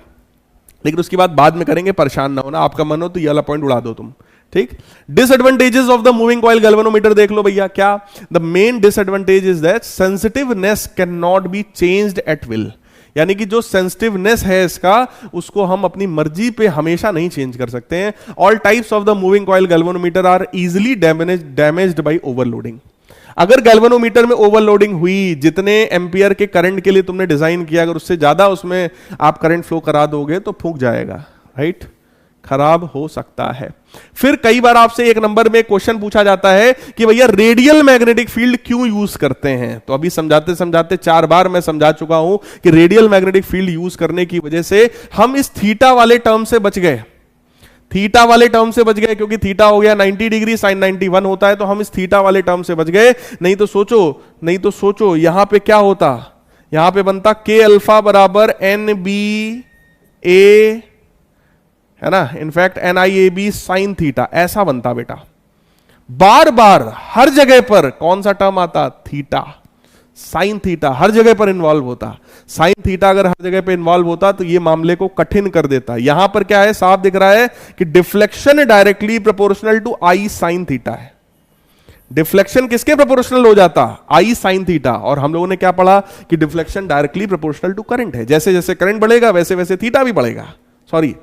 लेकिन उसकी बात बाद में करेंगे, परेशान ना होना, आपका मन हो तो ये वाला पॉइंट उड़ा दो तुम, ठीक। Disadvantages of the moving coil galvanometer देख लो भैया, क्या the main disadvantage is that sensitiveness can not be changed at will, यानी कि जो सेंसिटिवनेस है इसका, उसको हम अपनी मर्जी पे हमेशा नहीं चेंज कर सकते हैं। All types of the moving coil galvanometer are easily damaged by overloading. अगर गैल्वेनोमीटर में ओवरलोडिंग हुई, जितने एम्पियर के करंट के लिए तुमने डिजाइन किया, अगर उससे ज्यादा उसमें आप करंट फ्लो करा दोगे तो फूंक जाएगा, राइट, खराब हो सकता है। फिर कई बार आपसे एक नंबर में क्वेश्चन पूछा जाता है कि भैया रेडियल मैग्नेटिक फील्ड क्यों यूज करते हैं। तो अभी समझाते समझाते 4 बार मैं समझा चुका हूं कि रेडियल मैग्नेटिक फील्ड यूज करने की वजह से हम इस थीटा वाले टर्म से बच गए, थीटा वाले टर्म से बच गए, क्योंकि थीटा हो गया 90 डिग्री, साइन 91 होता है, तो हम इस थीटा वाले टर्म से बच गए। नहीं तो सोचो यहां पे क्या होता, यहां पे बनता K अल्फा बराबर NBA, है ना, इनफैक्ट NIAB साइन थीटा, ऐसा बनता बेटा। बार बार हर जगह पर कौन सा टर्म आता, थीटा, साइन थीटा हर जगह पर इन्वॉल्व होता। साइन थीटा अगर हर जगह पर इन्वॉल्व होता तो ये मामले को कठिन कर देता। यहां पर क्या है, साफ दिख रहा है कि deflection directly proportional to I sine theta है। डिफ्लेक्शन किसके प्रोपोर्शनल हो जाता, I साइन थीटा। और हम लोगों ने क्या पढ़ा कि deflection directly proportional to current है। जैसे जैसे करंट बढ़ेगा वैसे वैसे थीटा भी बढ़ेगा, सॉरी,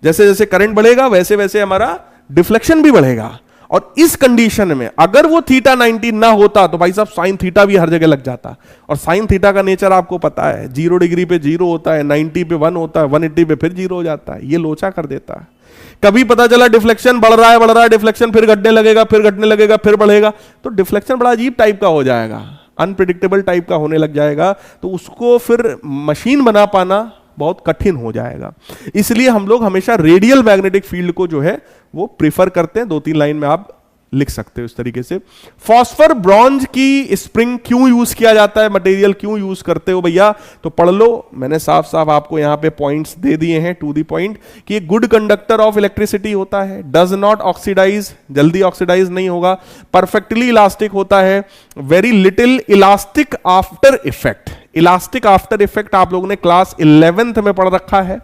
जैसे जैसे करंट बढ़ेगा वैसे वैसे हमारा डिफ्लेक्शन भी बढ़ेगा। और इस कंडीशन में अगर वो थीटा 90 ना होता तो भाई साहब साइन थीटा भी हर जगह लग जाता। और साइन थीटा का नेचर आपको पता है, 0 डिग्री पे 0 होता है, 90 पे 1 होता है, 180 पे फिर 0 हो जाता है, ये लोचा कर देता है। कभी पता चला डिफ्लेक्शन बढ़ रहा है, डिफ्लेक्शन फिर घटने लगेगा, फिर घटने लगेगा, फिर बढ़ेगा, तो डिफ्लेक्शन बड़ा अजीब टाइप का हो जाएगा, अनप्रिडिक्टेबल टाइप का होने लग जाएगा। तो उसको फिर मशीन बना पाना बहुत कठिन हो जाएगा। इसलिए हम लोग हमेशा रेडियल मैग्नेटिक फील्ड को जो है वो प्रीफर करते हैं। 2-3 लाइन में आप लिख सकते हो इस तरीके से। फॉस्फर ब्रॉन्ज की स्प्रिंग क्यों यूज किया जाता है, मटेरियल क्यों यूज करते हो भैया, तो पढ़ लो, मैंने साफ साफ आपको यहां पे पॉइंट्स दे दिए हैं टू द पॉइंट कि एक गुड कंडक्टर ऑफ इलेक्ट्रिसिटी होता है, डज नॉट ऑक्सीडाइज, जल्दी ऑक्सीडाइज नहीं होगा, परफेक्टली इलास्टिक होता है, very little elastic after effect. Elastic after effect आप लोगों ने क्लास 11th में पढ़ रखा है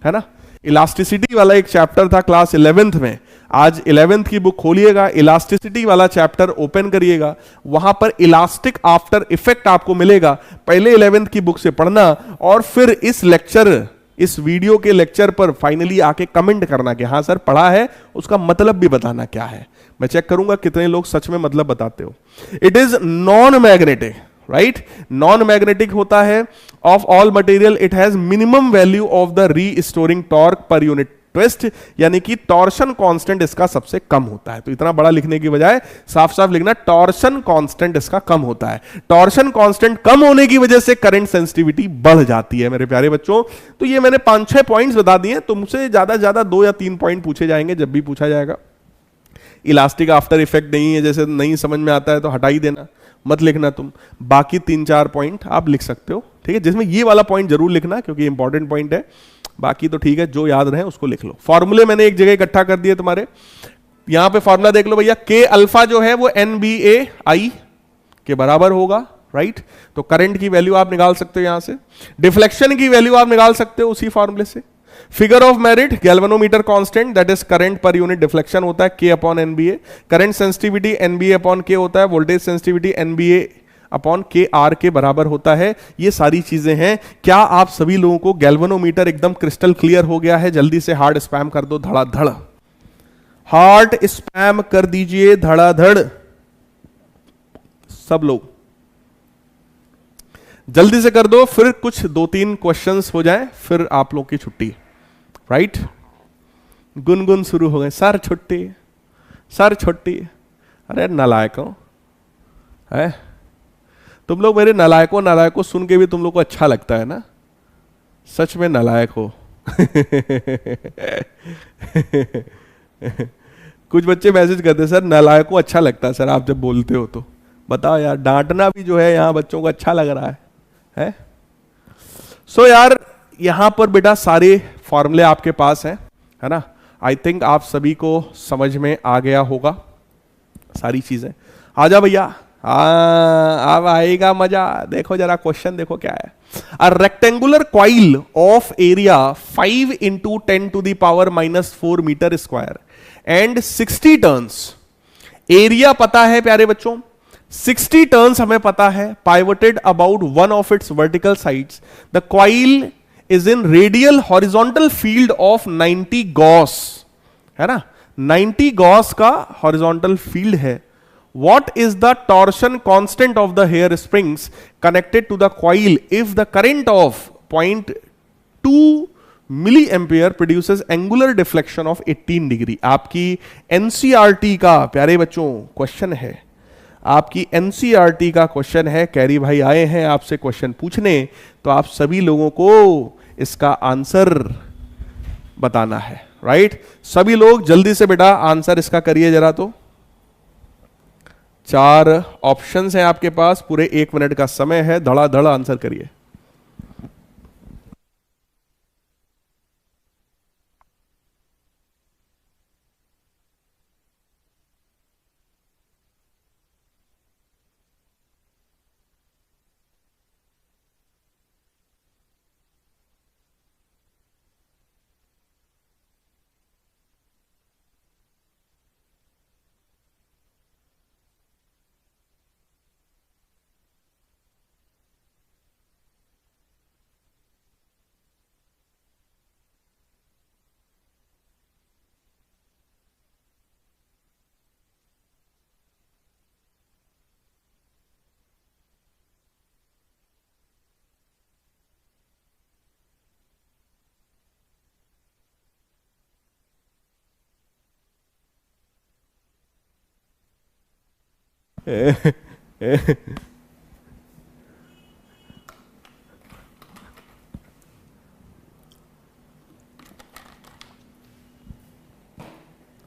ना। इलास्टिसिटी वाला एक चैप्टर था क्लास 11th में, आज 11th की बुक खोलिएगा, इलास्टिसिटी वाला चैप्टर ओपन करिएगा, वहां पर इलास्टिक आफ्टर इफेक्ट आपको मिलेगा। पहले 11th की बुक से पढ़ना और फिर इस लेक्चर, इस वीडियो के लेक्चर पर फाइनली आके कमेंट करना कि हाँ सर पढ़ा है, उसका मतलब भी बताना क्या है। मैं चेक करूंगा कितने लोग सच में मतलब बताते हो। It is non magnetic, right, non magnetic होता है। Of all material it has minimum value of the restoring torque per unit twist, यानी कि टॉर्शन कांस्टेंट इसका सबसे कम होता है। तो इतना बड़ा लिखने की बजाय साफ साफ लिखना टॉर्शन कांस्टेंट इसका कम होता है। टॉर्शन कांस्टेंट कम होने की वजह से करंट सेंसिटिविटी बढ़ जाती है मेरे प्यारे बच्चों। तो ये मैंने 5-6 पॉइंट्स बता दिए, तुमसे ज्यादा से ज्यादा 2 या 3 पॉइंट पूछे जाएंगे जब भी पूछा जाएगा। इलास्टिक आफ्टर इफेक्ट नहीं है, जैसे नहीं समझ में आता है तो हटा ही देना, मत लिखना तुम। बाकी 3-4 पॉइंट आप लिख सकते हो, ठीक है, जिसमें ये वाला पॉइंट जरूर लिखना क्योंकि इंपॉर्टेंट पॉइंट है। बाकी तो ठीक है, जो याद रहे उसको लिख लो। फॉर्मूले मैंने एक जगह इकट्ठा कर दिए तुम्हारे, यहां पे फॉर्मूला देख लो भैया। के अल्फा जो है वो NBA के बराबर होगा, राइट। तो करंट की वैल्यू आप निकाल सकते हो यहां से, डिफ्लेक्शन की वैल्यू आप निकाल सकते हो उसी फॉर्मूले से। Figure of merit galvanometer constant that is current per unit deflection होता है K/NBA। करंट सेंसिटिविटी NBA/K होता है, वोल्टेज सेंसिटिविटी NBA/KR के बराबर होता है। ये सारी चीजें हैं। क्या आप सभी लोगों को गैल्वेनोमीटर एकदम क्रिस्टल क्लियर हो गया है? जल्दी से हार्ट स्पैम कर दो, धड़ाधड़ हार्ट स्पैम कर दीजिए, धड़ाधड़ सब लोग जल्दी से कर दो, फिर कुछ 2-3 क्वेश्चंस हो जाएं, फिर आप लोग की छुट्टी, राइट। गुनगुन शुरू हो गए, सर छुट्टी, सर छुट्टी। अरे नालायक हो है तुम लोग, मेरे नालायकों सुन के भी तुम लोग को अच्छा लगता है ना? सच में नालायक हो। कुछ बच्चे मैसेज करते सर नालायकों अच्छा लगता है सर आप जब बोलते हो तो। बताओ यार, डांटना भी जो है यहां बच्चों को अच्छा लग रहा है? सो यार यहां पर बेटा सारे फॉर्मूले आपके पास हैं, है ना। आई थिंक आप सभी को समझ में आ गया होगा सारी चीजें। आ जा भैया, अब आएगा मजा। देखो जरा क्वेश्चन देखो क्या है। A rectangular coil of area 5 × 10⁻⁻⁴ metre square and 60 turns. Area पता है प्यारे बच्चों, 60 टर्न्स हमें पता है, pivoted about one of its vertical sides. The coil is in radial horizontal field of 90 gauss, है ना, 90 gauss का horizontal field है। What is the torsion constant of the hair springs connected to the coil if the current of 0.2 milliampere produces angular deflection of 18 degree? आपकी NCERT का प्यारे बच्चों question है, आपकी NCERT का क्वेश्चन है। कैरी भाई आए हैं आपसे क्वेश्चन पूछने, तो आप सभी लोगों को इसका आंसर बताना है, राइट। सभी लोग जल्दी से बेटा आंसर इसका करिए जरा। तो 4 ऑप्शंस हैं आपके पास, पूरे 1 मिनट का समय है, धड़ाधड़ आंसर करिए।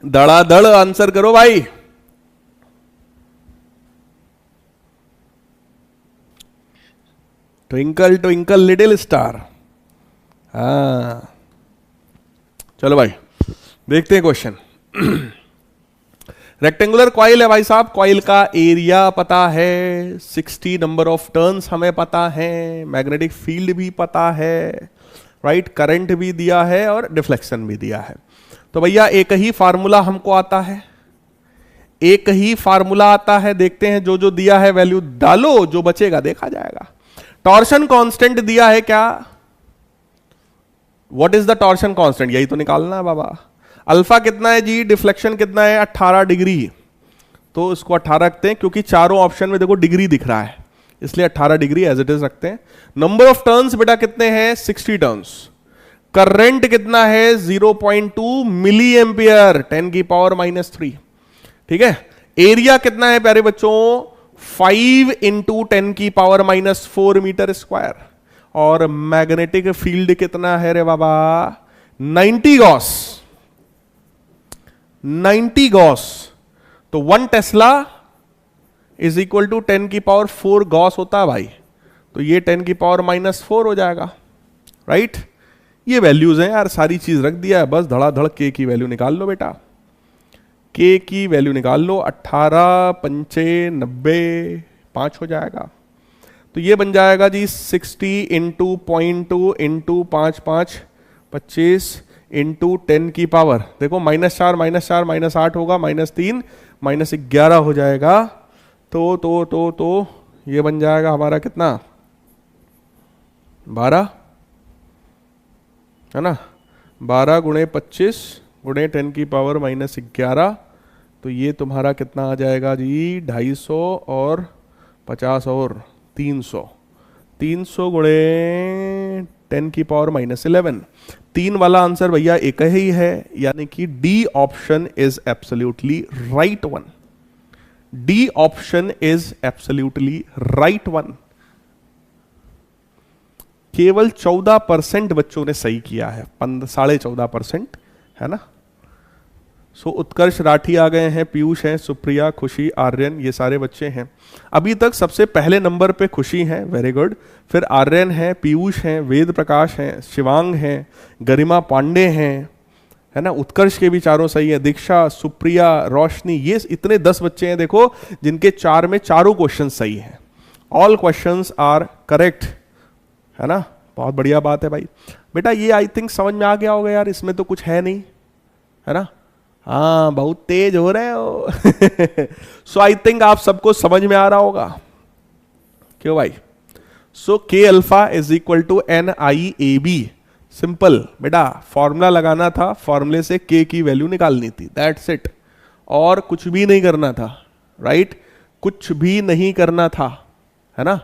धड़ाधड़ आंसर करो भाई। Twinkle twinkle little star. हाँ चलो भाई देखते हैं क्वेश्चन। रेक्टेंगुलर कॉइल है भाई साहब, कॉइल का एरिया पता है, 60 नंबर ऑफ टर्न्स हमें पता है, मैग्नेटिक फील्ड भी पता है, राइट, करंट भी दिया है और डिफ्लेक्शन भी दिया है। तो भैया एक ही फार्मूला हमको आता है, एक ही फार्मूला आता है, देखते हैं जो जो दिया है वैल्यू डालो, जो बचेगा देखा जाएगा। टॉर्शन कांस्टेंट दिया है क्या, what is the torsion constant, यही तो निकालना है बाबा। अल्फा कितना है जी, डिफ्लेक्शन कितना है 18 डिग्री, तो इसको 18 रखते हैं क्योंकि चारों ऑप्शन में देखो डिग्री दिख रहा है, इसलिए 18 डिग्री एज इट इज रखते हैं। नंबर ऑफ टर्न्स बेटा कितने हैं 60 टर्न्स। करंट कितना है 0.2 मिली एम्पियर 10 की पावर -3, ठीक है। एरिया कितना है प्यारे बच्चों 5 इंटू 10 की पावर -4 मीटर स्क्वायर। और मैग्नेटिक फील्ड कितना है रे बाबा 90 गॉस, 90 गॉस। तो 1 टेस्ला इज इक्वल टू 10 की पावर 4 गॉस होता है भाई, तो ये 10 की पावर -4 हो जाएगा, राइट। ये वैल्यूज हैं यार, सारी चीज रख दिया है, बस धड़ाधड़ के की वैल्यू निकाल लो बेटा, के की वैल्यू निकाल लो। 18 पंचे 90 5 हो जाएगा, तो ये बन जाएगा जी 60 इंटू 0.2 इंटू 5 5 25 इंटू 10 की पावर, देखो -4 -4 -8 होगा, -3 -11 हो जाएगा। तो ये बन जाएगा हमारा कितना 12 है ना, 12 गुणे 25 गुणे 10 की पावर -11, तो ये तुम्हारा कितना आ जाएगा जी 250 और 50 और 300, 300 गुणे 10 की पावर -11। 3 वाला आंसर भैया एक ही है, यानी कि D option is absolutely right one, D option is absolutely right one. केवल 14% बच्चों ने सही किया है, 14.5% है ना। सो उत्कर्ष राठी आ गए हैं, पीयूष हैं, सुप्रिया, खुशी, आर्यन, ये सारे बच्चे हैं। अभी तक सबसे पहले नंबर पे खुशी हैं, वेरी गुड, फिर आर्यन है, पीयूष हैं, वेद प्रकाश हैं, शिवांग हैं, गरिमा पांडे हैं, है ना। उत्कर्ष के भी चारों सही है, दीक्षा, सुप्रिया, रोशनी, ये इतने 10 बच्चे हैं देखो जिनके 4 में चारों क्वेश्चन सही हैं। ऑल क्वेश्चंस आर करेक्ट, है ना। बहुत बढ़िया बात है भाई। बेटा ये आई थिंक समझ में आ गया होगा यार, इसमें तो कुछ है नहीं, है ना। हाँ बहुत तेज हो रहे हो सो आई थिंक आप सबको समझ में आ रहा होगा, क्यों भाई। So K alpha is equal to NIAB, simple बेटा, फॉर्मूला लगाना था, फॉर्मूले से के की वैल्यू निकालनी थी, दैट्स इट, और कुछ भी नहीं करना था, राइट, कुछ भी नहीं करना था, है ना,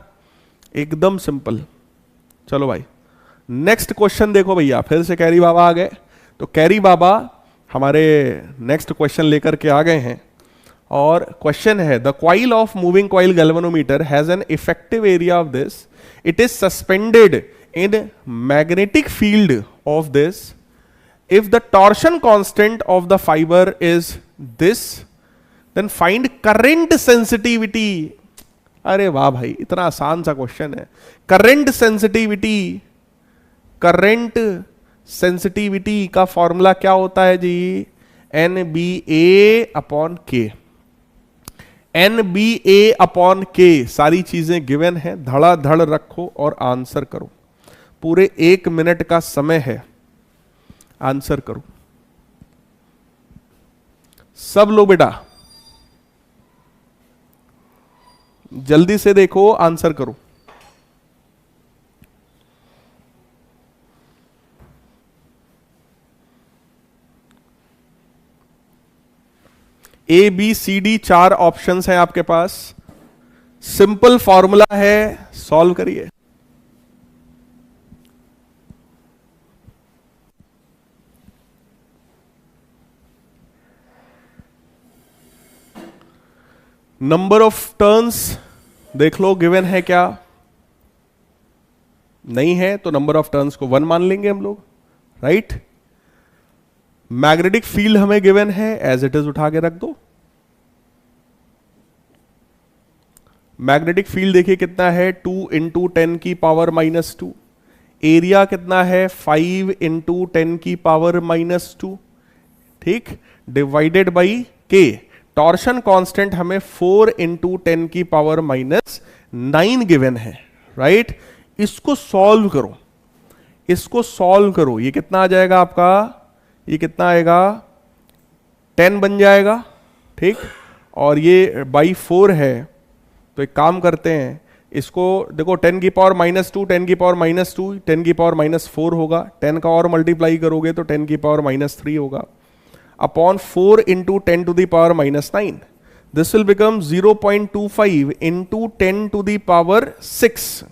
एकदम सिंपल। चलो भाई नेक्स्ट क्वेश्चन देखो भैया, फिर से कैरी बाबा आ गए। तो कैरी बाबा हमारे नेक्स्ट क्वेश्चन लेकर के आ गए हैं, और क्वेश्चन है the coil of moving coil galvanometer has an effective area of this, it is suspended in magnetic field of this, if the torsion constant of the fiber is this, then find current sensitivity। अरे वाह भाई, इतना आसान सा question है। Current sensitivity, current sensitivity का formula क्या होता है जी NBA/K, NBA/K। सारी चीजें गिवन है, धड़ाधड़ रखो और आंसर करो, पूरे 1 मिनट का समय है, आंसर करो सब लोग बेटा, जल्दी से देखो, आंसर करो। ABCD 4 ऑप्शंस हैं आपके पास, सिंपल फॉर्मूला है, सॉल्व करिए। नंबर ऑफ टर्न्स देख लो, गिवन है क्या, नहीं है तो नंबर ऑफ टर्न्स को 1 मान लेंगे हम लोग, राइट। मैग्नेटिक फील्ड हमें गिवन है, एज इट इज उठा के रख दो। मैग्नेटिक फील्ड देखिए कितना है 2 इंटू 10 की पावर -2, एरिया कितना है 5 इंटू 10 की पावर -2, ठीक, डिवाइडेड बाई के। टॉर्शन कांस्टेंट हमें 4 इंटू 10 की पावर -9 गिवन है, राइट। इसको सॉल्व करो, इसको सॉल्व करो, ये कितना आ जाएगा आपका, ये कितना आएगा 10 बन जाएगा, ठीक। और ये बाई 4 है, तो एक काम करते हैं, इसको देखो 10 की पावर -2, 10 की पावर -2, 10 की पावर -4 होगा, 10 का और मल्टीप्लाई करोगे तो 10 की पावर -3 होगा, upon 4 into 10 to the power -9, this will become 0.25 into 10 to the power 6,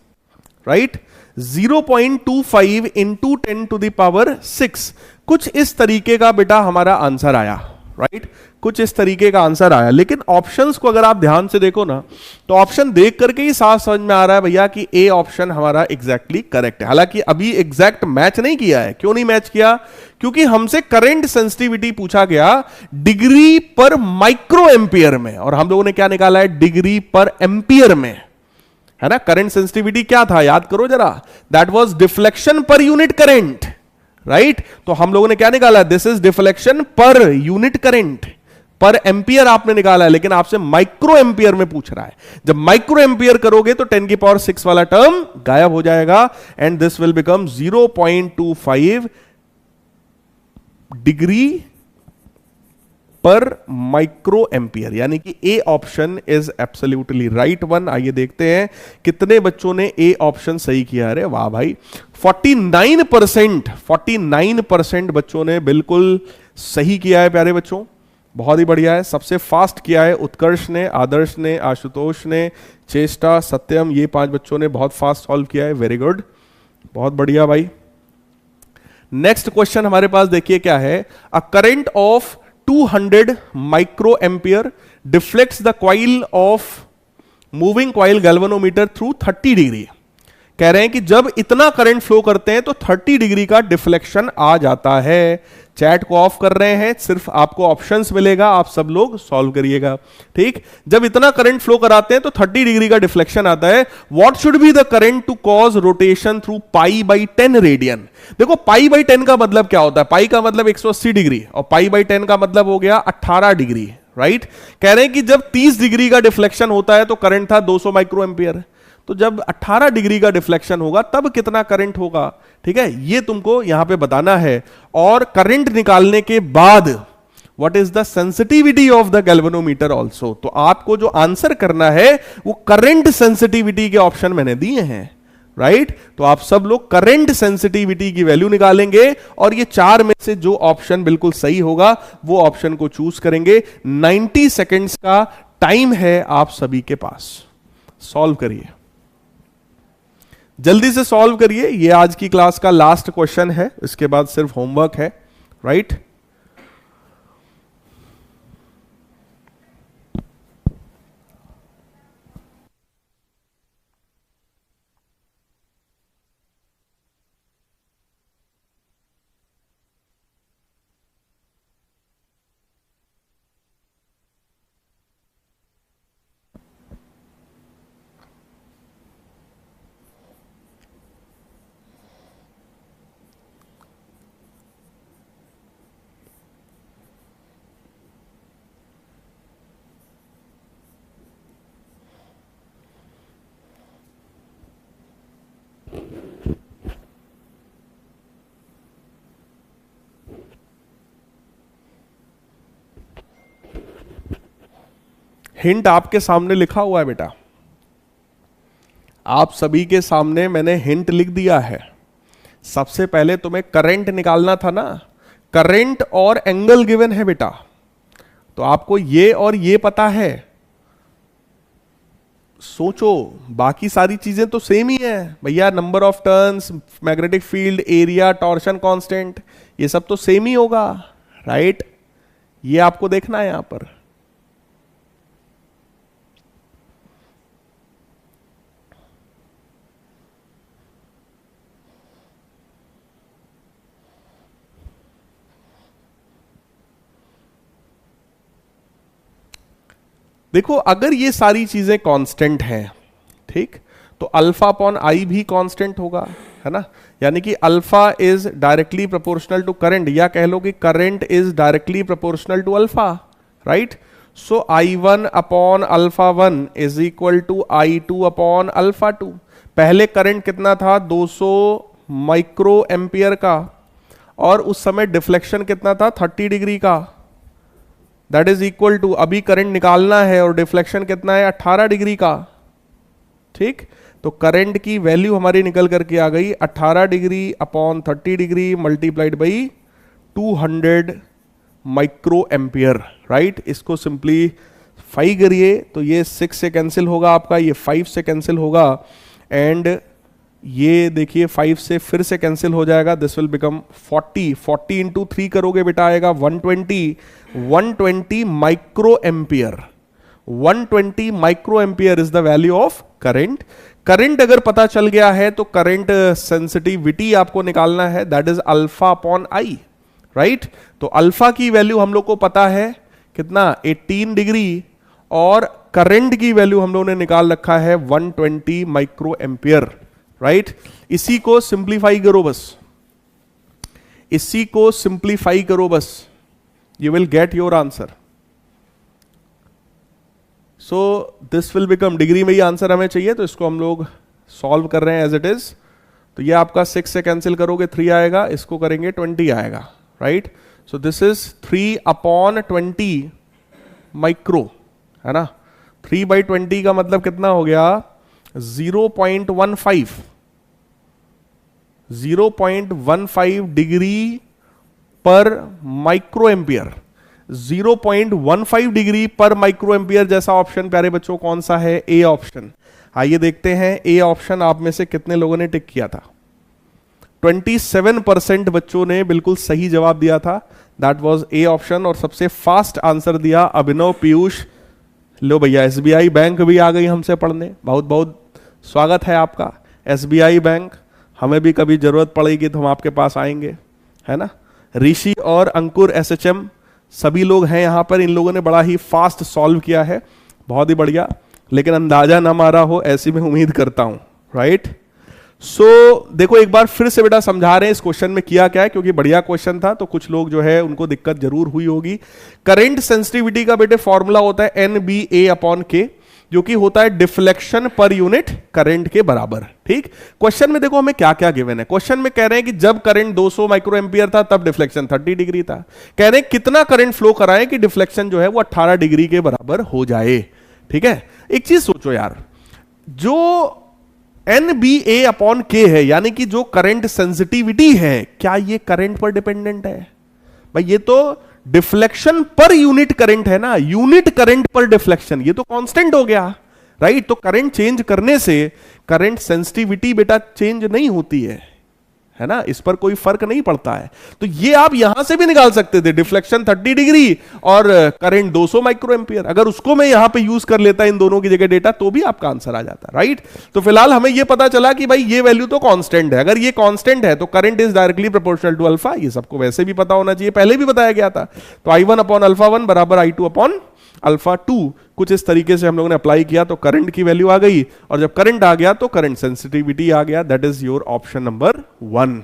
right. 0.25 into 10 to the power 6, कुछ इस तरीके का बेटा हमारा आंसर आया, राइट। कुछ इस तरीके का आंसर आया। लेकिन ऑप्शंस को अगर आप ध्यान से देखो ना, तो ऑप्शन देख करके ही साफ समझ में आ रहा है भैया कि ए ऑप्शन हमारा एग्जैक्टली करेक्ट है। हालांकि अभी एग्जैक्ट मैच नहीं किया है। क्यों नहीं मैच किया? क्योंकि हमसे करंट सेंसिटिविटी पूछा गया डिग्री पर माइक्रो एम्पियर में, और हम लोगों ने क्या निकाला है, डिग्री पर एम्पियर में, है ना। करंट सेंसिटिविटी क्या था, याद करो जरा, that was deflection per unit current, right. तो हम लोगों ने क्या निकाला, this is deflection per unit current, पर एम्पियर आपने निकाला है, लेकिन आपसे माइक्रो एम्पियर में पूछ रहा है। जब माइक्रो एम्पियर करोगे तो 10 की पावर 6 वाला टर्म गायब हो जाएगा, and this will become 0.25 degree पर माइक्रो एम्पियर, यानी कि A option is absolutely right one. आइए देखते हैं कितने बच्चों ने ए ऑप्शन सही किया। अरे वाह भाई, 49% बच्चों ने बिल्कुल सही किया है प्यारे बच्चों, बहुत ही बढ़िया है। सबसे फास्ट किया है उत्कर्ष ने, आदर्श ने, आशुतोष ने, चेष्टा, सत्यम, ये 5 बच्चों ने बहुत फास्ट सॉल्व किया है। वेरी गुड, बहुत बढ़िया भाई। नेक्स्ट क्वेश्चन हमारे पास देखिए क्या है, अ current of 200 micro ampere deflects the coil of moving coil galvanometer through 30 degree. कह रहे हैं कि जब इतना करंट फ्लो करते हैं तो 30 डिग्री का डिफ्लेक्शन आ जाता है। चैट को ऑफ कर रहे हैं, सिर्फ आपको ऑप्शंस मिलेगा, आप सब लोग सॉल्व करिएगा, ठीक। जब इतना करंट फ्लो कराते हैं तो 30 डिग्री का डिफ्लेक्शन आता है। What should be the current to cause rotation through π/10 radian. देखो π/10 का मतलब क्या होता है, पाई का मतलब 180 डिग्री और π/10 का मतलब हो गया 18 डिग्री, राइट। कह रहे हैं कि जब 30 डिग्री का डिफ्लेक्शन होता है तो करंट था 200 माइक्रो एम्पियर, तो जब 18 डिग्री का डिफ्लेक्शन होगा तब कितना करंट होगा, ठीक है, ये तुमको यहां पे बताना है। और करंट निकालने के बाद what is the sensitivity of the galvanometer also, तो आपको जो आंसर करना है वो करंट सेंसिटिविटी के ऑप्शन मैंने दिए हैं, राइट। तो आप सब लोग करंट सेंसिटिविटी की वैल्यू निकालेंगे और ये 4 में से जो ऑप्शन बिल्कुल सही होगा वो ऑप्शन को चूज करेंगे। 90 सेकेंड्स का टाइम है आप सभी के पास, सॉल्व करिए, जल्दी से सॉल्व करिए। ये आज की क्लास का लास्ट क्वेश्चन है, इसके बाद सिर्फ होमवर्क है, राइट। हिंट आपके सामने लिखा हुआ है बेटा, आप सभी के सामने मैंने हिंट लिख दिया है। सबसे पहले तुम्हें करंट निकालना था ना, करंट और एंगल गिवन है बेटा, तो आपको ये और ये पता है। सोचो, बाकी सारी चीजें तो सेम ही है भैया, number of turns, magnetic field, area, torsion constant, ये सब तो सेम ही होगा, राइट। ये आपको देखना है यहां पर। देखो, अगर ये सारी चीजें कांस्टेंट हैं, ठीक, तो अल्फा अपॉन आई भी कांस्टेंट होगा, है ना। यानी कि alpha is directly proportional to current, या कह लो कि current is directly proportional to alpha, right. So I1 upon alpha 1 is equal to I2 upon alpha 2। पहले करंट कितना था, 200 माइक्रो एम्पियर का, और उस समय डिफ्लेक्शन कितना था 30 डिग्री का, दैट इज इक्वल टू, अभी करंट निकालना है और डिफ्लेक्शन कितना है 18 डिग्री का, ठीक। तो करंट की वैल्यू हमारी निकल करके आ गई 18 degree upon 30 degree multiplied by 200 micro ampere, right. इसको सिंप्लीफाई करिए तो ये 6 से कैंसिल होगा आपका, ये 5 से कैंसिल होगा, एंड ये देखिए 5 से फिर से कैंसिल हो जाएगा, दिस विल बिकम 40 इंटू 3 करोगे बेटा आएगा 120 micro ampere. 120 micro ampere is the value of current. Current अगर पता चल गया है तो करंट सेंसिटिविटी आपको निकालना है, that is alpha upon I, right. तो अल्फा की वैल्यू हम लोग को पता है कितना 18 डिग्री, और करंट की वैल्यू हम लोगों ने निकाल रखा है 120 माइक्रो एम्पियर, राइट। इसी को सिंप्लीफाई करो बस, इसी को सिंप्लीफाई करो बस, you will get your answer. So this will become, degree में ही आंसर हमें चाहिए तो इसको हम लोग सॉल्व कर रहे हैं एज इट इज। तो ये आपका 6 से कैंसिल करोगे 3 आएगा, इसको करेंगे 20 आएगा, right. So this is 3 upon 20 micro, है ना। 3/20 का मतलब कितना हो गया 0.15 डिग्री पर माइक्रो एम्पियर। 0.15 डिग्री पर माइक्रो एम्पियर जैसा ऑप्शन प्यारे बच्चों कौन सा है, ए ऑप्शन। आइए देखते हैं ए ऑप्शन आप में से कितने लोगों ने टिक किया था। 27% बच्चों ने बिल्कुल सही जवाब दिया था, दैट वाज ए ऑप्शन। और सबसे फास्ट आंसर दिया अभिनव पीयूष। लो भैया एसबीआई बैंक भी आ गई हमसे पढ़ने, बहुत बहुत स्वागत है आपका एसबीआई बैंक। हमें भी कभी जरूरत पड़ेगी तो हम आपके पास आएंगे, है ना। ऋषि और अंकुर एसएचएम सभी लोग हैं यहाँ पर, इन लोगों ने बड़ा ही फास्ट सॉल्व किया है, बहुत ही बढ़िया। लेकिन अंदाजा ना मारा हो ऐसी मैं उम्मीद करता हूं, राइट। सो देखो एक बार फिर से बेटा समझा रहे हैं इस क्वेश्चन में किया क्या है, क्योंकि बढ़िया क्वेश्चन था तो कुछ लोग जो है उनको दिक्कत जरूर हुई होगी। करंट सेंसिटिविटी का बेटे फॉर्मूला होता है NBA अपॉन के, जो कि होता है डिफ्लेक्शन पर यूनिट करंट के बराबर, ठीक। क्वेश्चन में देखो हमें क्या क्या गिवन है। क्वेश्चन में कह रहे हैं कि जब करंट 200 माइक्रो एम्पियर था तब डिफ्लेक्शन 30 डिग्री था। कह रहे हैं कितना करंट फ्लो कराएं कि डिफ्लेक्शन जो है वो 18 डिग्री के बराबर हो जाए, ठीक है। एक चीज सोचो यार, जो NBA अपॉन के है यानी कि जो करंट सेंसिटिविटी है, क्या ये करंट पर डिपेंडेंट है भाई? ये तो डिफ्लेक्शन पर यूनिट करंट है ना, यूनिट करंट पर डिफ्लेक्शन, ये तो कांस्टेंट हो गया, राइट। तो करंट चेंज करने से करंट सेंसिटिविटी बेटा चेंज नहीं होती है ना, इस पर कोई फर्क नहीं पड़ता है। तो ये आप यहां से भी निकाल सकते थे, डिफ्लेक्शन 30 डिग्री और करंट 200 माइक्रो एम्पियर। अगर उसको मैं यहां पे यूज कर लेता इन दोनों की जगह डेटा, तो भी आपका आंसर आ जाता, राइट। तो फिलहाल हमें ये पता चला कि भाई ये वैल्यू तो कांस्टेंट है। अगर ये कांस्टेंट है तो current is directly proportional to alpha, ये सबको वैसे भी पता होना चाहिए, पहले भी बताया गया था। तो I1 अपॉन अल्फा 1 बराबर I2 अपॉन अल्फा 2, कुछ इस तरीके से हम लोगों ने अप्लाई किया तो करंट की वैल्यू आ गई, और जब करंट आ गया तो करंट सेंसिटिविटी आ गया। That is your option number 1।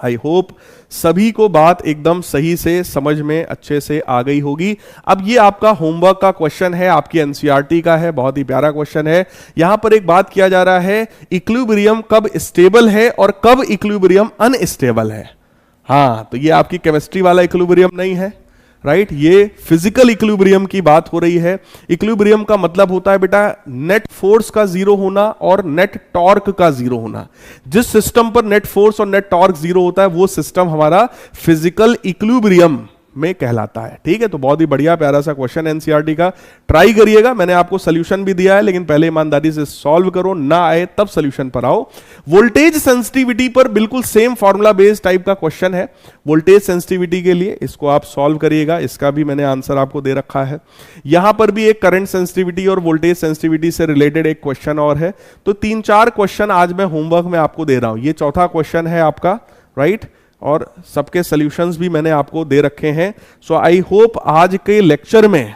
I hope सभी को बात एकदम सही से समझ में अच्छे से आ गई होगी। अब ये आपका होमवर्क का क्वेश्चन है, आपकी एनसीईआरटी का है, बहुत ही प्यारा क्वेश्चन है। यहां पर एक बात किया जा रहा है, इक्विलिब्रियम कब स्टेबल है और कब इक्विलिब्रियम अनस्टेबल है। हाँ, तो ये आपकी केमिस्ट्री वाला इक्विलिब्रियम नहीं है, राइट। ये फिजिकल इक्विलिब्रियम की बात हो रही है। इक्विलिब्रियम का मतलब होता है बेटा नेट फोर्स का जीरो होना और नेट टॉर्क का जीरो होना। जिस सिस्टम पर नेट फोर्स और नेट टॉर्क जीरो होता है वो सिस्टम हमारा फिजिकल इक्विलिब्रियम में कहलाता है, ठीक है। तो बहुत ही बढ़िया प्यारा सा क्वेश्चन एनसीईआरटी का, ट्राई करिएगा। मैंने आपको सोल्यूशन भी दिया है, लेकिन पहले ईमानदारी से सॉल्व करो, ना आए तब सोल्यूशन पर आओ। वोल्टेज सेंसिटिविटी पर बिल्कुल सेम फॉर्मूला बेस्ड टाइप का क्वेश्चन है वोल्टेज सेंसिटिविटी के लिए, इसको आप सॉल्व करिएगा। इसका भी मैंने आंसर आपको दे रखा है। यहां पर भी एक करंट सेंसिटिविटी और वोल्टेज सेंसिटिविटी से रिलेटेड एक क्वेश्चन और है। तो 3-4 क्वेश्चन आज मैं होमवर्क में आपको दे रहा हूं। ये चौथा क्वेश्चन है आपका, राइट। और सबके सॉल्यूशंस भी मैंने आपको दे रखे हैं। सो आई होप आज के लेक्चर में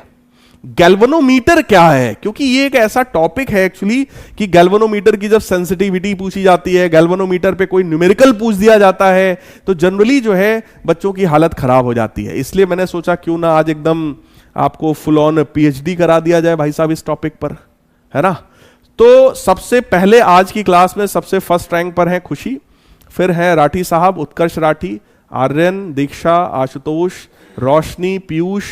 गैल्वेनोमीटर क्या है, क्योंकि ये एक ऐसा टॉपिक है एक्चुअली कि गैल्वेनोमीटर की जब सेंसिटिविटी पूछी जाती है, गैल्वेनोमीटर पे कोई न्यूमेरिकल पूछ दिया जाता है, तो जनरली जो है बच्चों की हालत खराब हो जाती है। इसलिए मैंने सोचा क्यों ना आज एकदम आपको फुल ऑन PhD करा दिया जाए भाई साहब इस टॉपिक पर, है ना। तो सबसे पहले आज की क्लास में सबसे फर्स्ट रैंक पर है खुशी, फिर हैं राठी साहब, उत्कर्ष राठी, आर्यन, दीक्षा, आशुतोष, रोशनी, पीयूष,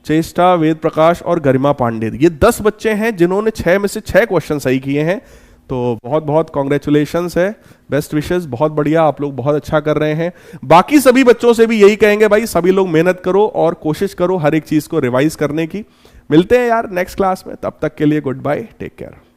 चेष्टा, वेद प्रकाश और गरिमा पांडे। ये 10 बच्चे हैं जिन्होंने 6 में से 6 क्वेश्चन सही किए हैं। तो बहुत बहुत कॉन्ग्रेचुलेशंस है, बेस्ट विशेस, बहुत बढ़िया, आप लोग बहुत अच्छा कर रहे हैं। बाकी सभी बच्चों से भी यही कहेंगे भाई, सभी लोग मेहनत करो और कोशिश करो हर एक चीज को रिवाइज करने की। मिलते हैं यार नेक्स्ट क्लास में, तब तक के लिए गुड बाय, टेक केयर।